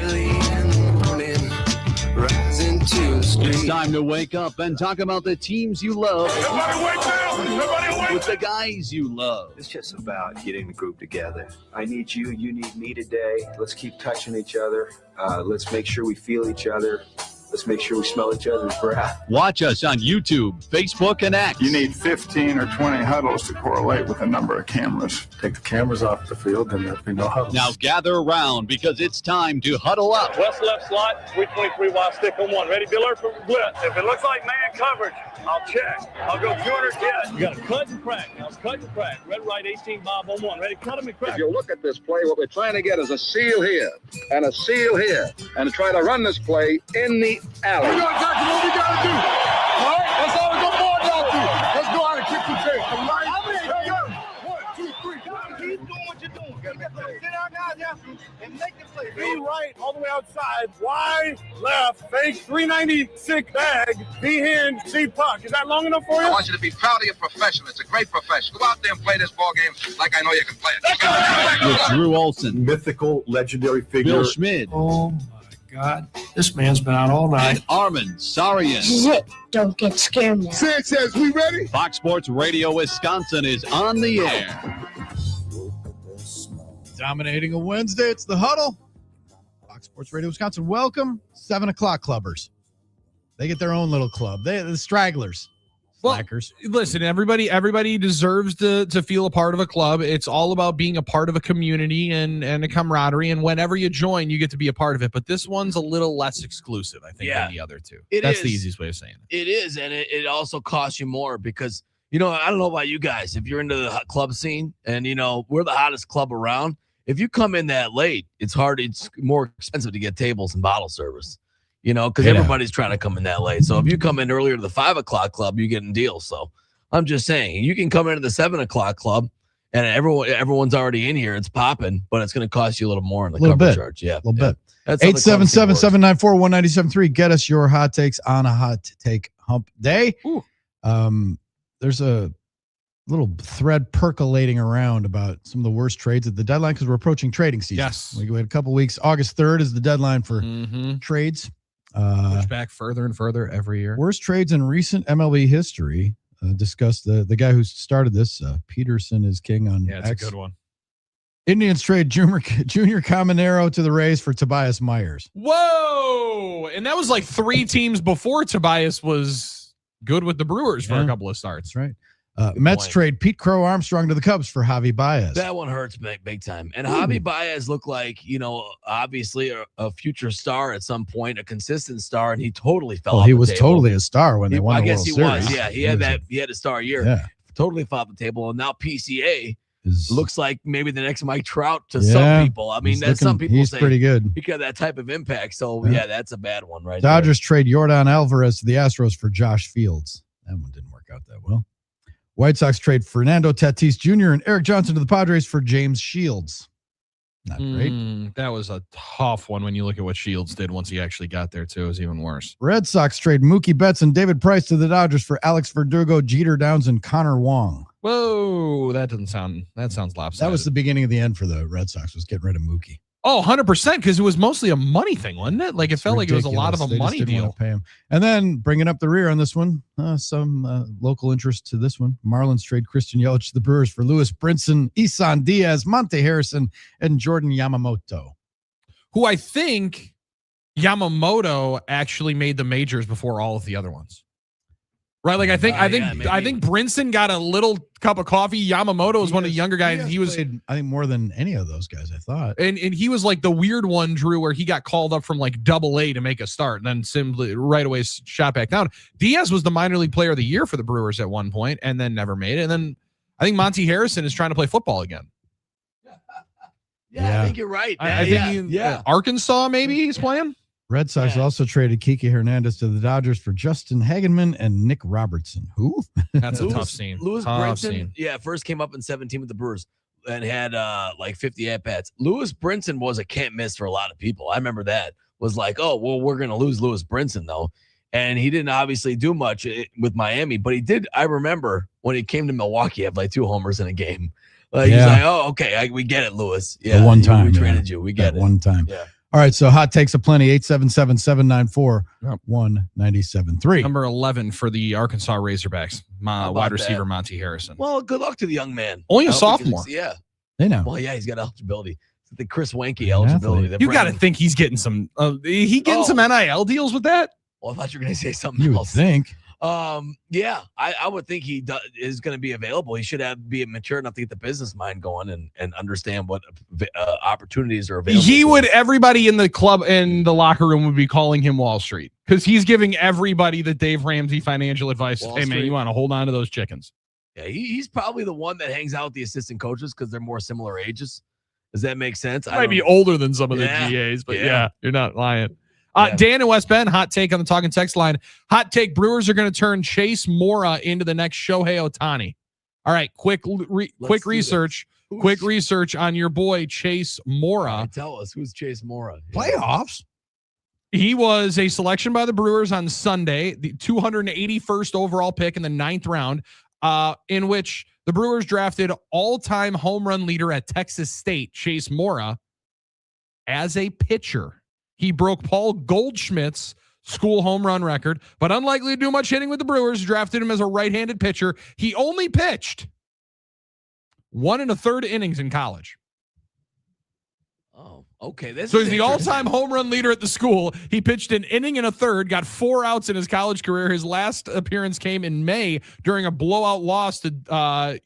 It's time to wake up and talk about the teams you love. Everybody wake up! Everybody wake with the guys you love. It's just about getting the group together. I need you, you need me today. Let's keep touching each other. Let's make sure we feel each other. Let's make sure we smell each other's breath. Watch us on YouTube, Facebook, and X. You need 15 or 20 huddles to correlate with a number of cameras. Take the cameras off the field and there'll be no huddles. Now gather around because it's time to huddle up. West left slot, 323 wide stick on one. Ready, Biller for blitz. If it looks like man coverage, I'll check. I'll go 200 get. You got to cut and crack. Now cut and crack. Red right 18 bob on one. Ready, cut him and crack. If you look at this play, what we're trying to get is a seal here and a seal here and try to run this play in the alley. We got exactly what we got to do. All right? That's all we're going to do. Let's go out and kick the tape. All right? Hey, yo. 1, 2, 3. Keep doing what you're doing. Get our guys after him and make the play. Be right all the way outside. Wide, left, fake, 396 bag, B hand, C puck. Is that long enough for you? I want you to be proud of your profession. It's a great profession. Go out there and play this ball game like I know you can play it. With Drew Olson, Mythical, legendary figure. Bill Schmid. Oh, God, this man's been out all night. And Armen This is it. Don't get scared now. Sanchez, we ready? Fox Sports Radio Wisconsin is on the air. Dominating a Wednesday, it's the Huddle. Fox Sports Radio Wisconsin. Welcome, 7 o'clock clubbers. They get their own little club. They're the stragglers. Slackers. Well, listen, everybody deserves to feel a part of a club. It's all about being a part of a community and a camaraderie. And whenever you join, you get to be a part of it. But this one's a little less exclusive, I think, than the other two. That's the easiest way of saying it. It is, and it also costs you more because, I don't know about you guys. If you're into the club scene and, we're the hottest club around, if you come in that late, it's more expensive to get tables and bottle service. Because everybody's trying to come in that late. So if you come in earlier to the 5 o'clock club, you're getting deals. So I'm just saying, you can come into the 7 o'clock club and everyone's already in here. It's popping, but it's going to cost you a little more in the cover charge. Yeah. A little bit. 877-794-1973. Get us your hot takes on a hot take hump day. There's a little thread percolating around about some of the worst trades at the deadline because we're approaching trading season. Yes. We had a couple weeks. August 3rd is the deadline for trades. Push back further and further every year. Worst trades in recent MLB history. Discussed the guy who started this. Peterson is king on X. X. A good one. Indians trade Junior Caminero to the Rays for Tobias Myers. Whoa! And that was like 3 teams before Tobias was good with the Brewers for a couple of starts. That's right. Mets trade Pete Crow Armstrong to the Cubs for Javi Baez. That one hurts big time. And Javi Baez looked like, obviously a future star at some point, a consistent star, and he totally fell off the table. He was totally a star when they won the World Series. I guess he was. Yeah, he had a star year. Yeah. Totally fell off the table. And now PCA looks like maybe the next Mike Trout to some people. I mean, some people say pretty good. He got that type of impact. So, that's a bad one right Dodgers trade Yordan Alvarez to the Astros for Josh Fields. That one didn't work out that well. White Sox trade Fernando Tatis Jr. and Eric Johnson to the Padres for James Shields. Not great. That was a tough one when you look at what Shields did once he actually got there, too. It was even worse. Red Sox trade Mookie Betts and David Price to the Dodgers for Alex Verdugo, Jeter Downs, and Connor Wong. Whoa, that sounds lopsided. That was the beginning of the end for the Red Sox, was getting rid of Mookie. Oh, 100%, because it was mostly a money thing, wasn't it? Like, it felt like it was a lot of a They just money didn't deal. want to pay him. And then bringing up the rear on this one, some local interest to this one. Marlins trade Christian Yelich to the Brewers for Lewis Brinson, Isan Diaz, Monte Harrison, and Jordan Yamamoto. Who I think Yamamoto actually made the majors before all of the other ones. Right, like I think Brinson got a little cup of coffee. Yamamoto was one of the younger guys. He was played, I think, more than any of those guys. I thought, and he was like the weird one, Drew, where he got called up from like Double-A to make a start, and then simply right away shot back down. Diaz was the minor league player of the year for the Brewers at one point, and then never made it. And then I think Monte Harrison is trying to play football again. Yeah, I think you're right. I think Arkansas maybe he's playing. Red Sox also traded Kiki Hernandez to the Dodgers for Justin Hagenman and Nick Robertson. Who? That's a tough scene. Lewis Brinson, first came up in 17 with the Brewers and had like 50 at-bats. Lewis Brinson was a can't miss for a lot of people. I remember that. Was like, oh, well, we're going to lose Lewis Brinson, though. And he didn't obviously do much with Miami, but he did. I remember when he came to Milwaukee, he had like 2 homers in a game. He's like, oh, okay, we get it, Lewis. Yeah, the one time we traded you. We get it. One time. Yeah. All right, so hot takes aplenty. 877-794-1973. Number 11 for the Arkansas Razorbacks, wide receiver Monte Harrison. Well, good luck to the young man. Only a sophomore. Yeah. They know. Well, yeah, he's got eligibility. It's the Chris Wanky eligibility. You got to think he's getting some. Some NIL deals with that. Well, I thought you were going to say something You would else. think. Yeah, I would think he is going to be available. He should be mature enough to get the business mind going and understand what opportunities are available. Everybody in the club and the locker room would be calling him Wall Street because he's giving everybody the Dave Ramsey financial advice. Hey, man, you want to hold on to those chickens. Yeah, he's probably the one that hangs out with the assistant coaches because they're more similar ages. Does that make sense? Might be older than some of the GAs, but yeah, you're not lying. Dan in West Bend, hot take on the talking text line. Hot take: Brewers are going to turn Chase Mora into the next Shohei Ohtani. All right, quick research. Quick research on your boy Chase Mora. Tell us who's Chase Mora. Playoffs. He was a selection by the Brewers on Sunday, the 281st overall pick in the 9th round, in which the Brewers drafted all-time home run leader at Texas State, Chase Mora, as a pitcher. He broke Paul Goldschmidt's school home run record, but unlikely to do much hitting with the Brewers, drafted him as a right-handed pitcher. He only pitched 1 1/3 innings in college. Oh, okay. So he's the all-time home run leader at the school. He pitched an inning and a third, got 4 outs in his college career. His last appearance came in May during a blowout loss to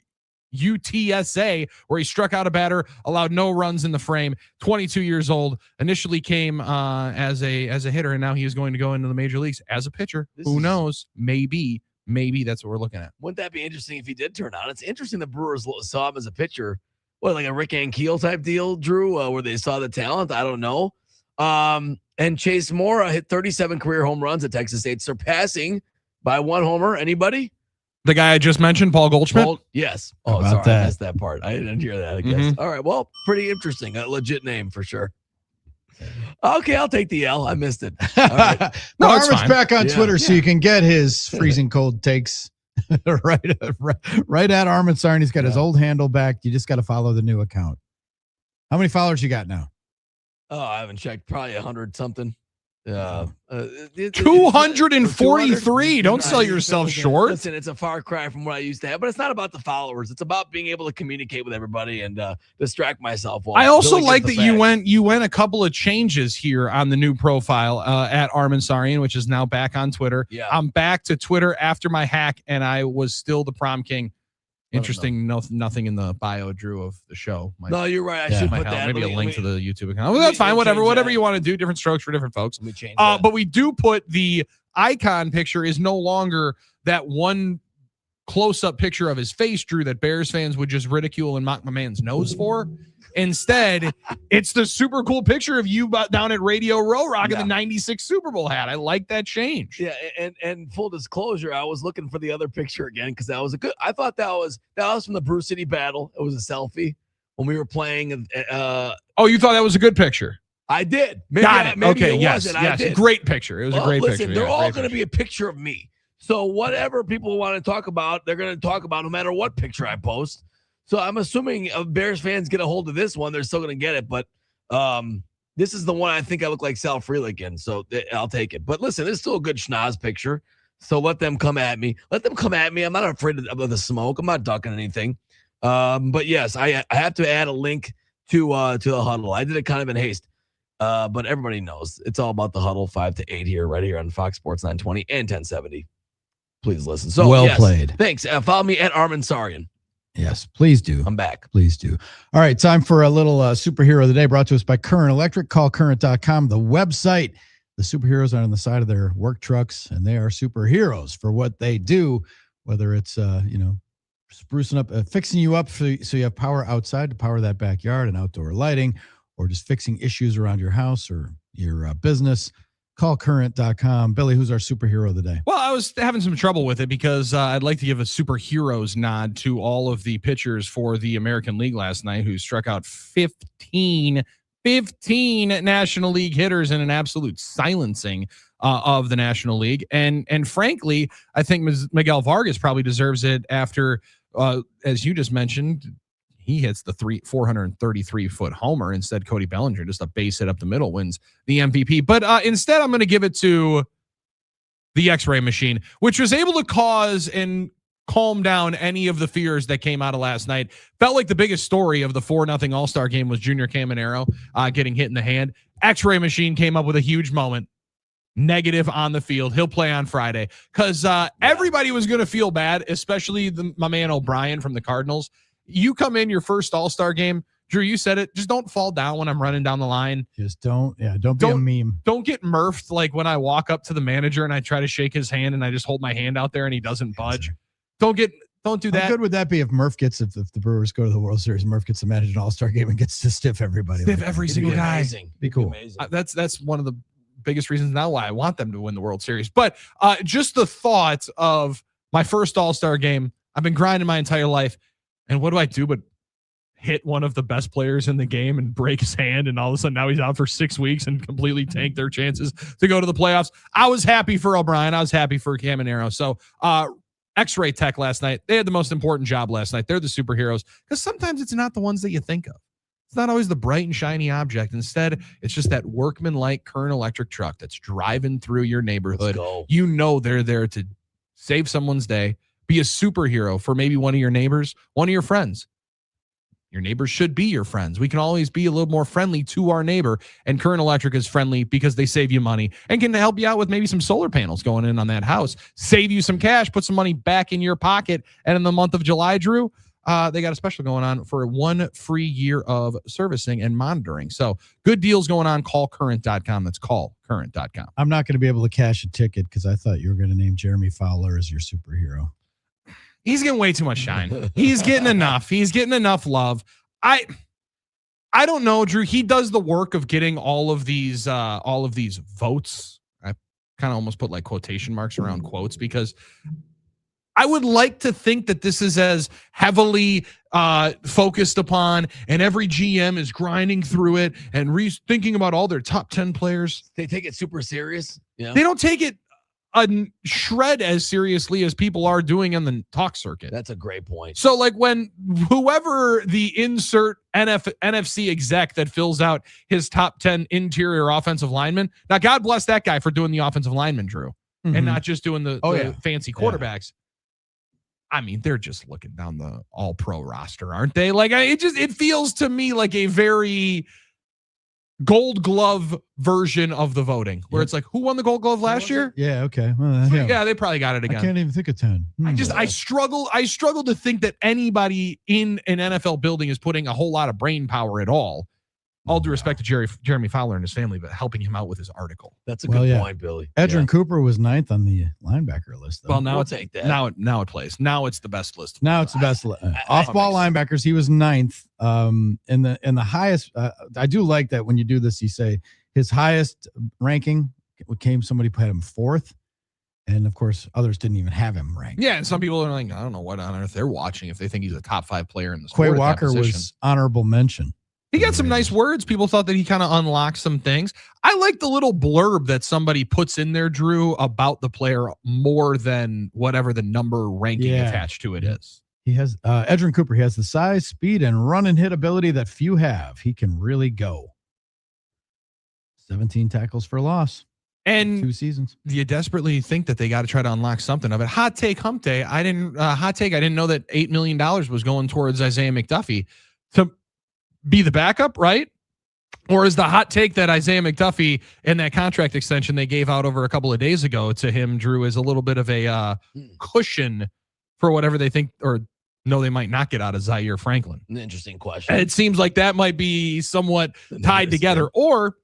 UTSA, where he struck out a batter, allowed no runs in the frame. 22 years old, initially came as a hitter, and now he is going to go into the major leagues as a pitcher. Who knows? Maybe that's what we're looking at. Wouldn't that be interesting if he did turn out? It's interesting the Brewers saw him as a pitcher. What, like a Rick Ankiel type deal, Drew, where they saw the talent? I don't know. And Chase Mora hit 37 career home runs at Texas State, surpassing by 1 homer. Anybody? The guy I just mentioned, Paul Goldschmidt? Yes. Oh, sorry. I missed that part. I didn't hear that, I guess. All right. Well, pretty interesting. A legit name for sure. Okay, I'll take the L. I missed it. All right. No, Armen's back on Twitter, so you can get his freezing cold takes right at Armen. Sorry, he's got his old handle back. You just got to follow the new account. How many followers you got now? Oh, I haven't checked. Probably 100 something. 243. Don't sell yourself short. Listen, it's a far cry from what I used to have, but it's not about the followers. It's about being able to communicate with everybody and distract myself. I also like that you went a couple of changes here on the new profile at Armen Sarian, which is now back on Twitter. Yeah. I'm back to Twitter after my hack, and I was still the prom king. Interesting. Nothing in the bio, Drew, of the show. No, you're right. I should put that. Maybe a link to the YouTube account. Well, that's fine. Whatever you want to do. Different strokes for different folks. Let me change but we do put the icon picture is no longer that one close-up picture of his face, Drew, that Bears fans would just ridicule and mock my man's nose for. Instead, it's the super cool picture of you down at Radio Row rocking the 96 Super Bowl hat. I like that change. Yeah, and full disclosure, I was looking for the other picture again because that was a good. I thought that was from the Brew City Battle. It was a selfie when we were playing. Oh, you thought that was a good picture? I did. Got it. Maybe okay, it yes, wasn't. yes. Great picture. It was a great listen, picture. They're all going to be a picture of me. So whatever people want to talk about, they're going to talk about no matter what picture I post. So I'm assuming Bears fans get a hold of this one, they're still going to get it. But This is the one I think I look like Sal Frelick in, so I'll take it. But listen, it's still a good schnoz picture. So let them come at me. Let them come at me. I'm not afraid of the smoke. I'm not ducking anything. But yes, I have to add a link to the Huddle. I did it kind of in haste. But everybody knows it's all about the Huddle 5 to 8 here, right here on Fox Sports 920 and 1070. Please listen. So well yes, played. Thanks. Follow me at Armen Sarian. Yes, please do. I'm back. Please do. All right, time for a little superhero of the day brought to us by Current Electric. Call current.com, the website. The superheroes are on the side of their work trucks, and they are superheroes for what they do, whether it's, sprucing up, fixing you up so you have power outside to power that backyard and outdoor lighting, or just fixing issues around your house or your business. Call current.com. Billy, who's our superhero of the day? Well, I was having some trouble with it because I'd like to give a superheroes nod to all of the pitchers for the American League last night who struck out 15 National League hitters in an absolute silencing of the National League. And frankly, I think Miguel Vargas probably deserves it after, as you just mentioned, he hits the 433-foot homer. Instead, Cody Bellinger, just a base hit up the middle, wins the MVP. But instead, I'm going to give it to the X-ray machine, which was able to cause and calm down any of the fears that came out of last night. Felt like the biggest story of the 4-0 All-Star game was Junior Caminero getting hit in the hand. X-ray machine came up with a huge moment. Negative on the field. He'll play on Friday because everybody was going to feel bad, especially my man O'Brien from the Cardinals. You come in your first All-Star game, Drew, you said it, just don't fall down when I'm running down the line. Just don't be a meme. Don't get murphed like when I walk up to the manager and I try to shake his hand and I just hold my hand out there and he doesn't budge. Don't do that. How good would that be if Murph gets, if the Brewers go to the World Series, Murph gets to manage an All-Star game and gets to stiff everybody. Every single guy. Be cool. That's one of the biggest reasons now why I want them to win the World Series. But just the thought of my first All-Star game, I've been grinding my entire life. And what do I do but hit one of the best players in the game and break his hand, and all of a sudden now he's out for 6 weeks and completely tank their chances to go to the playoffs. I was happy for O'Brien. I was happy for Caminero. So X-Ray Tech last night, they had the most important job last night. They're the superheroes because sometimes it's not the ones that you think of. It's not always the bright and shiny object. Instead, it's just that workman-like Current Electric truck that's driving through your neighborhood. You know they're there to save someone's day. Be a superhero for maybe one of your neighbors, one of your friends. Your neighbors should be your friends. We can always be a little more friendly to our neighbor, and Current Electric is friendly because they save you money and can help you out with maybe some solar panels going in on that house, save you some cash, put some money back in your pocket. And in the month of July, Drew, they got a special going on for 1 free year of servicing and monitoring. So good deals going on. Call current.com. That's callcurrent.com. I'm not going to be able to cash a ticket because I thought you were going to name Jeremy Fowler as your superhero. He's getting way too much shine. He's getting enough. He's getting enough love. I don't know, Drew. He does the work of getting all of these votes. I kind of almost put like quotation marks around quotes because I would like to think that this is as heavily focused upon, and every GM is grinding through it and thinking about all their top 10 players. They take it super serious. Yeah. They don't take it a shred as seriously as people are doing in the talk circuit. That's a great point. So like when whoever the insert NFC exec that fills out his top 10 interior offensive linemen, now God bless that guy for doing the offensive lineman, Drew, and not just doing the fancy quarterbacks. I mean, they're just looking down the all-pro roster, aren't they? Like it feels to me like a very Gold Glove version of the voting, where it's like, who won the Gold Glove last year? Yeah, okay. Well, yeah, they probably got it again. I can't even think of 10. I struggle to think that anybody in an NFL building is putting a whole lot of brain power at all. All due respect to Jeremy Fowler and his family, but helping him out with his article. That's a good point, Billy. Edrin Cooper was 9th on the linebacker list, though. Well, now We'll take that. Now it plays. Now it's the best list. Now it's the best off-ball linebackers. He was 9th. In the highest. I do like that when you do this, you say his highest ranking somebody put him 4th, and of course others didn't even have him ranked. Yeah, and some people are like, I don't know what on earth they're watching if they think he's a top 5 player in the Quay sport. Walker was honorable mention. He got some nice words. People thought that he kind of unlocked some things. I like the little blurb that somebody puts in there, Drew, about the player more than whatever the number ranking attached to it is. He has Edrin Cooper. He has the size, speed, and run and hit ability that few have. He can really go. 17 tackles for loss. And 2 seasons. You desperately think that they got to try to unlock something of it. Hot take hump day. I didn't know that $8 million was going towards Isaiah McDuffie to be the backup, right? Or is the hot take that Isaiah McDuffie and that contract extension they gave out over a couple of days ago to him, Drew, is a little bit of a cushion for whatever they think or no, they might not get out of Zaire Franklin? An interesting question. It seems like that might be somewhat tied together, or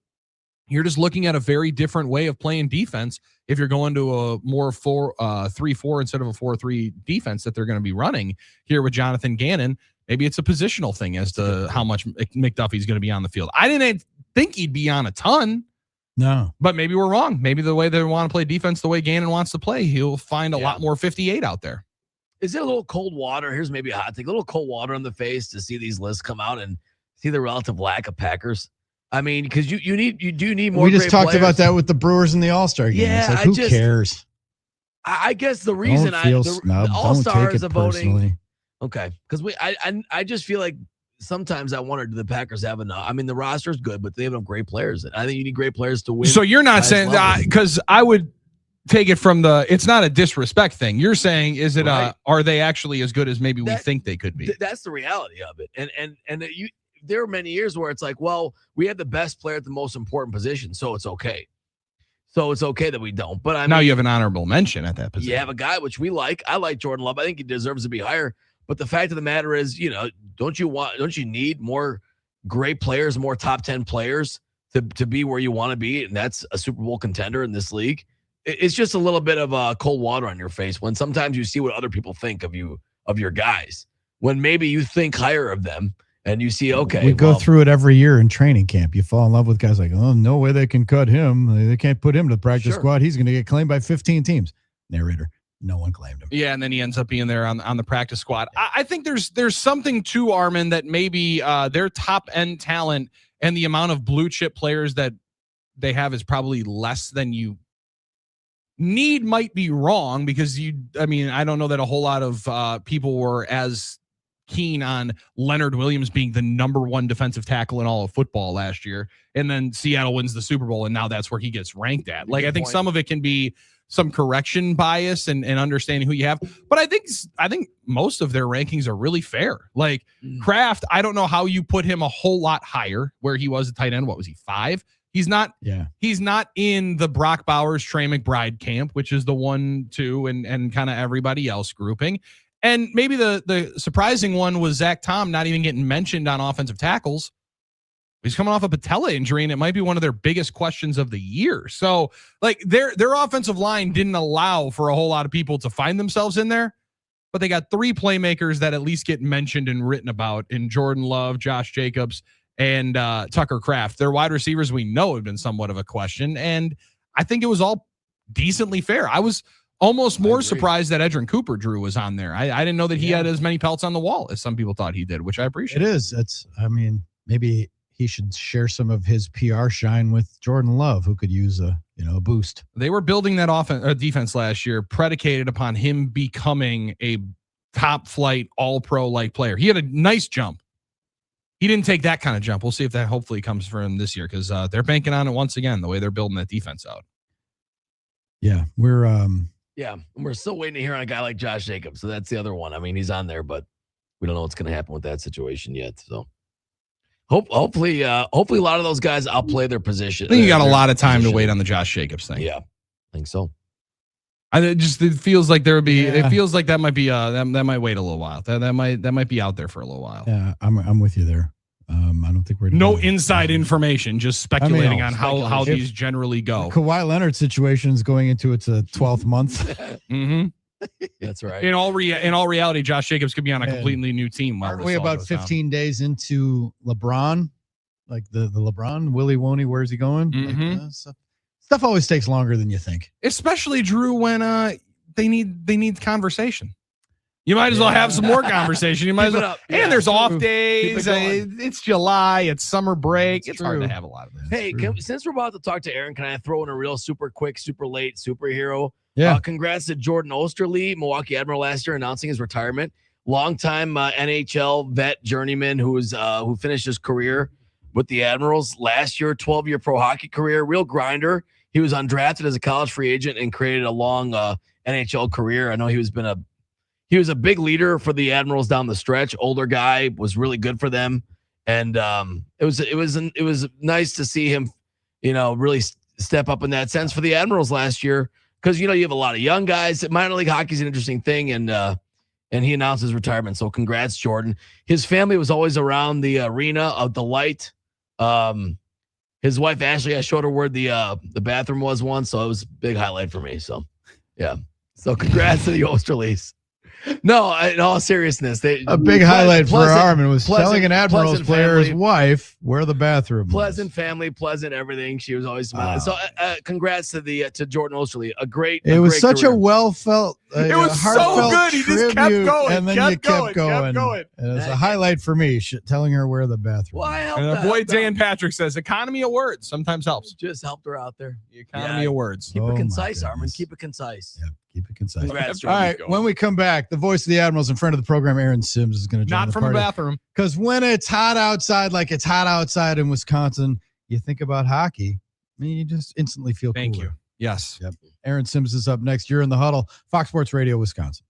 you're just looking at a very different way of playing defense. If you're going to a more 3-4 instead of a 4-3 defense that they're going to be running here with Jonathan Gannon, maybe it's a positional thing as to how much McDuffie's going to be on the field. I didn't think he'd be on a ton. No, but maybe we're wrong. Maybe the way they want to play defense, the way Gannon wants to play, he'll find a lot more 58 out there. Is it a little cold water? Here's maybe a hot take. A little cold water on the face to see these lists come out and see the relative lack of Packers. I mean, because you do need more. We just talked players. about that with the Brewers and the All-Star game. Yeah, it's like, who cares? I guess the reason the All-Stars are voting. Okay, because I just feel like sometimes I wonder, do the Packers have enough? I mean, the roster's good, but they have enough great players. I think you need great players to win. So you're not saying that, because I would take it from it's not a disrespect thing. You're saying, is it right. Are they actually as good as maybe we think they could be? That's the reality of it. And there are many years where it's like, well, we have the best player at the most important position, so it's okay. So it's okay that we don't. But now you have an honorable mention at that position. You have a guy which we like. I like Jordan Love. I think he deserves to be higher. But the fact of the matter is, don't you need more great players, more top 10 players to be where you want to be? And that's a Super Bowl contender in this league. It's just a little bit of cold water on your face when sometimes you see what other people think of you, of your guys, when maybe you think higher of them. And you see, okay, we go through it every year in training camp. You fall in love with guys like, oh, no way they can cut him. They can't put him to the practice squad. He's going to get claimed by 15 teams. Narrator, no one claimed him. Yeah, and then he ends up being there on the practice squad. I think there's something to Armen that maybe their top end talent and the amount of blue chip players that they have is probably less than you need. Might be wrong because I don't know that a whole lot of people were as keen on Leonard Williams being the #1 defensive tackle in all of football last year, and then Seattle wins the Super Bowl, and now that's where he gets ranked at. Like, I think some of it can be some correction bias and understanding who you have, but I think most of their rankings are really fair. Like Kraft, I don't know how you put him a whole lot higher where he was a tight end. What was he, 5? He's not. Yeah. He's not in the Brock Bowers, Trey McBride camp, which is the 1, 2, and kind of everybody else grouping. And maybe the surprising one was Zach Tom not even getting mentioned on offensive tackles. He's coming off a patella injury, and it might be one of their biggest questions of the year. So, like, their offensive line didn't allow for a whole lot of people to find themselves in there, but they got 3 playmakers that at least get mentioned and written about in Jordan Love, Josh Jacobs, and Tucker Kraft. Their wide receivers we know have been somewhat of a question, and I think it was all decently fair. I was almost more surprised that Edrin Cooper, Drew, was on there. I didn't know that he had as many pelts on the wall as some people thought he did, which I appreciate. It is. Maybe he should share some of his PR shine with Jordan Love, who could use a boost. They were building that defense last year predicated upon him becoming a top flight all-pro like player. He had a nice jump. He didn't take that kind of jump. We'll see if that hopefully comes for him this year, because they're banking on it once again, the way they're building that defense out. Yeah, we're we're still waiting to hear on a guy like Josh Jacobs. So that's the other one. I mean, he's on there, but we don't know what's going to happen with that situation yet. So hopefully a lot of those guys outplay their position. I think you got a lot of time to wait on the Josh Jacobs thing. Yeah, I think so. It feels like there would be. Yeah. It feels like that might be. That might wait a little while. That might be out there for a little while. Yeah, I'm with you there. I don't think we're no inside information, just speculating on how these generally go. The Kawhi Leonard situation is going into its 12th month. Mm-hmm. That's right. In all reality, Josh Jacobs could be on a completely new team. Aren't we about 15 days into LeBron? Like the LeBron, Willie Woney, where's he going? Mm-hmm. Like, stuff always takes longer than you think. Especially, Drew, when they need conversation. You might as well have some more conversation. You might as well. And there's off days. It's July. It's summer break. It's hard to have a lot of this. Hey, since we're about to talk to Aaron, can I throw in a real super quick, super late superhero? Yeah. Congrats to Jordan Osterley, Milwaukee Admiral last year, announcing his retirement. Longtime NHL vet journeyman who finished his career with the Admirals last year, 12-year pro hockey career, real grinder. He was undrafted as a college free agent and created a long NHL career. I know he was a big leader for the Admirals down the stretch. Older guy, was really good for them, and it was nice to see him, really step up in that sense for the Admirals last year, because you have a lot of young guys. Minor league hockey is an interesting thing, and he announced his retirement. So congrats, Jordan. His family was always around the arena of the light. His wife Ashley, I showed her where the bathroom was once, so it was a big highlight for me. So yeah. So congrats to the Osterleys. No, in all seriousness, a big highlight for Armen was telling an Admirals player's wife where the bathroom was. Pleasant family, pleasant everything. She was always smiling. So congrats to Jordan Osterley. It was such career. a well-felt, it was so good. He just kept going, and then you kept going. And it was a highlight for me, telling her where the bathroom was. And the boy Dan Patrick says, economy of words sometimes helps. Just helped her out there. The economy of words. Keep it concise, Armen. Keep it concise. Yeah. Keep it concise. Congrats, all right. When we come back, the voice of the Admirals in front of the program, Aaron Sims, is going to join Not the from party. a bathroom. Because when it's hot outside, like it's hot outside in Wisconsin, you think about hockey. I mean, you just instantly feel Thank cooler. you. Yes. Yep. Aaron Sims is up next. You're in the Huddle. Fox Sports Radio, Wisconsin.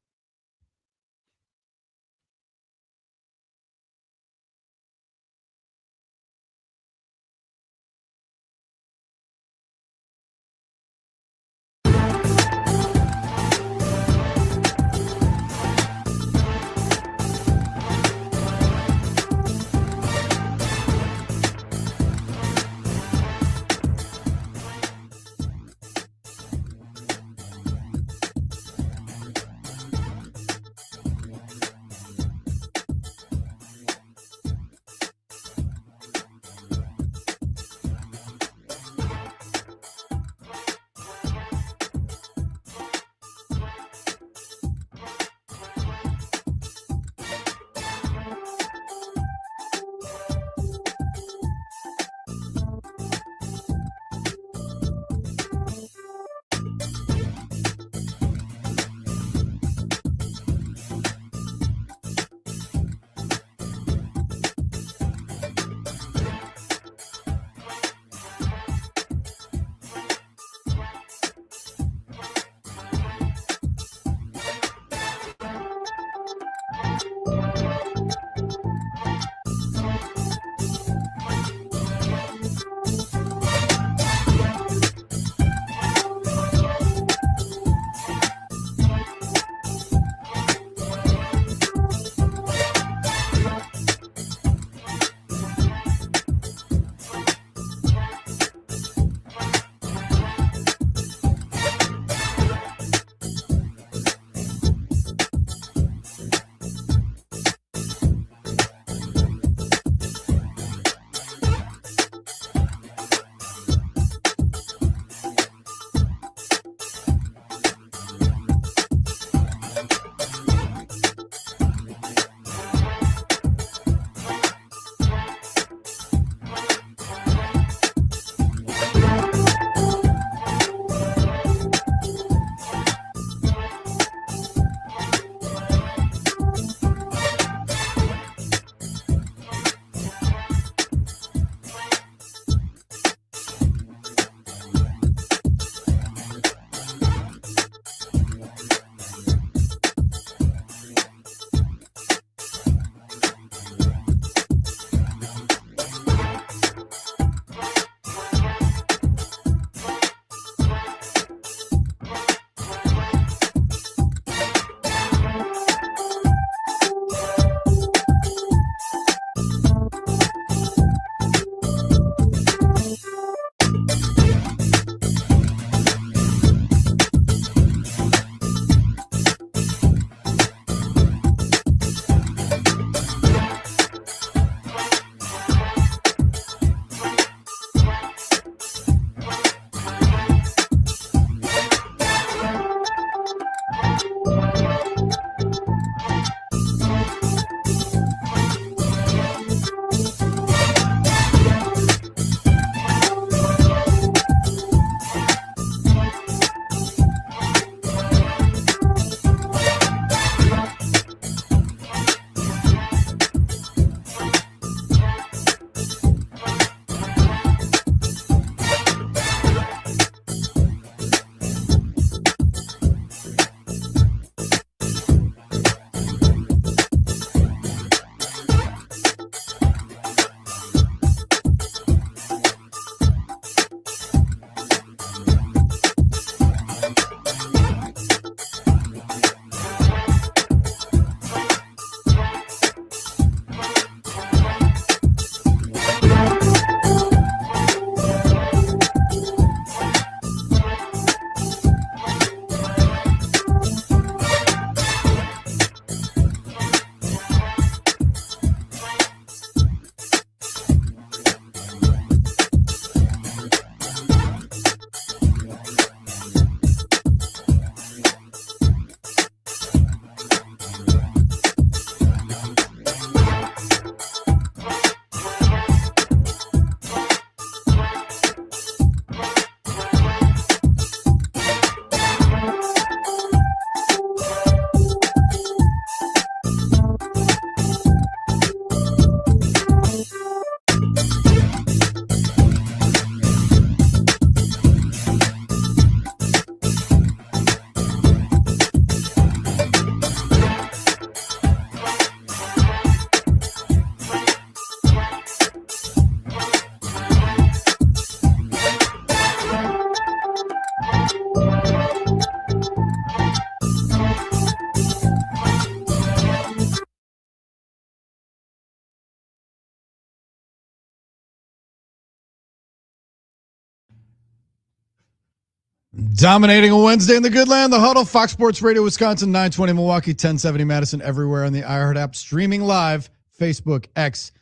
Dominating a Wednesday in the good land, the Huddle, Fox Sports Radio, Wisconsin, 920 Milwaukee, 1070 Madison, everywhere on the iHeart app, streaming live, Facebook, X,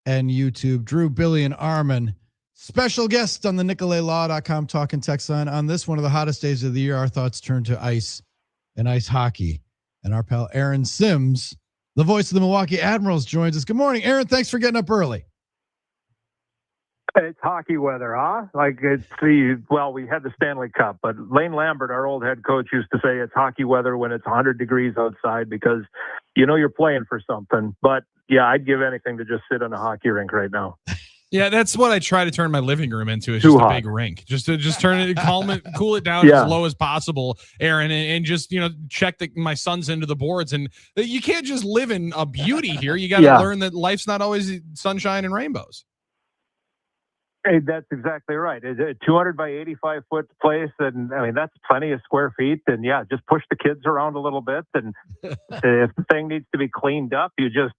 and YouTube. Drew, Billy, and Armen, special guest on the NicoletLaw.com talking text line. On this one of the hottest days of the year, our thoughts turn to ice and ice hockey. And our pal Aaron Sims, the voice of the Milwaukee Admirals, joins us. Good morning, Aaron. Thanks for getting up early. It's hockey weather, huh? Like well, we had the Stanley Cup, but Lane Lambert, our old head coach, used to say it's hockey weather when it's 100 degrees outside because you're playing for something. But yeah, I'd give anything to just sit on a hockey rink right now. Yeah, that's what I try to turn my living room into. Is Too just hot. a big rink. Just turn it, cool it down as low as possible, Aaron, and just check my sons into the boards. And you can't just live in a beauty here. You got to learn that life's not always sunshine and rainbows. Hey, that's exactly right. It's a 200 by 85 foot place, and I mean that's plenty of square feet. And yeah, just push the kids around a little bit. And if the thing needs to be cleaned up, you just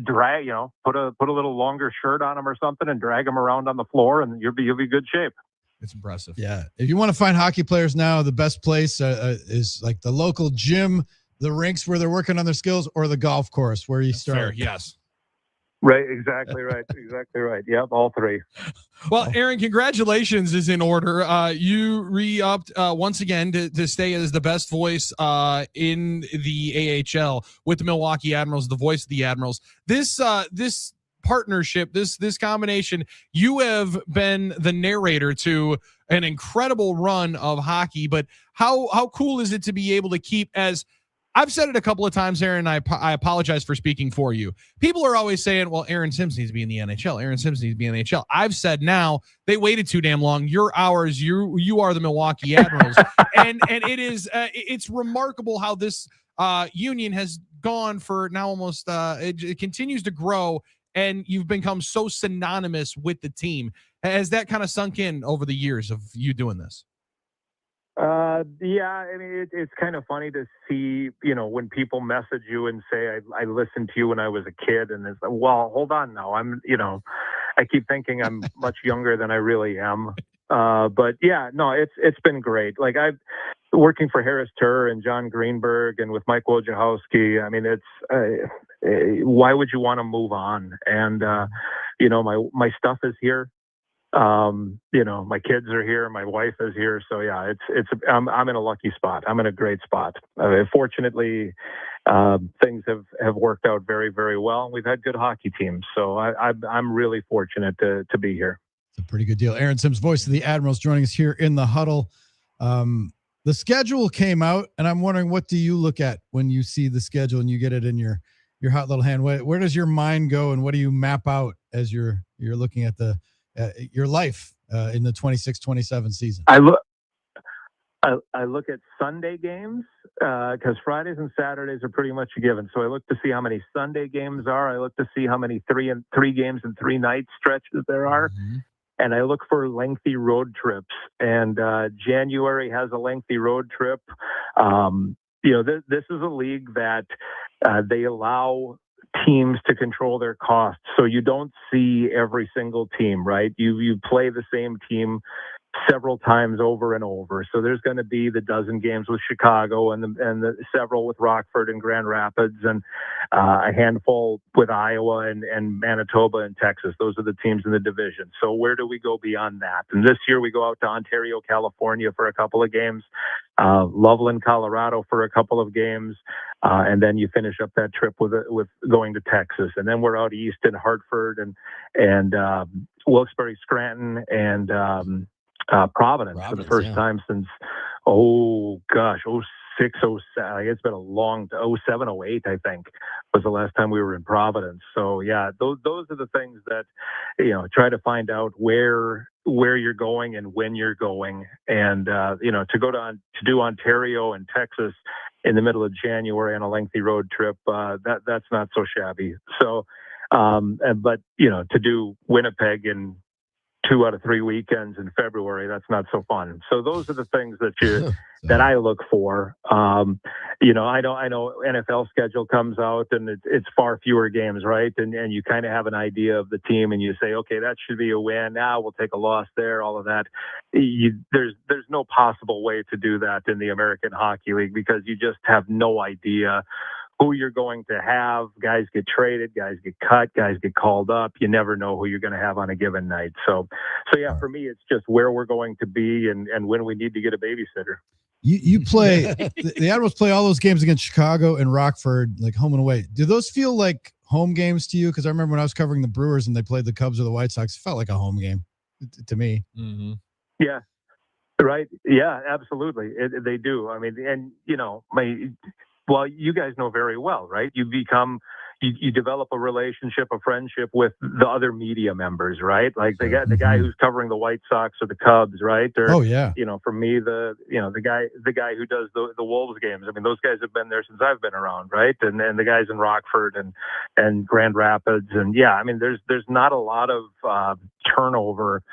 drag, put a little longer shirt on them or something, and drag them around on the floor, and you'll be good shape. It's impressive. Yeah, if you want to find hockey players now, the best place is like the local gym, the rinks where they're working on their skills, or the golf course where you start. Fair, yes. Right, exactly right. Exactly right. Yep, all three. Well, Aaron, congratulations is in order. You re-upped once again to stay as the best voice in the AHL with the Milwaukee Admirals, the voice of the Admirals. This partnership, this combination, you have been the narrator to an incredible run of hockey, but how cool is it to be able to keep, as I've said it a couple of times, Aaron, and I apologize for speaking for you. People are always saying, well, Aaron Sims needs to be in the NHL. Aaron Sims needs to be in the NHL. I've said now they waited too damn long. You're ours. You are the Milwaukee Admirals. and it is it's remarkable how this union has gone for now almost it continues to grow, and you've become so synonymous with the team. Has that kind of sunk in over the years of you doing this? Yeah, I mean, it's kind of funny to see, when people message you and say, I listened to you when I was a kid, and it's like, well, hold on now. I keep thinking I'm much younger than I really am. But yeah, no, it's been great. Like I've working for Harris Turr and John Greenberg and with Mike Wojciechowski. I mean, it's, why would you want to move on? And, my stuff is here. My kids are here, my wife is here. So yeah, I'm in a lucky spot. I'm in a great spot. Fortunately, things have worked out very, very well. We've had good hockey teams. So I'm really fortunate to be here. It's a pretty good deal. Aaron Sims, voice of the Admirals, joining us here in the Huddle. The schedule came out, and I'm wondering, what do you look at when you see the schedule and you get it in your hot little hand? Where does your mind go, and what do you map out as you're looking at your life in the 26-27 season? I look at Sunday games because Fridays and Saturdays are pretty much a given. So I look to see how many Sunday games are. I look to see how many three games and 3 night stretches there are. Mm-hmm. And I look for lengthy road trips. And January has a lengthy road trip. This is a league that they allow teams to control their costs. So you don't see every single team, right? You play the same team several times over and over. So there's going to be the dozen games with Chicago and the several with Rockford and Grand Rapids and a handful with Iowa and Manitoba and Texas. Those are the teams in the division. So where do we go beyond that? And this year we go out to Ontario, California for a couple of games, Loveland, Colorado for a couple of games. And then you finish up that trip with going to Texas. And then we're out east in Hartford and Wilkes-Barre, Scranton, and Providence for the first time since, 06, 07. It's been a long 07, 08, I think, was the last time we were in Providence. So yeah, those are the things that, try to find out where you're going and when you're going. And, to go to do Ontario and Texas in the middle of January on a lengthy road trip, that's not so shabby. So, but to do Winnipeg in 2 out of 3 weekends in February. That's not so fun. So those are the things that I look for. You know, I know NFL schedule comes out and it's far fewer games, right? And you kind of have an idea of the team and you say, okay, that should be a win. Now we'll take a loss there, all of that. There's no possible way to do that in the American Hockey League because you just have no idea who you're going to have. Guys get traded, guys get cut, guys get called up. You never know who you're going to have on a given night. So yeah, for me, it's just where we're going to be and when we need to get a babysitter. You play the Admirals play all those games against Chicago and Rockford, like home and away. Do those feel like home games to you? Because I remember when I was covering the Brewers and they played the Cubs or the White Sox, it felt like a home game to me. Mm-hmm. Yeah. Right. Yeah, absolutely. They do. I mean, and you know, well, you guys know very well, right? You develop a relationship, a friendship with the other media members, right? Like the guy who's covering the White Sox or the Cubs, right? Or, you know, for me, the guy who does the Wolves games. I mean, those guys have been there since I've been around, right? And the guys in Rockford and Grand Rapids, and yeah, I mean, there's not a lot of turnover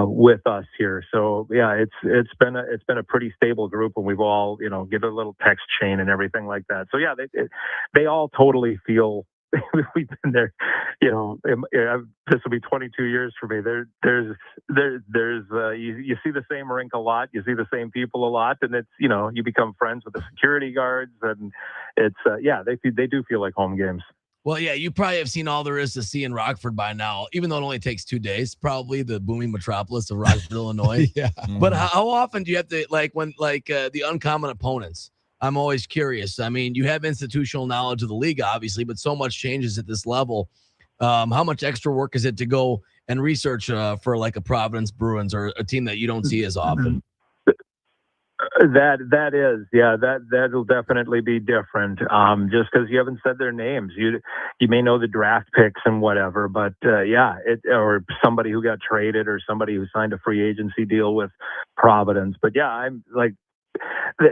with us here. So yeah, it's been a pretty stable group, and we've all, you know, get a little text chain and everything like that. So yeah, they all totally feel we've been there, you know. This will be 22 years for me. There's you see the same rink a lot, you see the same people a lot, and it's, you know, you become friends with the security guards, and it's they do feel like home games. Well, yeah, you probably have seen all there is to see in Rockford by now, even though it only takes 2 days, probably the booming metropolis of Rockford, Illinois. Yeah. But how often do you have to, the uncommon opponents? I'm always curious. I mean, you have institutional knowledge of the league, obviously, but so much changes at this level. How much extra work is it to go and research for like a Providence Bruins or a team that you don't see as often? That'll definitely be different. Just because you haven't said their names, you may know the draft picks and whatever, but or somebody who got traded or somebody who signed a free agency deal with Providence. But yeah, I'm like,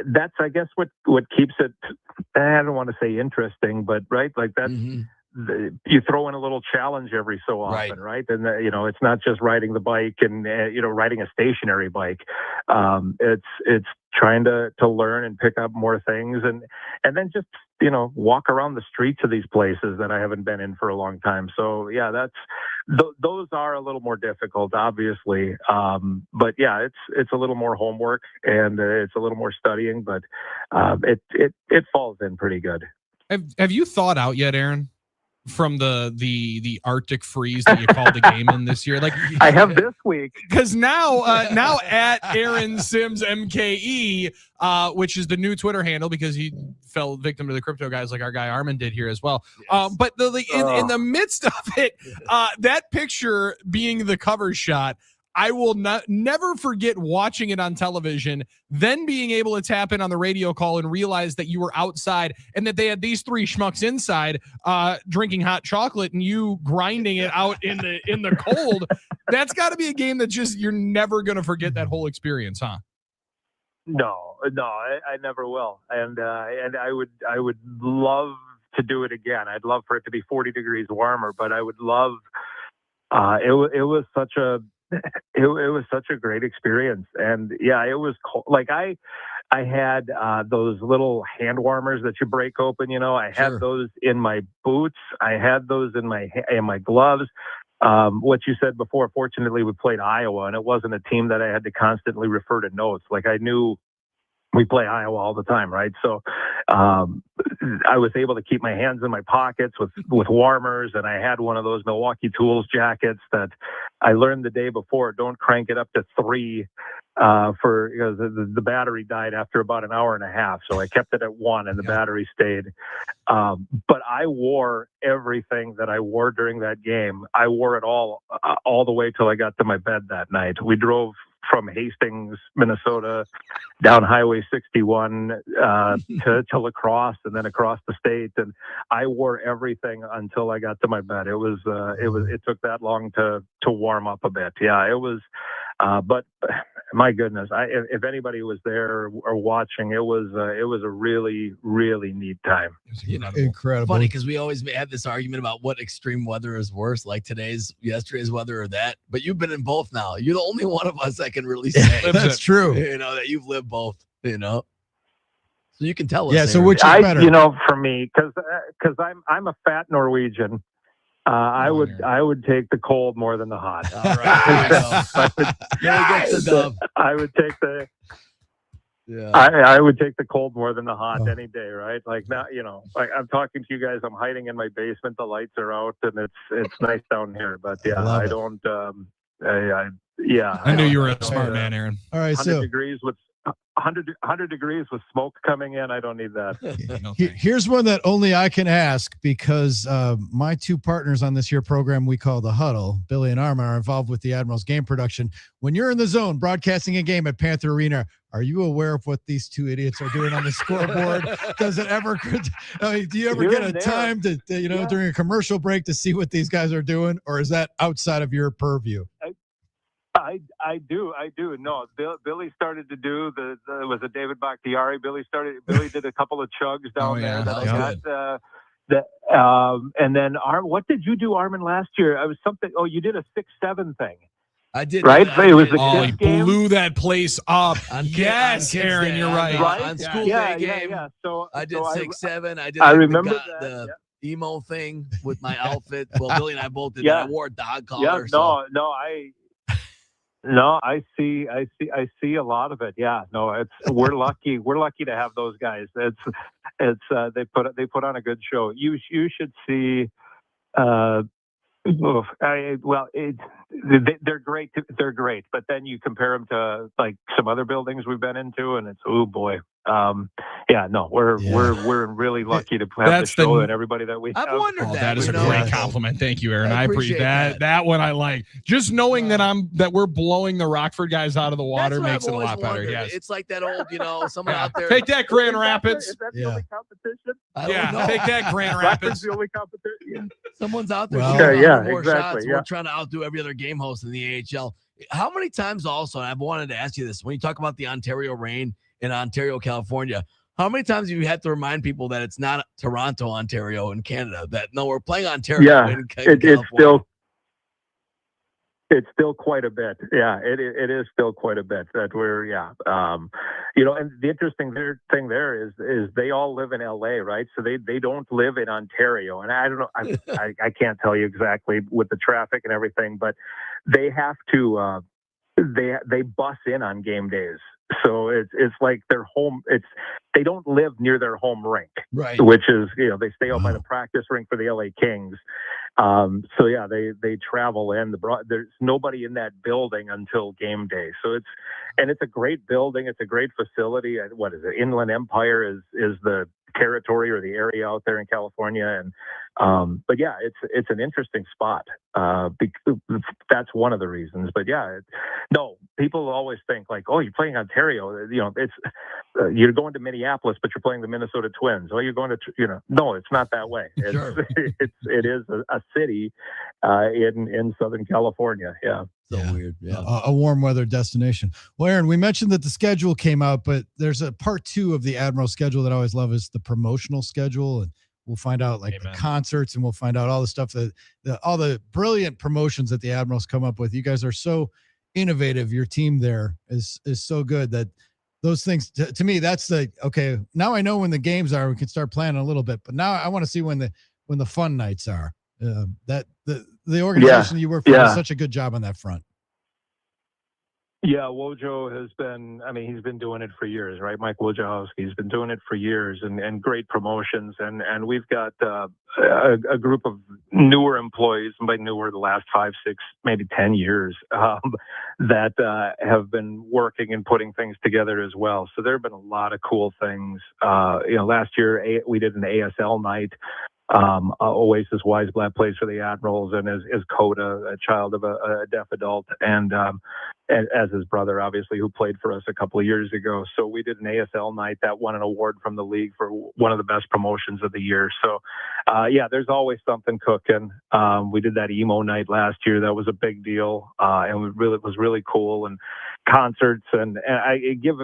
that's I guess what keeps it. I don't want to say interesting, but right, like that's. You throw in a little challenge every so often, right? And you know, it's not just riding the bike and riding a stationary bike. It's trying to learn and pick up more things, and then just, you know, walk around the streets of these places that I haven't been in for a long time. So yeah, those are a little more difficult, obviously. But yeah, it's a little more homework and it's a little more studying, but it falls in pretty good. Have you thought out yet, Aaron, from the Arctic freeze that you called the game in this year? Like, I have this week, because now at Aaron Sims MKE, which is the new Twitter handle because he fell victim to the crypto guys like our guy Armen did here as well. Yes. But in the midst of it, that picture being the cover shot, I will never forget watching it on television, then being able to tap in on the radio call and realize that you were outside and that they had these three schmucks inside drinking hot chocolate and you grinding it out in the cold. That's got to be a game that just, you're never going to forget that whole experience, huh? No, I never will. And I would love to do it again. I'd love for it to be 40 degrees warmer, but I would love, it was such a great experience. And yeah, it was cold. Like I had those little hand warmers that you break open, you know, I had those in my boots. I had those in my gloves. What you said before, fortunately we played Iowa and it wasn't a team that I had to constantly refer to notes. Like I knew we play Iowa all the time, right? So I was able to keep my hands in my pockets with warmers, and I had one of those Milwaukee Tools jackets that I learned the day before, don't crank it up to 3 because the battery died after about an hour and a half. So I kept it at 1 and the battery stayed. But I wore everything that I wore during that game. I wore it all the way till I got to my bed that night. We drove from Hastings, Minnesota, down Highway 61 to La Crosse, and then across the state. And I wore everything until I got to my bed. It took that long to warm up a bit. Yeah, it was. But my goodness, if anybody was there or watching, it was a really, really neat time. Incredible. Funny because we always had this argument about what extreme weather is worse, like yesterday's weather or that. But you've been in both now. You're the only one of us that can really say that's true. That you've lived both. So you can tell us. Yeah. So which is better? For me, because I'm a fat Norwegian. I would take the cold more than the hot. All right. I would take the. Yeah. I would take the cold more than the hot any day, right? Like now, like I'm talking to you guys. I'm hiding in my basement. The lights are out, and it's nice down here. But yeah, I don't. I knew you were a smart man, Aaron. All right, 100 degrees with smoke coming in. I don't need that. Here's one that only I can ask because my two partners on this here program we call the Huddle, Billy and Armen, are involved with the Admirals game production. When you're in the zone broadcasting a game at Panther Arena, are you aware of what these two idiots are doing on the scoreboard? Does it ever? Do you ever get a time to during a commercial break to see what these guys are doing, or is that outside of your purview? I do. No, Billy started to do was it David Bakhtiari? Billy did a couple of chugs down there that I got. And then what did you do, Armen, last year? I was something. Oh, you did a 6-7 thing. I did. Right? It was the he kids game. blew that place up. Yes, Aaron, day, you're right. On school day game. Yeah. So I did 6-7. I did. I remember the emo thing with my outfit. Well, Billy and I both did. Yeah. That. I wore a dog collar. Yeah. No, I see a lot of it. Yeah, no, we're lucky. We're lucky to have those guys. It's they put on a good show. You should see. They're great. They're great, but then you compare them to like some other buildings we've been into, and it's oh boy. We're really lucky to have the show and everybody that we have. I've wondered that is a great compliment. Thank you, Aaron. I appreciate that. That one I like. Just knowing that we're blowing the Rockford guys out of the water makes it a lot better. Yes. It's like that old, someone out there. Take that, Grand Rapids. Is that the only competition? Take that, Grand Rapids. That's the only competition. Someone's out there. Exactly. Shots. We're trying to outdo every other game host in the AHL. How many times also, and I've wanted to ask you this, when you talk about the Ontario rain in Ontario, California, how many times have you had to remind people that it's not Toronto, Ontario, in Canada? That no, we're playing Ontario in California. It's still quite a bit. Yeah, it is still quite a bit that we're and the interesting thing there is they all live in LA, right? So they don't live in Ontario, and I don't know. I can't tell you exactly with the traffic and everything, but they have to. They bus in on game days. So it's like their home. They don't live near their home rink, right? Which is they stay out by the practice rink for the LA Kings. They travel in. There's nobody in that building until game day. So it's a great building. It's a great facility. What is it? Inland Empire is the territory or the area out there in California, and it's an interesting spot. That's one of the reasons. But people always think like, oh, you're playing Ontario. It's you're going to Minneapolis, but you're playing the Minnesota Twins. Oh, you're going to no, it's not that way. It is a city in Southern California. Yeah. So weird. Yeah. A warm weather destination. Well, Aaron, we mentioned that the schedule came out, but there's a part 2 of the Admiral schedule that I always love is the promotional schedule. And we'll find out the concerts, and we'll find out all the stuff all the brilliant promotions that the Admirals come up with. You guys are so innovative. Your team there is so good that those things to me, that's okay. Now I know when the games are, we can start planning a little bit, but now I want to see when the fun nights are. That the organization you work for does such a good job on that front. Yeah, Wojo has been, he's been doing it for years, right? Mike Wojciechowski's been doing it for years and great promotions. And we've got a group of newer employees, and by newer, the last 5, 6, maybe 10 years, that have been working and putting things together as well. So there have been a lot of cool things. Last year we did an ASL night. Oasis Weisblatt plays for the Admirals and is Coda, a child of a deaf adult, and as his brother, obviously, who played for us a couple of years ago. So we did an ASL night that won an award from the league for one of the best promotions of the year. So, there's always something cooking. We did that emo night last year. That was a big deal, and it was really cool. And concerts, and I give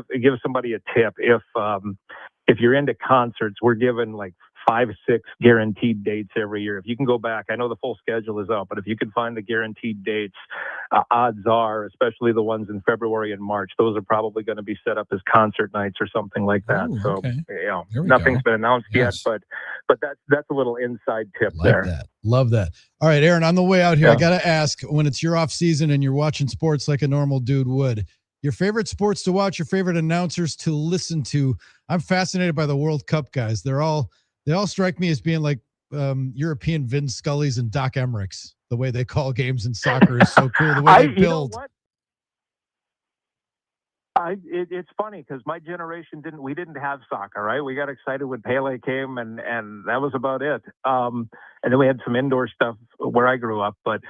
somebody a tip. If you're into concerts, we're given like 5-6 guaranteed dates every year. If you can go back, I know the full schedule is out, but if you can find the guaranteed dates, odds are, especially the ones in February and March, those are probably going to be set up as concert nights or something like that. Ooh, so, okay. Nothing's been announced Yes. yet, but that's a little inside tip Like there. that. Love that. All right, Aaron, on the way out here, Yeah. I got to ask, when it's your off season and you're watching sports like a normal dude would, your favorite sports to watch, your favorite announcers to listen to? I'm fascinated by the World Cup guys. They all strike me as being like European Vin Scullys and Doc Emmerichs. The way they call games in soccer is so cool. The way they build. You know what? It's funny because my generation didn't have soccer, right? We got excited when Pele came, and that was about it. And then we had some indoor stuff where I grew up, but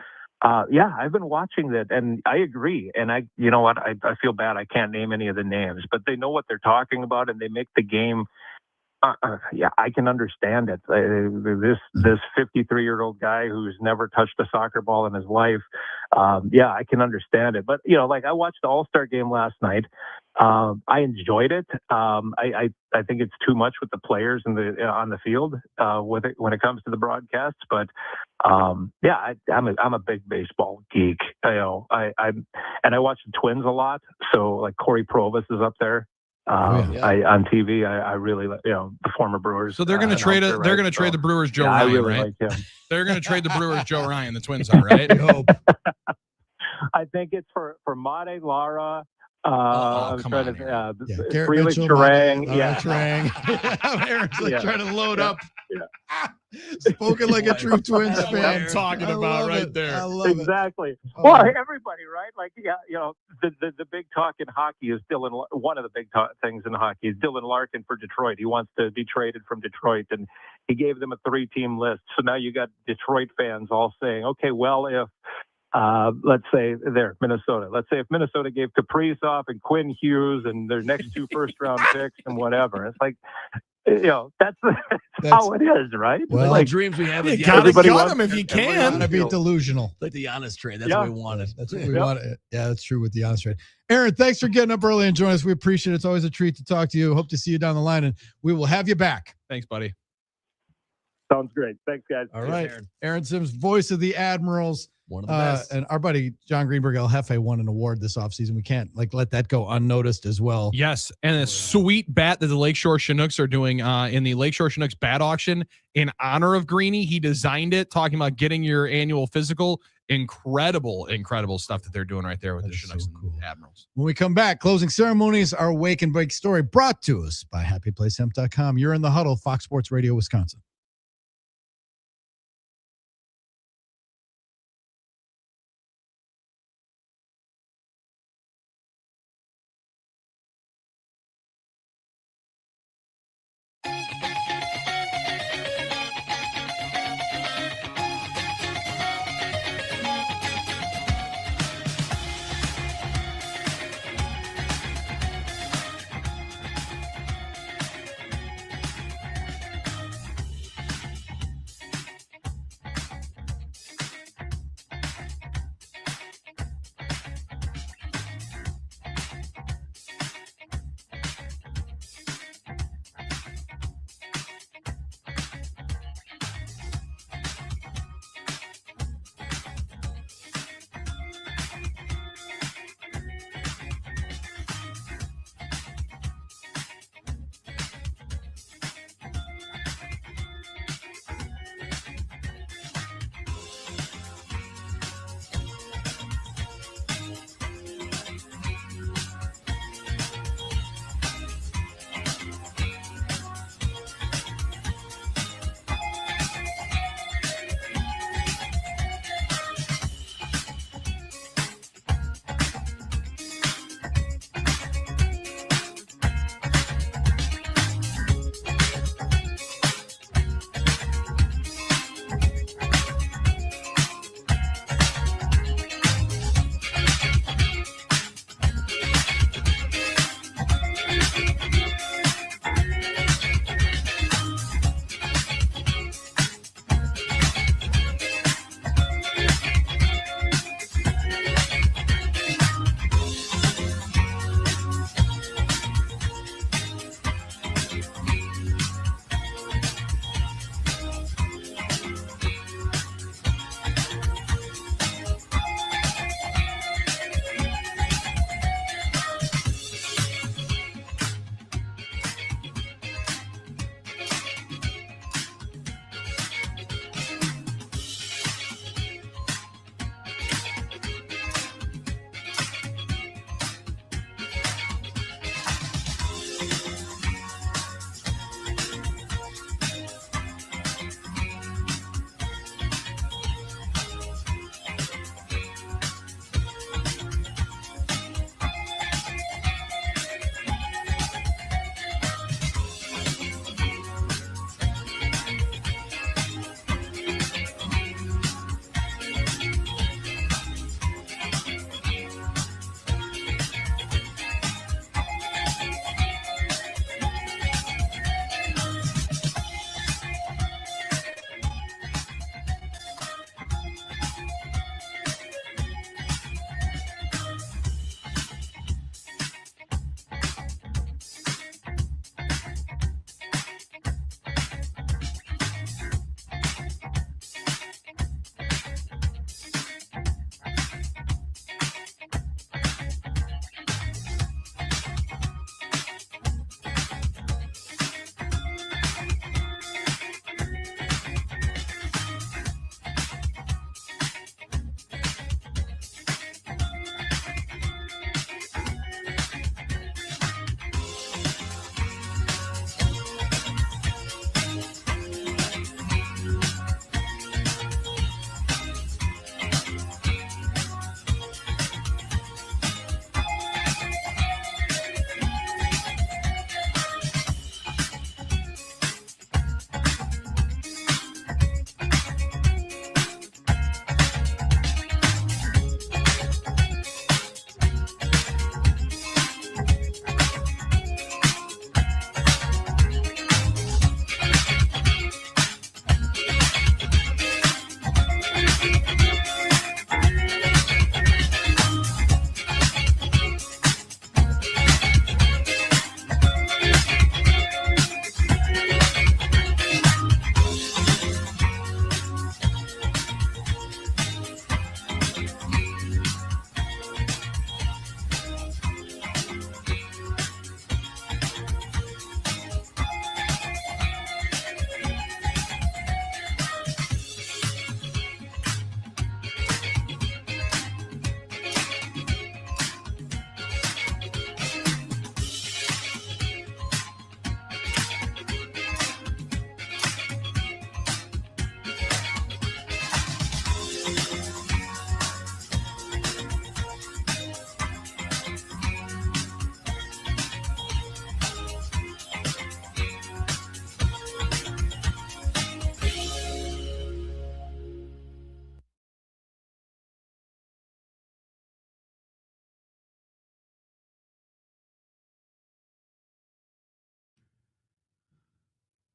I've been watching that, and I agree. And you know what? I feel bad I can't name any of the names, but they know what they're talking about, and they make the game. I can understand it. This 53-year-old guy who's never touched a soccer ball in his life. I can understand it. But like I watched the All-Star game last night. I enjoyed it. I think it's too much with the players on the field when it comes to the broadcasts. But I'm a big baseball geek. I watch the Twins a lot. So like Corey Provis is up there. On TV, I really, the former Brewers. So they're going to trade it. They're going to trade the Brewers Joe Ryan, I really right? like him. They're going to trade the Brewers Joe Ryan. The Twins are, right? I think it's for Made Lara. Garrett Felix Mitchell, Terang. Terang. Aaron's like trying to load up. Spoken like a true Twins That's what fan. I'm talking about right there. I love it. Exactly. Oh. Well, everybody, right? Like, the big talk in hockey is one of the big things in hockey is Dylan Larkin for Detroit. He wants to be traded from Detroit, and he gave them a 3-team list. So now you got Detroit fans all saying, okay, well, if let's say Minnesota. Let's say if Minnesota gave Kaprizov and Quinn Hughes and their next 2 first-round picks and whatever, it's like, that's how it is, right? Well, like, the dreams we have. You with gotta Giannis. cut him if you can. Gotta be delusional. Like the Giannis trade. That's what we wanted. That's what we wanted. Yeah, that's true with the Giannis trade. Aaron, thanks for getting up early and joining us. We appreciate it. It's always a treat to talk to you. Hope to see you down the line, and we will have you back. Thanks, buddy. Sounds great. Thanks, guys. All right. Aaron Sims, voice of the Admirals. One of the best. And our buddy John Greenberg El Jefe won an award this offseason. We can't let that go unnoticed as well. Yes, and a sweet bat that the Lakeshore Chinooks are doing in the Lakeshore Chinooks bat auction in honor of Greeny. He designed it, talking about getting your annual physical. Incredible stuff that they're doing right there with the Chinooks and Admirals. When we come back, closing ceremonies, our Wake and Bake story brought to us by HappyPlaceHemp.com. You're in the Huddle, Fox Sports Radio, Wisconsin.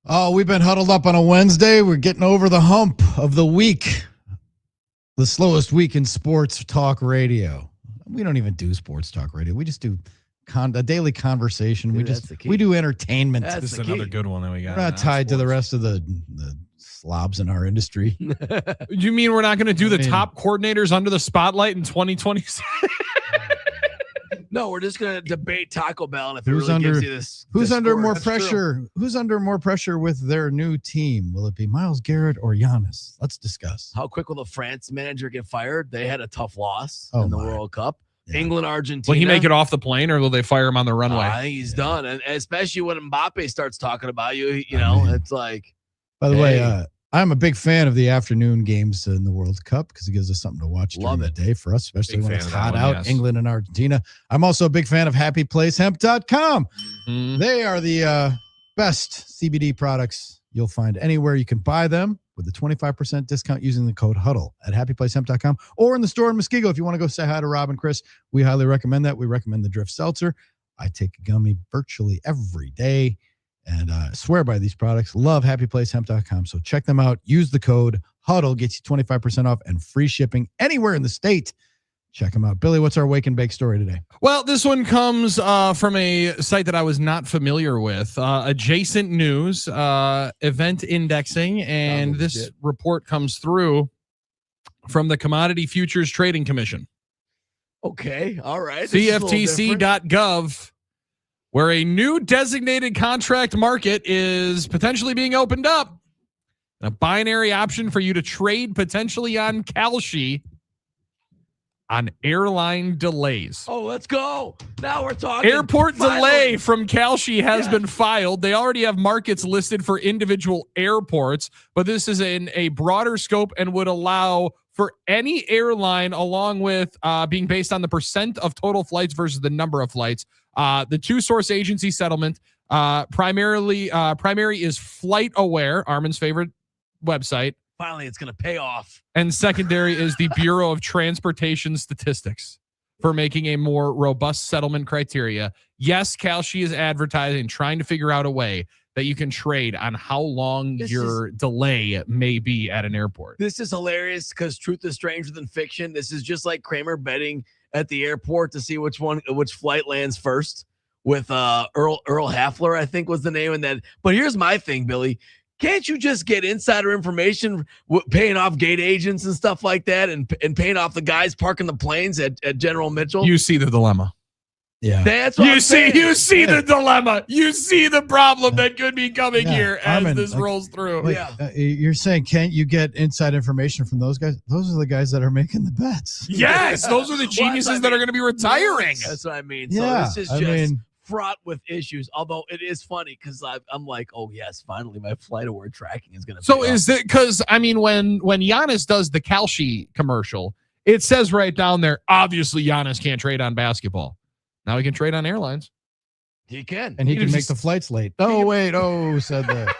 Oh, we've been huddled up on a Wednesday. We're getting over the hump of the week. The slowest week in sports talk radio. We don't even do sports talk radio. We just do a daily conversation. Dude, we do entertainment. This is another good one that we got. We're not tied to the rest of the slobs in our industry. You mean we're not going to do the top coordinators under the spotlight in 2026? No, we're just going to debate Taco Bell, and if Who's it really under gives you this, who's this under score, more that's pressure? true. Who's under more pressure with their new team? Will it be Myles Garrett or Giannis? Let's discuss. How quick will the France manager get fired? They had a tough loss Oh in the my. World Cup. Yeah. England, Argentina. Will he make it off the plane, or will they fire him on the runway? I think he's done, and especially when Mbappe starts talking about you. You know, it's like. By the way, I'm a big fan of the afternoon games in the World Cup because it gives us something to watch during the day for us, especially Big when fan it's of that hot one, out. yes. England and Argentina. I'm also a big fan of happyplacehemp.com. Mhm. They are the best CBD products you'll find anywhere you can buy them with a 25% discount using the code HUDDLE at happyplacehemp.com or in the store in Muskego. If you want to go say hi to Rob and Chris, we highly recommend that. We recommend the Drift Seltzer. I take a gummy virtually every day. And swear by these products. Love happyplacehemp.com. So check them out. Use the code HUDDLE. Gets you 25% off and free shipping anywhere in the state. Check them out. Billy, what's our wake and bake story today? Well, this one comes from a site that I was not familiar with. Adjacent News, event indexing. And this report comes through from the Commodity Futures Trading Commission. Okay. All right. This is a little different. CFTC.gov. Where a new designated contract market is potentially being opened up. A binary option for you to trade potentially on Kalshi on airline delays. Oh, let's go. Now we're talking. Airport Finally. delay from Kalshi has been filed. They already have markets listed for individual airports, but this is in a broader scope and would allow for any airline, along with being based on the percent of total flights versus the number of flights. The two source agency settlement, primary is Flight Aware, Armen's favorite website. Finally, it's going to pay off. And secondary is the Bureau of Transportation Statistics for making a more robust settlement criteria. Yes, Kalshi is advertising, trying to figure out a way that you can trade on how long your delay may be at an airport. This is hilarious because truth is stranger than fiction. This is just like Kramer betting at the airport to see which flight lands first with Earl Hafler, I think was the name. And then, but here's my thing, Billy. Can't you just get insider information, paying off gate agents and stuff like that, and paying off the guys parking the planes at General Mitchell? You see the dilemma. Yeah, that's what you see the dilemma. You see the problem that could be coming here as Armen, this rolls through. You're saying can't you get inside information from those guys? Those are the guys that are making the bets. Yes, those are the geniuses that are going to be retiring. That's what I mean. Yeah, so this is just fraught with issues. Although it is funny because I'm like, oh yes, finally my Flight Aware tracking is going to. So is it because I mean when Giannis does the Kalshi commercial, it says right down there, obviously Giannis can't trade on basketball. Now he can trade on airlines. He can. And he can make the flights late. Oh, wait. Oh, said that.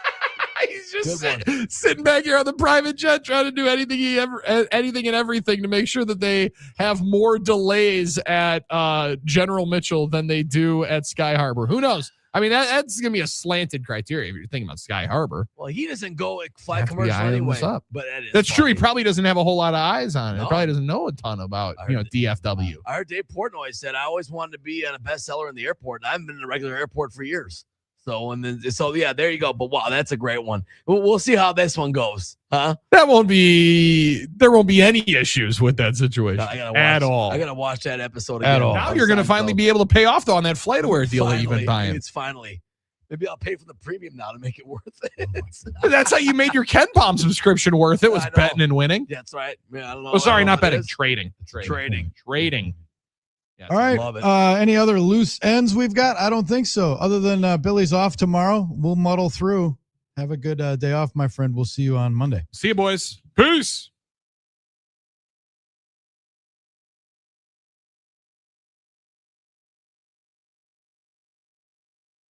He's just sitting back here on the private jet trying to do anything and everything to make sure that they have more delays at General Mitchell than they do at Sky Harbor. Who knows? I mean, that's going to be a slanted criteria if you're thinking about Sky Harbor. Well, he doesn't go fly commercial anyway. But that's true. He probably doesn't have a whole lot of eyes on it. He probably doesn't know a ton about DFW. I heard Dave Portnoy said, I always wanted to be a bestseller in the airport. And I haven't been in a regular airport for years. So yeah, there you go. But wow, that's a great one. We'll see how this one goes. Huh? There won't be any issues with that situation at all. I gotta watch that episode again. At all. Now you're gonna finally be able to pay off though on that Flight Aware deal that you've been buying. It's finally. Maybe I'll pay for the premium now to make it worth it. That's how you made your Ken Palm subscription worth it, was betting and winning. That's right. Yeah, I don't know. Oh, sorry, not betting. Trading. Yes, all right. Any other loose ends we've got? I don't think so. Other than Billy's off tomorrow, we'll muddle through. Have a good day off, my friend. We'll see you on Monday. See you, boys. Peace.